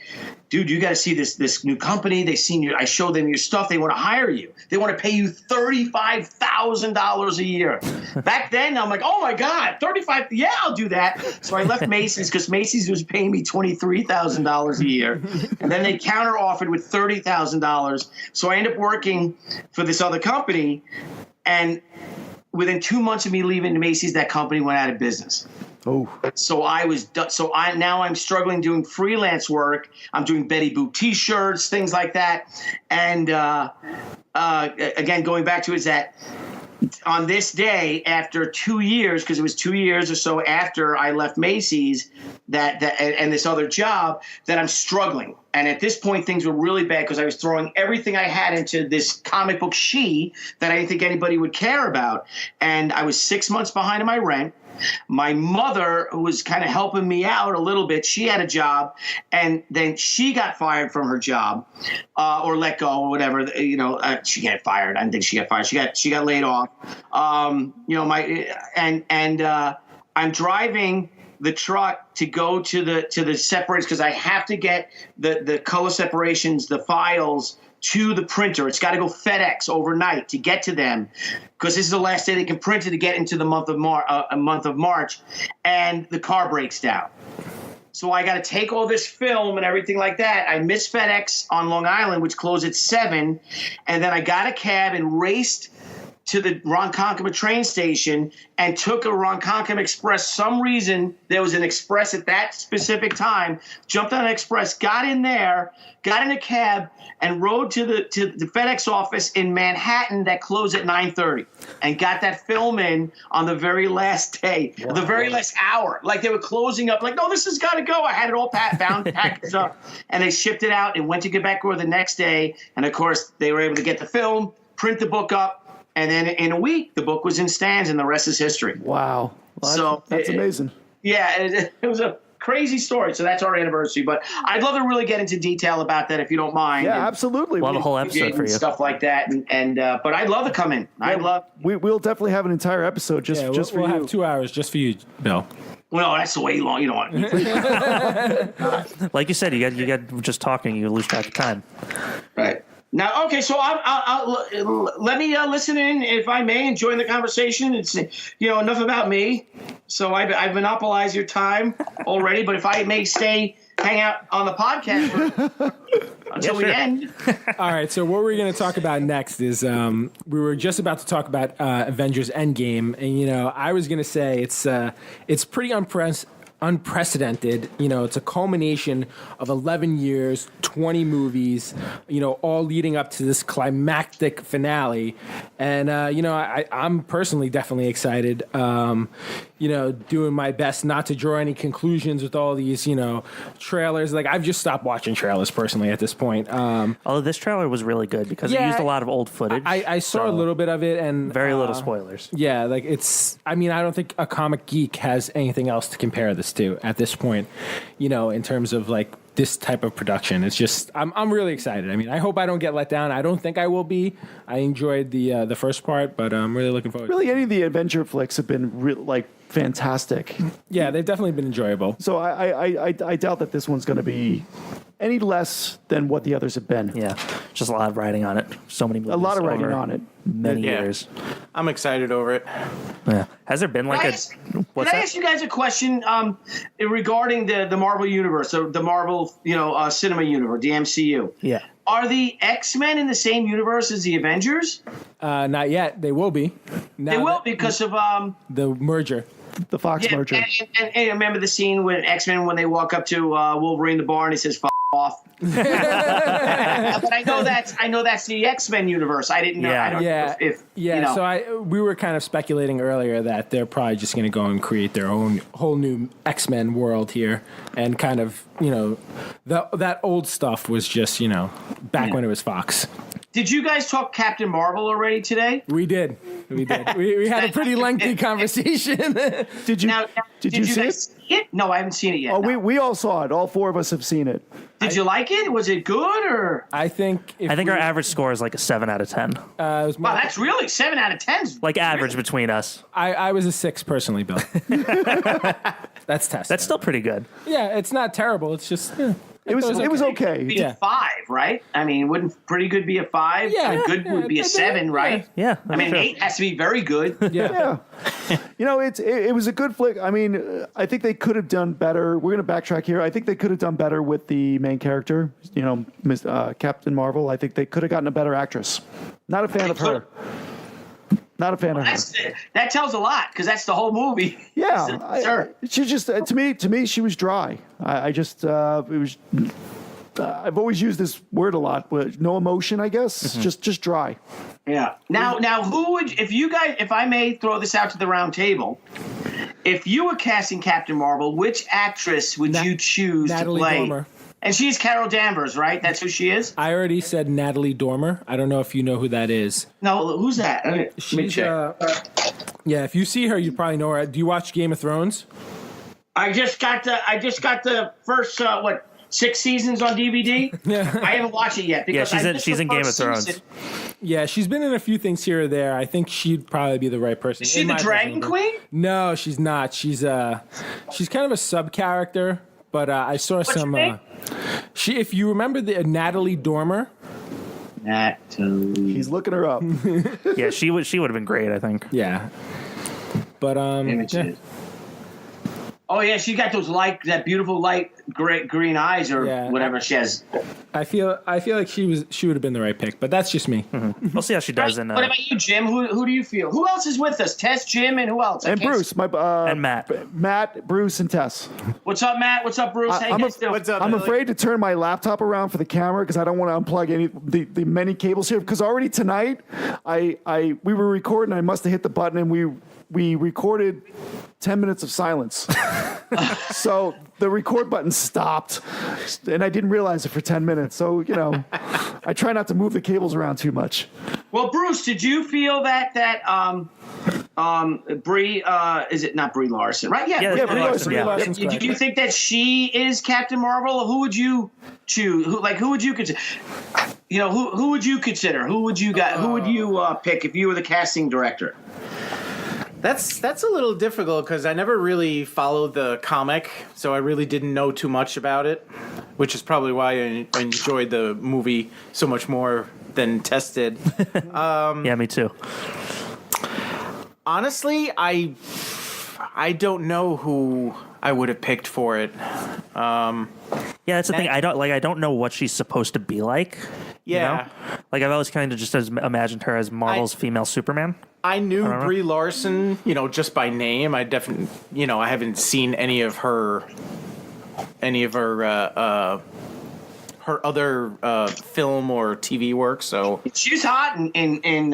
dude, you got to see this new company. They seen you. I showed them your stuff. They want to hire you. They want to pay you $35,000 a year. Back then, I'm like, oh my God, 35. Yeah, I'll do that. So I left Macy's because Macy's was paying me $23,000 a year. And then they counter offered with $30,000. So I ended up working for this other company. And within 2 months of me leaving Macy's, that company went out of business. Oh. So now I'm struggling doing freelance work. I'm doing Betty Boop T-shirts, things like that. And again, going back to is that on this day, after 2 years, because it was 2 years or so after I left Macy's, and this other job, that I'm struggling. And at this point, things were really bad because I was throwing everything I had into this comic book She that I didn't think anybody would care about. And I was 6 months behind on my rent. My mother was kind of helping me out a little bit. She had a job, and then she got fired from her job, or let go, or whatever. She got fired. I didn't think she got fired. She got laid off. I'm driving the truck to go to the separators because I have to get the color separations, the files, to the printer. It's got to go FedEx overnight to get to them because this is the last day they can print it to get into the month of March, and the car breaks down. So I got to take all this film and everything like that. I missed FedEx on Long Island, which closed at 7, and then I got a cab and raced to the Ronkonkoma train station and took a Ronkonkoma Express. Some reason there was an express at that specific time. Jumped on an express, got in there, got in a cab, and rode to the FedEx office in Manhattan that closed at 9:30, and got that film in on the very last day, the very last hour. Like they were closing up. Like, no, this has got to go. I had it all packaged up, and they shipped it out and went to Quebecor the next day. And of course, they were able to get the film, print the book up, And then in a week, the book was in stands, and the rest is history. Wow. Well, so that's amazing. Yeah, it was a crazy story. So that's our anniversary. But I'd love to really get into detail about that if you don't mind. Yeah, absolutely. We'll have a whole episode for you. Stuff like that. But I'd love to come in. We'll definitely have an entire episode just for you. We'll have 2 hours just for you, Bill. Well, that's way long. You know what? Like you said, you got just talking, you lose track of time. Right. Now, okay, so I'll let me listen in, if I may, and join the conversation. It's enough about me. So I've monopolized your time already, but if I may hang out on the podcast until the end. All right, so what we're going to talk about next is we were just about to talk about Avengers Endgame, and I was going to say it's pretty unprecedented. It's a culmination of 11 years, 20 movies, all leading up to this climactic finale. And, I'm personally definitely excited, doing my best not to draw any conclusions with all these, trailers. Like, I've just stopped watching trailers personally at this point. Although this trailer was really good because it used a lot of old footage. I saw a little bit of it, and very little spoilers. Yeah, like I don't think a comic geek has anything else to compare this to at this point, in terms of like this type of production. It's just I'm really excited. I mean, I hope I don't get let down. I don't think I will be. I enjoyed the first part, but I'm really looking forward. Really, any of the Avenger flicks have been fantastic. Yeah, they've definitely been enjoyable. So I doubt that this one's going to be any less than what the others have been. Yeah, just a lot of writing on it. So many movies. A lot of writing on it. Many years. I'm excited over it. Yeah. Has there been Can I ask you guys a question regarding the Marvel universe, so the Marvel cinema universe, the MCU? Yeah. Are the X-Men in the same universe as the Avengers? Not yet. They will be. They will because of the merger. The Fox merger. And remember the scene when X-Men, when they walk up to Wolverine the bar and he says, "F off." But I know that's the X-Men universe. I didn't know. Yeah. I don't know if So we were kind of speculating earlier that they're probably just going to go and create their own whole new X-Men world here, and kind of that old stuff was just back when it was Fox. Did you guys talk Captain Marvel already today? We did. We had a pretty lengthy conversation. Did you see guys see it? No, I haven't seen it yet. Oh, no. we all saw it. All four of us have seen it. Did you like it? Was it good or? I think our average score is like a 7 out of 10. Wow, that's really 7 out of 10. Like average between us. I was a 6 personally, Bill. That's tested. That's still pretty good. Yeah, it's not terrible. It's just it was okay. It'd be a 5, right? I mean, wouldn't pretty good be a 5? Yeah, good would be a 7, right? Yeah. I mean, 8 has to be very good. Yeah. It was a good flick. I mean, I think they could have done better. We're going to backtrack here. I think they could have done better with the main character, Captain Marvel. I think they could have gotten a better actress. Not a fan of her. Not a fan of her. That tells a lot because that's the whole movie. Yeah, she just to me she was dry. It was. I've always used this word a lot, but no emotion. I guess just dry. Yeah. Now, who would if I may throw this out to the round table? If you were casting Captain Marvel, which actress would you choose Natalie to play? Dormer. And she's Carol Danvers, right? That's who she is? I already said Natalie Dormer. I don't know if you know who that is. No, who's that? Let me check. Yeah, if you see her, you probably know her. Do you watch Game of Thrones? I just got the first 6 seasons on DVD. Yeah. I haven't watched it yet because she's in Game of Thrones. Season. Yeah, she's been in a few things here or there. I think she'd probably be the right person. Is she the Dragon Queen? No, she's not. She's kind of a sub character. But I saw some. If you remember the Natalie Dormer. Natalie. He's looking her up. Yeah, she would have been great, I think. Yeah. But yeah. Oh yeah, she got those that beautiful light green eyes or whatever she has. I feel like she would have been the right pick, but that's just me. Mm-hmm. We'll see how she does. What about you, Jim? Who do you feel? Who else is with us? Tess, Jim, and who else? And Bruce, and Matt. Matt, Bruce, and Tess. What's up, Matt? What's up, Bruce? I'm afraid to turn my laptop around for the camera because I don't want to unplug any the many cables here. Because already tonight, we were recording. I must have hit the button and we recorded 10 minutes of silence. So the record button stopped, and I didn't realize it for 10 minutes. So, I try not to move the cables around too much. Well, Bruce, did you feel that Brie is it not Brie Larson, right? Yeah, Brie Larson. Did you think that she is Captain Marvel? Who would you choose? Who would you consider? You know, who would you consider? Who would you pick if you were the casting director? That's a little difficult because I never really followed the comic, so I really didn't know too much about it, which is probably why I enjoyed the movie so much more than Tess did. Yeah, me too. Honestly, I don't know who I would have picked for it. Yeah, that's the thing. I don't know what she's supposed to be like. Yeah. You know? Like, I've always kind of just imagined her as Marvel's female Superman. I knew Brie Larson, just by name. I definitely, I haven't seen any of her other film or TV work. So she's hot in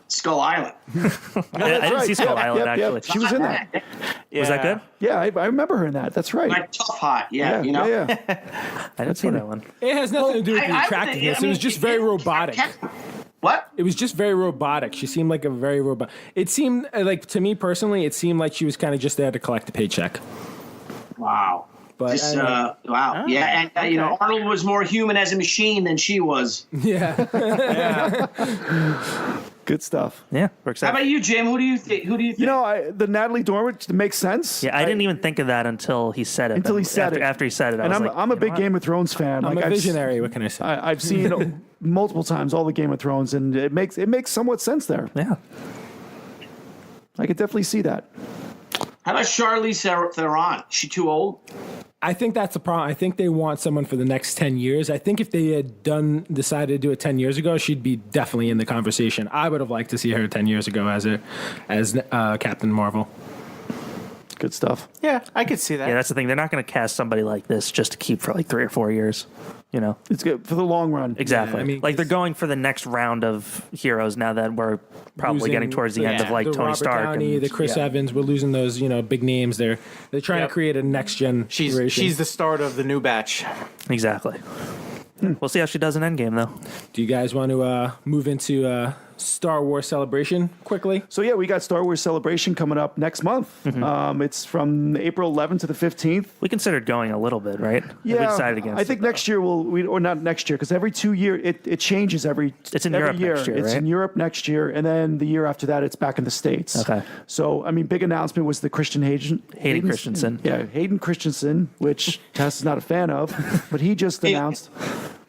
Skull Island. I didn't see Skull Island actually. She was in that. Was that good? Yeah, I remember her in that. That's right. Like tough hot. Yeah. I didn't see that one. It has nothing to do with the attractiveness. It was just very robotic. What? It was just very robotic. She seemed like a very robot. It seemed like, to me personally, it seemed like she was kind of just there to collect a paycheck. Wow. But wow. Oh, yeah, and Arnold was more human as a machine than she was. Yeah. Good stuff. Yeah, works out. How about you, Jim? Who do you think? The Natalie Dormer makes sense. Yeah, I didn't even think of that until he said it. After he said it, I and was I'm a big Game of Thrones fan. I'm a visionary. What can I say? I've seen multiple times all the Game of Thrones, and it makes somewhat sense there. Yeah, I could definitely see that. How about Charlize Theron? Is she too old? I think that's the problem. I think they want someone for the next 10 years. I think if they had decided to do it 10 years ago, she'd be definitely in the conversation. I would have liked to see her 10 years ago as Captain Marvel. Good stuff. Yeah, I could see that. Yeah, that's the thing. They're not going to cast somebody like this just to keep for like 3 or 4 years. It's good for the long run. Exactly. Yeah, they're going for the next round of heroes now that we're probably getting towards the end of like the Tony Robert Stark Downey, and the Chris Evans. We're losing those big names. They're trying to create a next gen. She's the start of the new batch. Exactly. We'll see how she does in Endgame, though. Do you guys want to move into Star Wars Celebration quickly? So, yeah, we got Star Wars Celebration coming up next month. Mm-hmm. It's from April 11th to the 15th. We considered going a little bit, right? Yeah. We decided against I think next year or not next year, because every 2 years, it changes It's in every Europe year. next year, It's right? in Europe next year, and then the year after that, it's back in the States. Okay. So, big announcement was the Hayden Christensen. Yeah, Hayden Christensen, which Tess is not a fan of, but he just announced.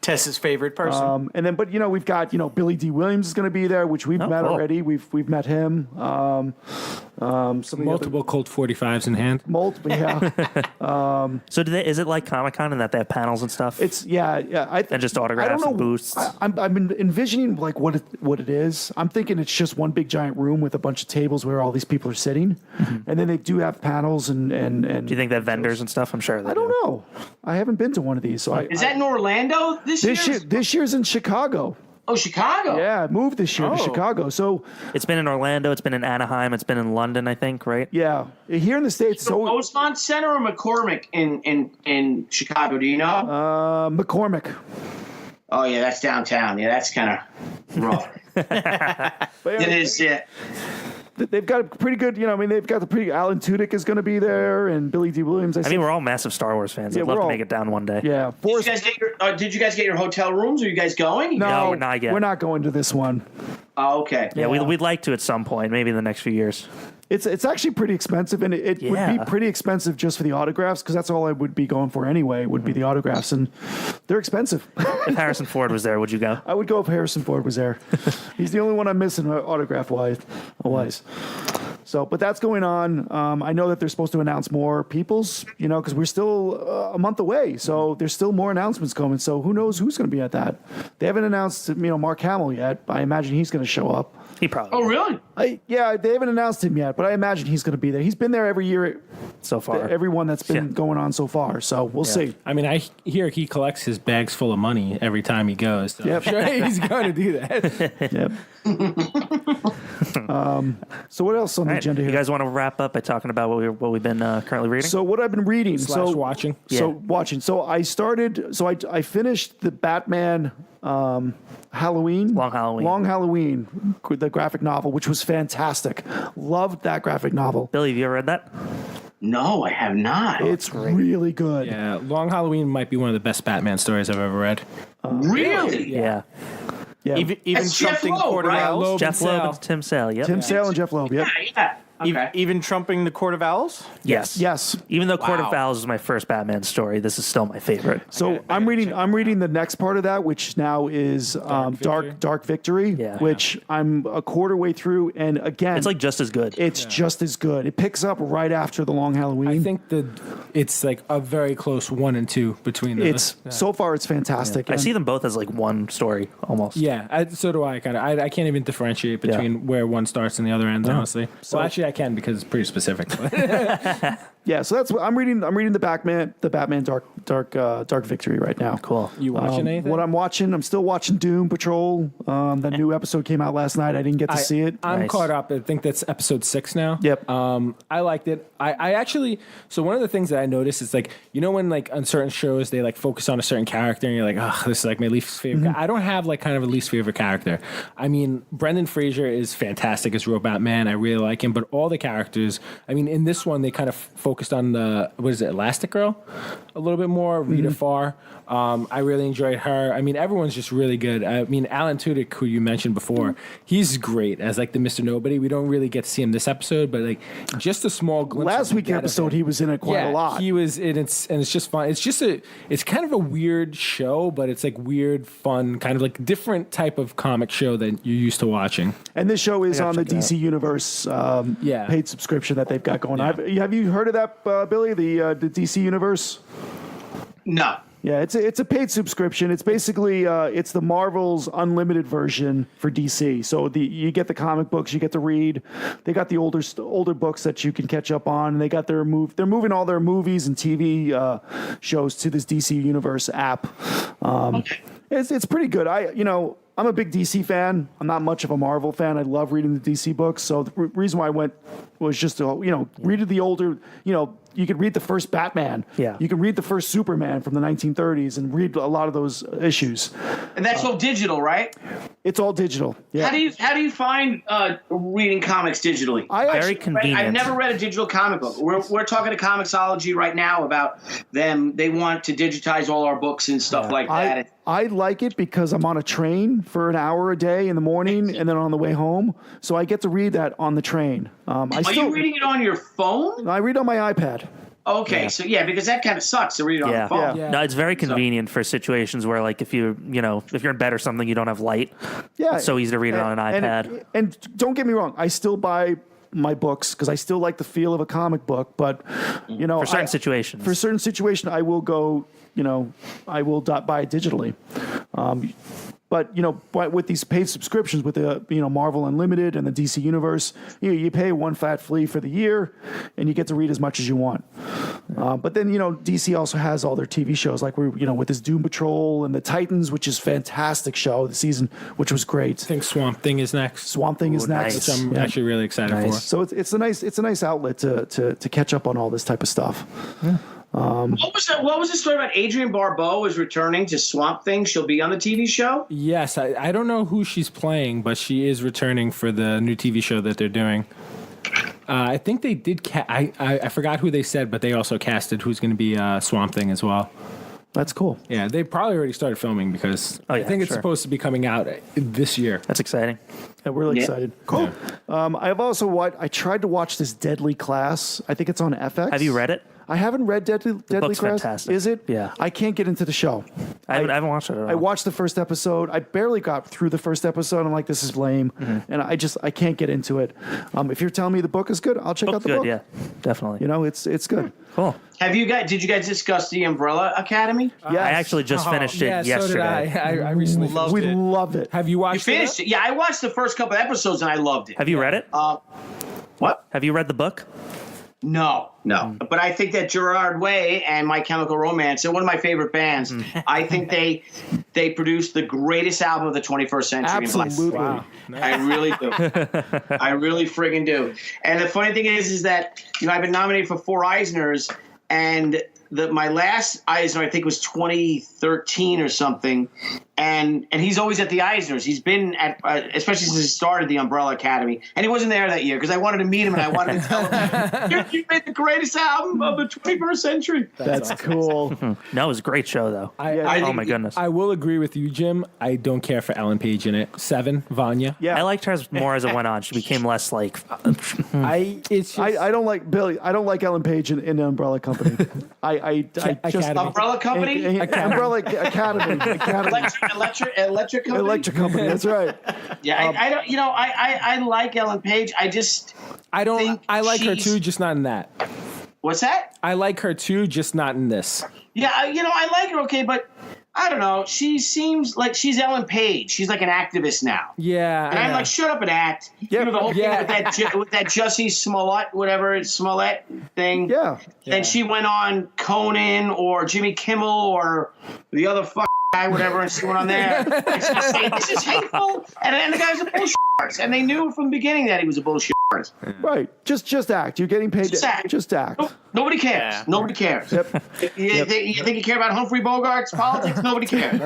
Tess's favorite person. And then, but we've got Billy D. Williams is going to be there, which we've met already. We've met him. Multiple Colt 45s in hand. Multiple, yeah. So is it like Comic-Con in that they have panels and stuff? It's and just autographs I don't know, and booths. I'm envisioning like what it is. I'm thinking it's just one big giant room with a bunch of tables where all these people are sitting, and then they do have panels and. Do you think they have vendors and stuff? I'm sure. I don't know. I haven't been to one of these, so is that in Orlando this year? This year's in Chicago. Oh, Chicago. Yeah, moved this year to Chicago. So it's been in Orlando, it's been in Anaheim, it's been in London, I think, right? Yeah, here in the States. So Rosemont Center or McCormick in Chicago? Do you know? McCormick. Oh yeah, that's downtown. Yeah, that's kind of rough. It is. Yeah. They've got a pretty good, they've got the pretty. Alan Tudyk is going to be there, and Billy D. Williams. I mean, we're all massive Star Wars fans. I'd love to make it down one day. Yeah. Did you guys get your hotel rooms? Are you guys going? No, we're not yet. We're not going to this one. Oh, okay. Yeah, we'd like to at some point, maybe in the next few years. It's actually pretty expensive, and it would be pretty expensive just for the autographs, because that's all I would be going for anyway, would be the autographs, and they're expensive. If Harrison Ford was there, would you go? I would go if Harrison Ford was there. He's the only one I'm missing autograph-wise. So, but that's going on. I know that they're supposed to announce more peoples, because we're still a month away. So there's still more announcements coming. So who knows who's going to be at that? They haven't announced, Mark Hamill yet. But I imagine he's going to show up. He probably. Oh, really? They haven't announced him yet, but I imagine he's going to be there. He's been there every year so far. Everyone that's been going on so far. So we'll see. I mean, I hear he collects his bags full of money every time he goes. So Yep. I'm sure he's going to do that. Yep. So what else on the agenda here? You guys want to wrap up by talking about what we've been currently reading? So what I've been reading. Watching. So I started. So I finished the Batman Halloween. Long Halloween, the graphic novel, which was fantastic. Loved that graphic novel. Billy, have you ever read that? No, I have not. It's really good. Yeah, Long Halloween might be one of the best Batman stories I've ever read. Really? Yeah. Yeah. Even trumping the Court of Owls. Jeff Loeb and Tim Sale. Yep. Tim Sale and Jeff Loeb. Yep. Yeah. Okay. Even trumping the Court of Owls. Yes. Even though Court of Owls is my first Batman story, this is still my favorite. So I'm reading the next part of that, which now is Dark Victory, which I'm a quarter way through, and again, it's like just as good. It's just as good. It picks up right after the Long Halloween. I think it's like a very close 1 and 2 between them. So far it's fantastic. I see them both as like one story almost. Yeah, so do I. I can't even differentiate between where one starts and the other ends. Honestly, So- well, actually, I can because it's pretty specific. Yeah, so that's what I'm reading. I'm reading the Batman Dark Victory right now. Cool. You watching anything? What I'm watching, I'm still watching Doom Patrol. That new episode came out last night. I didn't get to see it. I'm caught up. I think that's episode 6 now. Yep. I liked it. I actually. So one of the things that I noticed is like when like on certain shows they like focus on a certain character and you're like, oh, this is like my least favorite. I don't have like kind of a least favorite character. I mean, Brendan Fraser is fantastic as Robot Man. I really like him, but all the characters. I mean, in this one they kind of focused on the Elastic Girl a little bit more. Rita Farr. I really enjoyed her. I mean, everyone's just really good. I mean, Alan Tudyk, who you mentioned before, he's great as like the Mr. Nobody. We don't really get to see him this episode, but like just a small glimpse. Last week's episode, he was in it quite a lot. He was, and it's just fun. It's kind of a weird show, but it's like weird, fun, kind of like different type of comic show that you're used to watching. And this show is on the DC Universe paid subscription that they've got going on. Have you heard of that, Billy? The DC Universe? No. Yeah, it's a paid subscription. It's basically it's the Marvel's unlimited version for DC. So you get the comic books, you get to read. They got the older books that you can catch up on. And they got they're moving all their movies and TV shows to this DC Universe app. It's pretty good. I'm a big DC fan. I'm not much of a Marvel fan. I love reading the DC books. So the reason why I went was just to, read the older, you could read the first Batman. Yeah. You can read the first Superman from the 1930s and read a lot of those issues. And that's all digital, right? It's all digital. Yeah. How do you find reading comics digitally? Very convenient. I've never read a digital comic book. We're talking to Comixology right now about them. They want to digitize all our books and stuff like that. I like it because I'm on a train for an hour a day in the morning and then on the way home. So I get to read that on the train. Are you reading it on your phone? I read on my iPad. Okay, so because that kind of sucks to read it on the phone. No, it's very convenient for situations where, like, if you're in bed or something, you don't have light. Yeah, it's so easy to read it on an iPad. And don't get me wrong, I still buy my books because I still like the feel of a comic book. But for certain situations, I will go. I will buy it digitally. But with these paid subscriptions with the Marvel Unlimited and the DC Universe, you pay one flat fee for the year, and you get to read as much as you want. But then DC also has all their TV shows, like with this Doom Patrol and the Titans, which is a fantastic show. The season, which was great. I think Swamp Thing is next. Swamp Thing is next, which I'm actually really excited for. So it's a nice outlet to catch up on all this type of stuff. Yeah. What was the story about Adrienne Barbeau is returning to Swamp Thing? She'll be on the TV show? Yes, I don't know who she's playing, but she is returning for the new TV show that they're doing. I think they did. I forgot who they said, but they also casted who's going to be Swamp Thing as well. That's cool. Yeah, they probably already started filming because I think it's supposed to be coming out this year. That's exciting. I'm really excited. Cool. Yeah. I've also I tried to watch this Deadly Class. I think it's on FX. Have you read it? I haven't read Deadly Class. Fantastic. Is it? Yeah. I can't get into the show. I haven't watched it at all. I watched the first episode. I barely got through the first episode. I'm like, this is lame. And I can't get into it. If you're telling me the book is good, I'll check out the book. Yeah, definitely. It's good. Cool. Did you guys discuss the Umbrella Academy? Yes. I actually just finished it yesterday. So did I recently loved it. We love it. Have you watched You finished it? Yeah, I watched the first couple of episodes and I loved it. Have you read it? What? Have you read the book? No. But I think that Gerard Way and My Chemical Romance are one of my favorite bands. I think they produced the greatest album of the 21st century. Absolutely. Wow. I really do. I really friggin' do. And the funny thing is that, I've been nominated for 4 Eisners, and my last Eisner, I think, was 2013 or something. And he's always at the Eisners. He's been at, especially since he started the Umbrella Academy. And he wasn't there that year because I wanted to meet him and I wanted to tell him, you made the greatest album of the 21st century. That's cool. No, it was a great show, though. Oh, my goodness. I will agree with you, Jim. I don't care for Ellen Page in it. 7, Vanya. Yeah. I liked her more as it went on. She became less like... I don't like Billy. I don't like Ellen Page in the Umbrella Company. I just Umbrella Company? Umbrella Academy. Electric Company? Electric Company, that's right. Yeah, I don't, I like Ellen Page. I like her too, just not in that. What's that? I like her too, just not in this. Yeah, I like her, okay, but I don't know. She seems like she's Ellen Page. She's like an activist now. Yeah. And I'm like, shut up and act. Yeah, the whole thing with that Jussie Smollett, whatever it's Smollett thing. Yeah. Then she went on Conan or Jimmy Kimmel or the other guy, whatever, and she went on there. And she was saying, this is hateful. And the guy's a bullshit. And they knew from the beginning that he was a bullshit. Right. Just act. You're getting paid to act. Just act. Nobody cares. Yeah. Nobody cares. Yep. You think you care about Humphrey Bogart's politics? Nobody cares.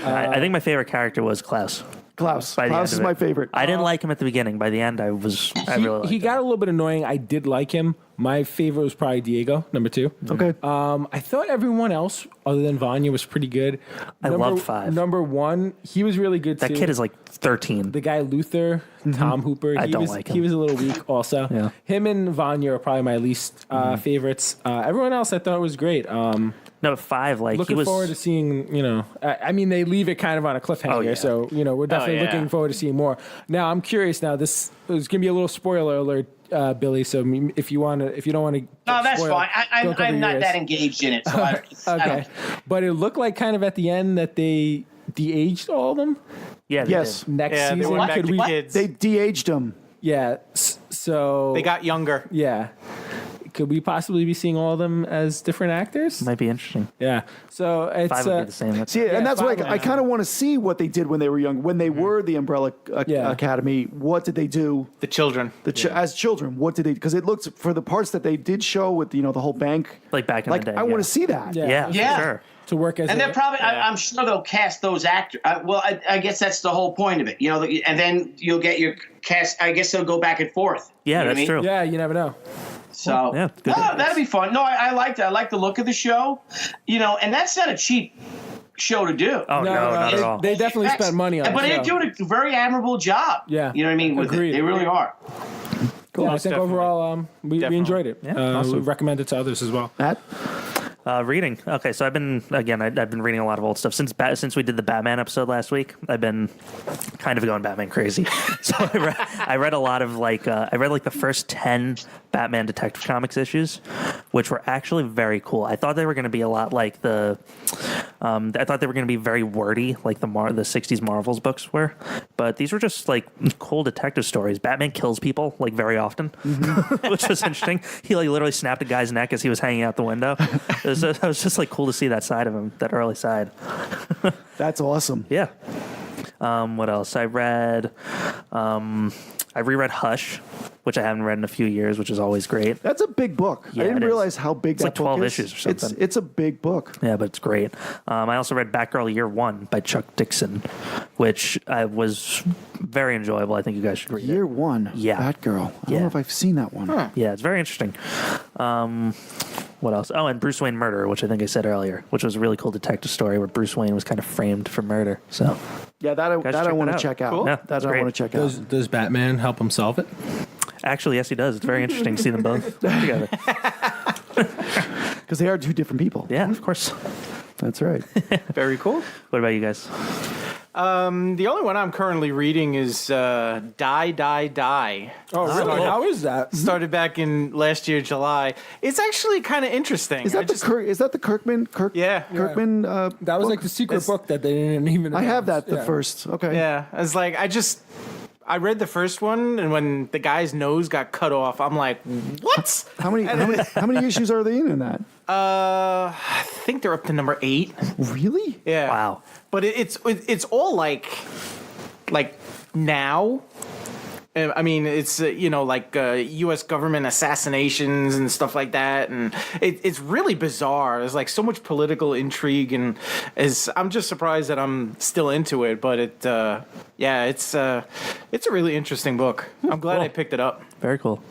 I think my favorite character was Klaus. Klaus is my favorite. I didn't like him at the beginning. By the end, I really liked him. He got a little bit annoying. I did like him. My favorite was probably Diego, number 2. Okay. I thought everyone else, other than Vanya, was pretty good. I loved 5. Number 1, he was really good too. That kid is like 13. The guy Luther, Tom Hooper. I don't like him. He was a little weak also. Yeah. Him and Vanya are probably my least favorites. Everyone else I thought was great. No, 5, like looking he was... forward to seeing, I mean, they leave it kind of on a cliffhanger, so, we're definitely looking forward to seeing more. Now, I'm curious now, this is going to be a little spoiler alert, Billy, so if you don't want to... No, that's fine. I'm not that engaged in it, so okay. But it looked like kind of at the end that they de-aged all of them? Yeah, yes. Next season, they went back to kids. They de-aged them. Yeah, so... They got younger. Yeah. Could we possibly be seeing all of them as different actors? Might be interesting. Yeah. So it's 5 would be the same. And that's why I kind of want to see what they did when they were young, when they were the Umbrella Academy. What did they do? The children. As children, what did they? Because it looks for the parts that they did show with the whole bank. Like back in the day. I want to see that. Yeah. For sure. To work as and they're probably I'm sure they'll cast those actors. I guess that's the whole point of it, and then you'll get your cast. I guess they'll go back and forth. Yeah, that's true. Yeah, you never know. So that'd be fun. No, I liked it. I like the look of the show, and that's not a cheap show to do. Oh no, not at all. They definitely spent money on it. But they're doing a very admirable job. Yeah, you know what I mean. Agreed. They really are. Cool. Yeah, I think overall, we enjoyed it. Yeah, awesome. We recommend it to others as well. Matt? Reading. Okay, so I've been reading a lot of old stuff since we did the Batman episode last week. I've been kind of going Batman crazy. So I read a lot of I read the first 10 Batman Detective Comics issues, which were actually very cool. I thought they were going to be a lot like I thought they were going to be very wordy, like the 60s Marvels books were. But these were just cool detective stories. Batman kills people very often, which was interesting. He literally snapped a guy's neck as he was hanging out the window. It was just cool to see that side of him, that early side. That's awesome. Yeah. What else? I read. I reread Hush, which I haven't read in a few years, which is always great. That's a big book. Yeah, I didn't realize how big that book is. 12 issues or something. It's a big book. Yeah, but it's great. I also read Batgirl Year One by Chuck Dixon, which was very enjoyable. I think you guys should read Year One? Yeah. Batgirl. I don't know if I've seen that one. Huh. Yeah, it's very interesting. What else? Oh, and Bruce Wayne Murder, which I think I said earlier, which was a really cool detective story where Bruce Wayne was kind of framed for murder. So, yeah, that I want to check out. Cool. Yeah, that I want to check out. Does Batman help him solve it? Actually, yes, he does. It's very interesting to see them both together. Because they are two different people. Yeah, of course. That's right. Very cool. What about you guys? The only one I'm currently reading is Die, Die, Die. Oh, really? How is that? Started back in last year, July. It's actually kind of interesting. Is that the Kirkman? Kirkman. That was book? the secret book that they didn't even. I have that first. Okay. Yeah, it's I read the first one, and when the guy's nose got cut off, I'm like, what? How many issues are they in that? I think they're up to number 8. Really? Yeah. Wow. But it's all like now. I mean, it's like U.S. government assassinations and stuff like that, and it's really bizarre. There's like so much political intrigue, and I'm just surprised that I'm still into it. But it's a really interesting book. I'm glad I picked it up. Very cool.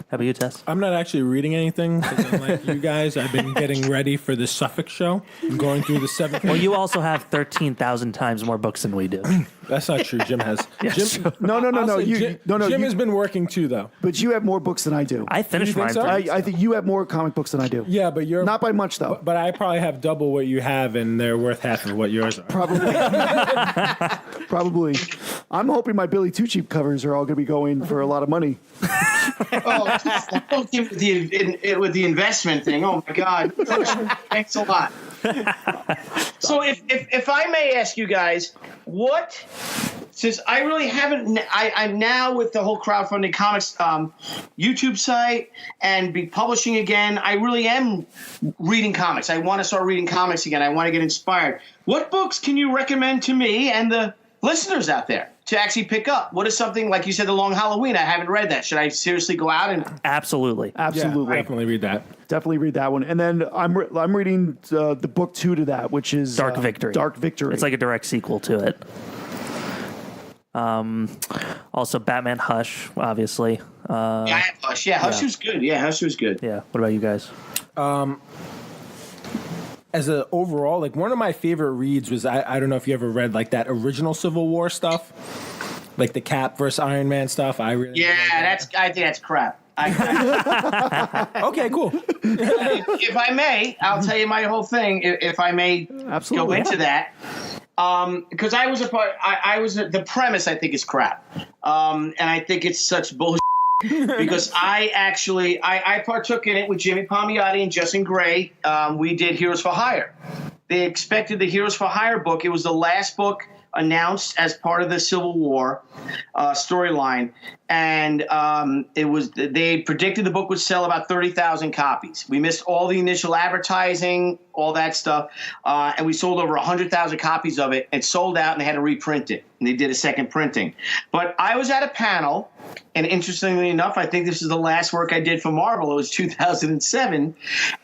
How about you, Tess? I'm not actually reading anything because unlike you guys, I've been getting ready for the Suffolk show. I'm going through the 7th. Well, you also have 13,000 times more books than we do. That's not true. Jim has. Yes. Jim, No. Jim has been working too, though. But you have more books than I do. I finished mine. so? I think you have more comic books than I do. Yeah, but you're not by much though. But I probably have double what you have, and they're worth half of what yours are. Probably. Probably. I'm hoping my Billy Tucci covers are all going to be going for a lot of money. Don't give it with the investment thing. Oh my God! Thanks a lot. So, if I may ask you guys, since I really haven't, I'm now with the whole Crowdfunding Comics YouTube site and be publishing again. I really am reading comics. I want to start reading comics again. I want to get inspired. What books can you recommend to me and the listeners out there to actually pick up? What is something, like you said, The Long Halloween? I haven't read that. Should I seriously go out and... Absolutely. Yeah, definitely read that. Definitely read that one. And then I'm reading the book 2 to that, which is Dark Victory. Dark Victory. It's like a direct sequel to it. Also Batman Hush, obviously. I have Hush. Yeah, Hush was good. Yeah, Hush was good. Yeah. What about you guys? As a overall, like one of my favorite reads was I don't know if you ever read like that original Civil War stuff, like the Cap versus Iron Man stuff. I think that's crap. Okay, cool. If I may, I'll tell you my whole thing. If I may go into that. Because I was a part. The premise I think is crap, and I think it's such bullshit. Because I partook in it with Jimmy Palmiotti and Justin Gray. We did Heroes for Hire. They expected the Heroes for Hire book. It was the last book announced as part of the Civil War storyline, and they predicted the book would sell about 30,000 copies. We missed all the initial advertising, all that stuff, and we sold over 100,000 copies of it. It sold out, and they had to reprint it, and they did a second printing. But I was at a panel, and interestingly enough, I think this is the last work I did for Marvel. It was 2007,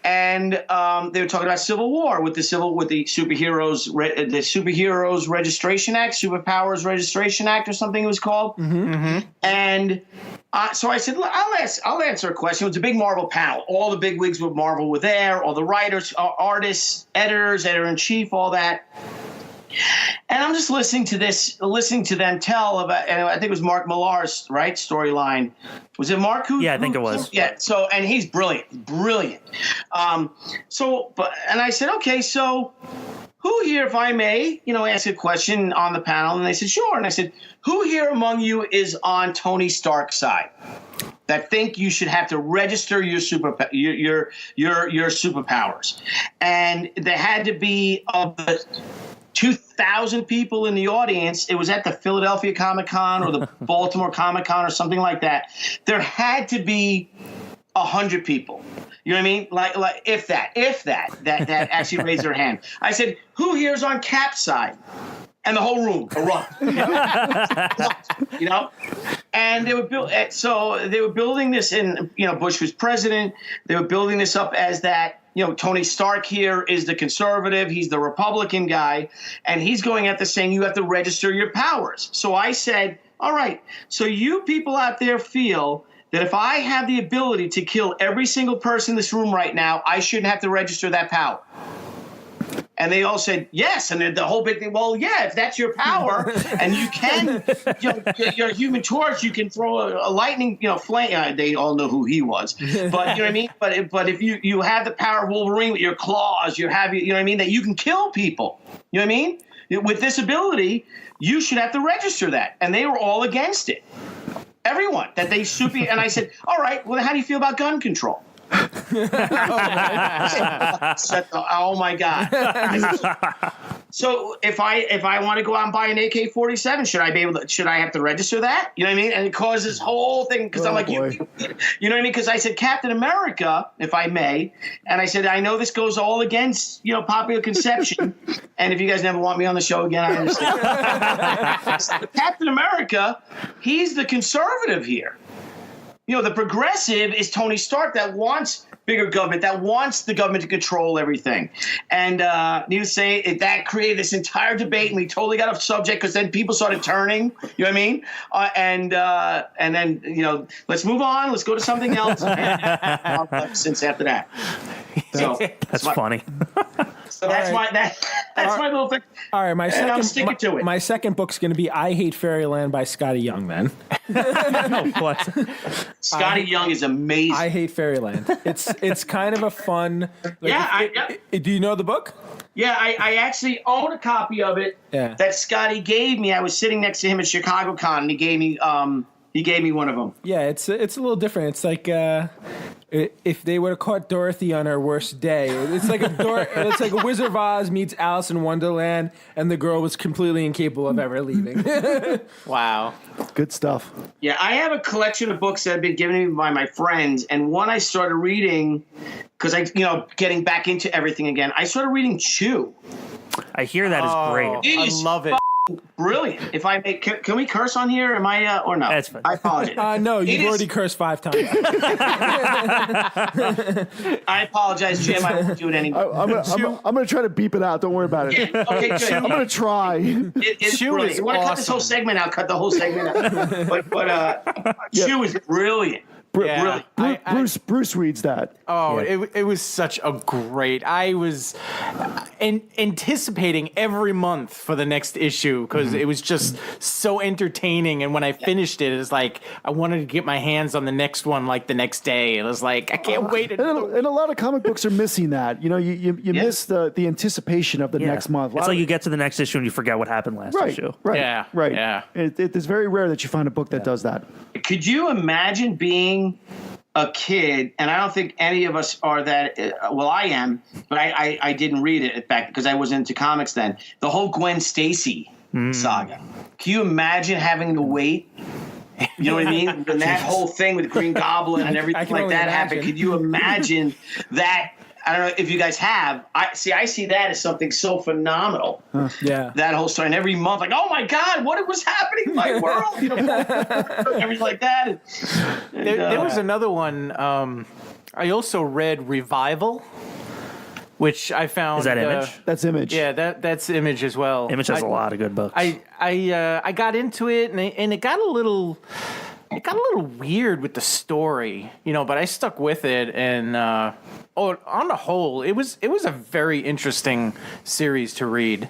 and they were talking about Civil War with the Superheroes Registration Act, Superpowers Registration Act, or something it was called. Mm-hmm. And so I said, I'll answer a question. It was a big Marvel panel. All the big wigs with Marvel were there. All the writers, artists, editors, editor-in-chief, all that. And I'm just listening to them tell about, and I think it was Mark Millar's storyline. Was it Mark who? Yeah, I think it was. Yeah. So, and he's brilliant. And I said, okay, so who here, if I may, ask a question on the panel? And they said, sure. And I said, who here among you is on Tony Stark's side? That think you should have to register your superpowers, and there had to be of the 2,000 people in the audience. It was at the Philadelphia Comic-Con or the Baltimore Comic-Con or something like that. There had to be 100 people. You know what I mean? Like if that actually raised their hand. I said, who here is on Cap's side? And the whole room erupted. And they were building this in, Bush was president. They were building this up as that, Tony Stark here is the conservative. He's the Republican guy. And he's going at this saying you have to register your powers. So I said, all right, so you people out there feel that if I have the ability to kill every single person in this room right now, I shouldn't have to register that power. And they all said yes, and the whole big thing. Well, yeah, if that's your power, and you can, you're a Human Torch, you can throw a lightning, flame. They all know who he was, but you know what I mean. But if you have the power of Wolverine with your claws, you know what I mean, that you can kill people. You know what I mean? With this ability, you should have to register that, and they were all against it. Everyone that they and I said, all right, well, how do you feel about gun control? Oh my God. So if I want to go out and buy an AK-47, should I have to register that? You know what I mean? And it causes this whole thing because I'm like, you know what I mean? Because I said Captain America, if I may, and I said I know this goes all against popular conception, and if you guys never want me on the show again, I understand. Captain America, he's the conservative here. The progressive is Tony Stark that wants bigger government, that wants the government to control everything. And needless to say, that created this entire debate, and we totally got off subject because then people started turning, you know what I mean? And then, let's move on. Let's go to something else. Since after that. So, that's funny. So that's my little thing. All right, I'm sticking to it. My second book's going to be I Hate Fairyland by Scotty Young, then. What? Scotty Young is amazing. I Hate Fairyland. It's kind of a fun. Do you know the book? Yeah, I actually own a copy of it that Scotty gave me. I was sitting next to him at ChicagoCon, and he gave me one of them. Yeah, it's a little different. It's like if they would have caught Dorothy on her worst day. It's like a Wizard of Oz meets Alice in Wonderland, and the girl was completely incapable of ever leaving. Wow. Good stuff. Yeah, I have a collection of books that have been given to me by my friends, and one I started reading because getting back into everything again. I started reading Chew. I hear that is great. I love it. Brilliant. If I may, can we curse on here? Am I or no? That's fine. I apologize. No, you've already cursed 5 times. I apologize, Jim. I won't do it anymore. I'm going to try to beep it out. Don't worry about it. Yeah, okay, good. I'm going to try. It's brilliant. You want to cut this whole segment out? Cut the whole segment out. But Chew is brilliant. Bruce reads that. Oh, it was such a great. I was anticipating every month for the next issue because it was just so entertaining. And when I finished it, it was like I wanted to get my hands on the next one like the next day. It was like I can't wait. And a lot of comic books are missing that. You miss the anticipation of the next month. It's like you get to the next issue and you forget what happened last issue. Right. Yeah. Right. Yeah. It's very rare that you find a book that does that. Could you imagine being a kid, and I don't think any of us are that, well, I am, but I didn't read it back because I wasn't into comics then. The whole Gwen Stacy saga. Can you imagine having to wait? You know what I mean? When that whole thing with Green Goblin and everything like that happened, could you imagine that? I don't know if you guys have. I see that as something so phenomenal. Yeah. That whole story. And every month, like, oh my God, what was happening in my world? Everything like that. There was another one. I also read Revival, which I found. Is that Image? That's Image. Yeah, that's Image as well. Image has a lot of good books. I got into it, and it got a little. It got a little weird with the story, but I stuck with it, and on the whole, it was a very interesting series to read.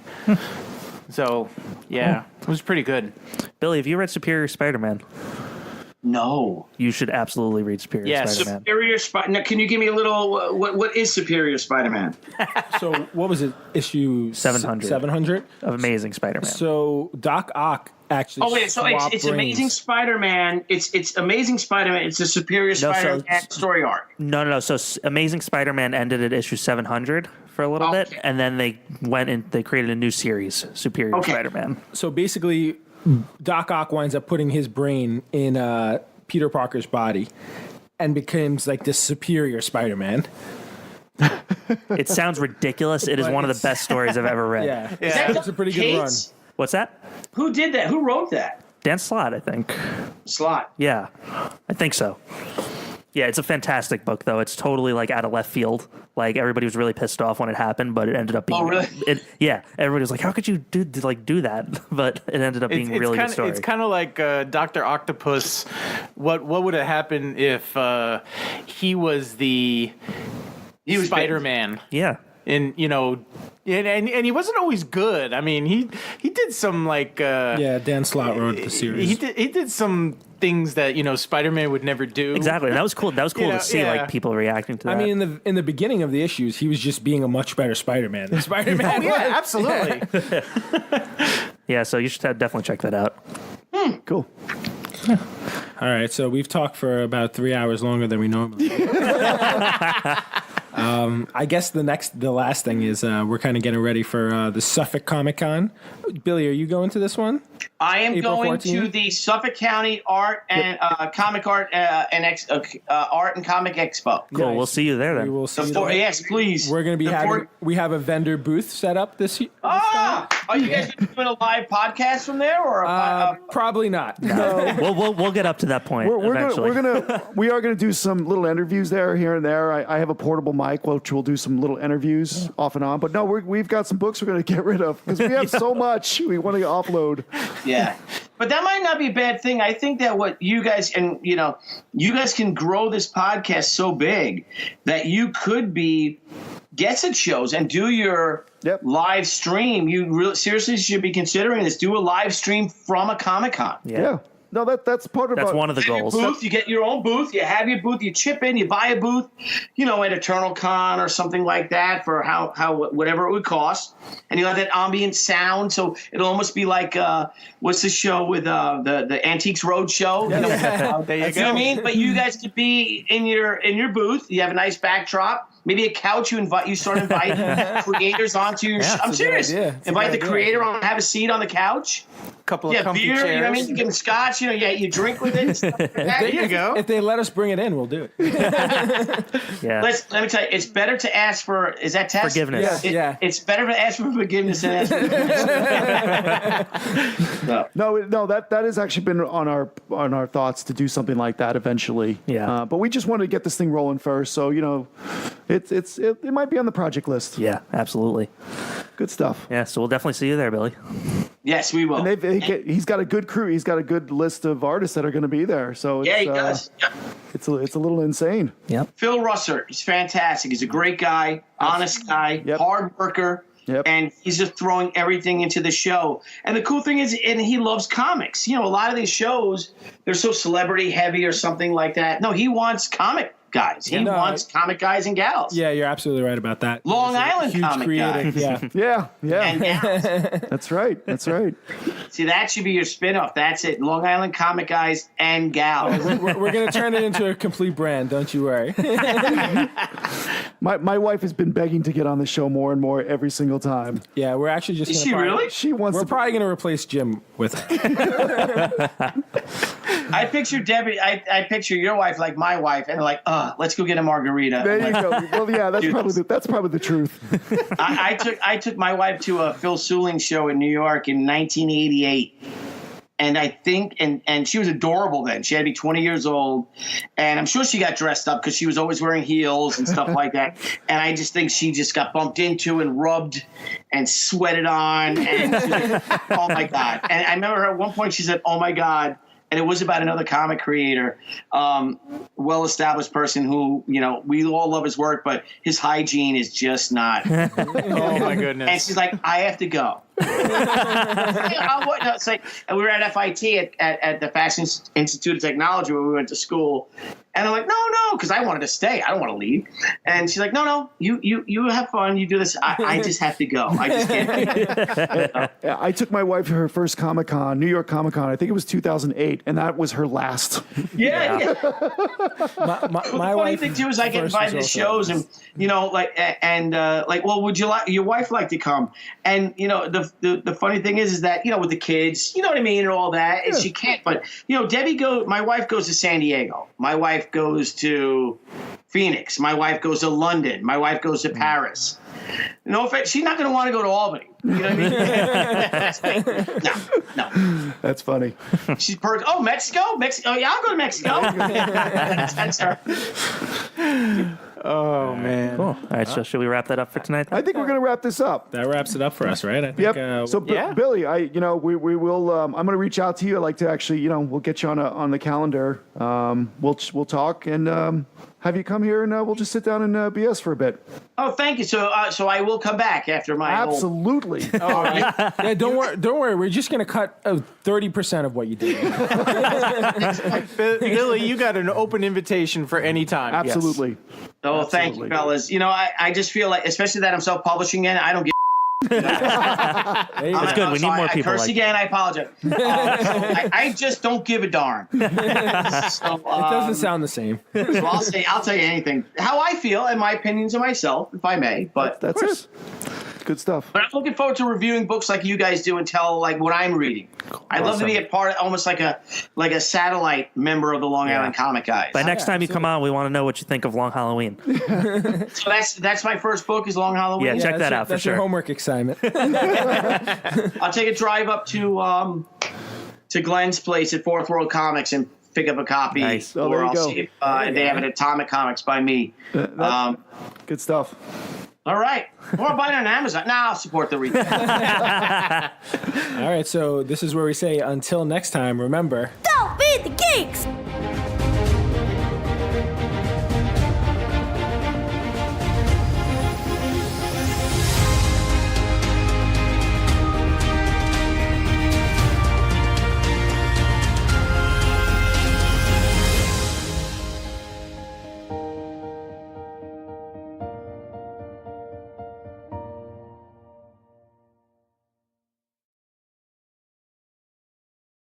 So, yeah, it was pretty good. Billy, have you read Superior Spider-Man? No. You should absolutely read Superior Spider-Man. Superior Spider-Man. Now, can you give me a little, what is Superior Spider-Man? So, what was it? Issue 700. 700? Of Amazing Spider-Man. So, Doc Ock actually. Oh, wait, so it's Amazing Spider-Man. It's Amazing Spider-Man. It's a Superior Spider-Man story arc. No. So, Amazing Spider-Man ended at issue 700 for a little bit, and then they went and they created a new series, Superior Spider-Man. So, basically, Doc Ock winds up putting his brain in Peter Parker's body and becomes like this superior Spider-Man. It sounds ridiculous. It is one of the best stories I've ever read. Yeah. It's a pretty good run. What's that? Who did that? Who wrote that? Dan Slott, I think. Slott. Yeah, I think so. Yeah, it's a fantastic book, though. It's totally like out of left field. Like everybody was really pissed off when it happened, but it ended up being. Oh, really? Everybody was like, "How could you do that?" But it ended up being a really good story. It's kind of like Dr. Octopus. What would have happened if he was Spider-Man? Yeah. And and he wasn't always good. I mean, he did some like Dan Slott wrote the series. He did some things that Spider-Man would never do. Exactly, and that was cool. That was cool to see like people reacting to that. I mean, in the beginning of the issues, he was just being a much better Spider-Man than Spider-Man. Yeah, absolutely. Yeah, so you should definitely check that out. Cool. All right, so we've talked for about 3 hours longer than we normally do. I guess the last thing is we're kind of getting ready for the Suffolk Comic-Con. Billy, are you going to this one? I am April going 14th? to the Suffolk County Art and Comic Art Art and Comic Expo. Cool. We'll see you there then. We will see you there. Yes, please. We're going to be we have a vendor booth set up this year. Are you guys doing a live podcast from there, or probably not? No. we'll get up to that point eventually. We are gonna do some little interviews there, here and there. I have a portable mic, which we'll do some little interviews off and on. But no, we've got some books we're gonna get rid of because we have so much we want to offload. Yeah, but that might not be a bad thing. I think that what you guys you guys can grow this podcast so big that you could be guest at shows and do your live stream. You really seriously should be considering this. Do a live stream from a Comic-Con. Yeah. No, that's part of that's one of the goals. Booth, you get your own booth. You have your booth. You chip in. You buy a booth, at Eternal Con or something like that for whatever it would cost, and you have that ambient sound. So it'll almost be like what's the show with the Antiques Roadshow? There you know go. what I mean? But you guys could be in your booth. You have a nice backdrop. Maybe a couch. You start inviting creators onto your. I'm serious. Invite the creator on. Have a seat on the couch. Couple of comfy beer, chairs. You know what I mean? You give them scotch, you drink with it. And stuff like that. There you go. If they let us bring it in, we'll do it. Yeah. Let me tell you, it's better to ask for, is that test? Forgiveness. It's better to ask for forgiveness than ask for forgiveness. No, that has actually been on our thoughts to do something like that eventually. Yeah. But we just wanted to get this thing rolling first, so it might be on the project list. Yeah, absolutely. Good stuff. Yeah, so we'll definitely see you there, Billy. Yes, we will. And he's got a good crew. He's got a good list of artists that are going to be there. So he does. It's a little insane. Yep. Phil Russer, he's fantastic. He's a great guy, honest guy, hard worker. Yep. And he's just throwing everything into the show. And the cool thing is, and he loves comics. A lot of these shows, they're so celebrity heavy or something like that. No, he wants comic guys. He wants comic guys and gals. Yeah, you're absolutely right about that. Long Island huge comic creative, guys. Yeah. And gals. That's right. See, that should be your spinoff. That's it. Long Island comic guys and gals. We're going to turn it into a complete brand. Don't you worry. My wife has been begging to get on the show more and more every single time. Yeah, we're actually just. Is she really? She wants. We're probably going to replace Jim with her. I picture Debbie. I picture your wife like my wife, and like, let's go get a margarita. There you go. Well, yeah, that's probably the truth. I took my wife to a Phil Suling show in New York in 1988. And I think, and she was adorable then. She had to be 20 years old. And I'm sure she got dressed up because she was always wearing heels and stuff like that. And I just think she just got bumped into and rubbed and sweated on. And she was like, oh, my God. And I remember her at one point she said, oh, my God. And it was about another comic creator, well-established person who, we all love his work, but his hygiene is just not. Oh, my goodness. And she's like, I have to go. And we were at FIT at the Fashion Institute of Technology where we went to school. And I'm like, no, because I wanted to stay. I don't want to leave. And she's like, no, you have fun. You do this. I just have to go. I just can't. I took my wife to her first Comic-Con, New York Comic-Con. I think it was 2008, and that was her last. Yeah. My funny wife thing too is I get invited to shows, and would your wife like to come? And the funny thing is that with the kids, you know what I mean, and all that, and she can't. But my wife goes to San Diego. My wife goes to Phoenix. My wife goes to London. My wife goes to Paris. No offense, she's not going to want to go to Albany. You know what I mean? No. That's funny. She's perked. Oh, Mexico? Yeah, I'll go to Mexico. That's her. Oh, man. Cool. All right, so should we wrap that up for tonight then? I think we're going to wrap this up. That wraps it up for us, right? I think, Yep. Billy, we will. I'm going to reach out to you. I'd like to actually, we'll get you on the calendar. We'll talk and have you come here and we'll just sit down and BS for a bit. Oh, thank you. So I will come back after my absolutely. All right. Yeah, don't worry. We're just going to cut 30% of what you did. Billy, you got an open invitation for any time. Absolutely. Yes. Oh, thank you, fellas. I just feel like, especially that I'm self-publishing in, I don't get That's good. We need more people. I curse again. I apologize. I just don't give a darn. So, it doesn't sound the same. So I'll tell you anything. How I feel and my opinions of myself, if I may. But that's it. Good stuff. But I'm looking forward to reviewing books like you guys do and tell like what I'm reading. I'd love to be a part of almost like a satellite member of the Long Island Comic Guys. By next time you come on, we want to know what you think of Long Halloween. So that's my first book is Long Halloween. Yeah, check that out for sure. That's your homework assignment. I'll take a drive up to Glenn's place at Fourth World Comics and pick up a copy. Nice. Or there you I'll go. see if they have it at Atomic Comics by me. Good stuff. All right. Or buy it on Amazon. I'll support the retail. All right, so this is where we say until next time, remember. Don't feed the geeks!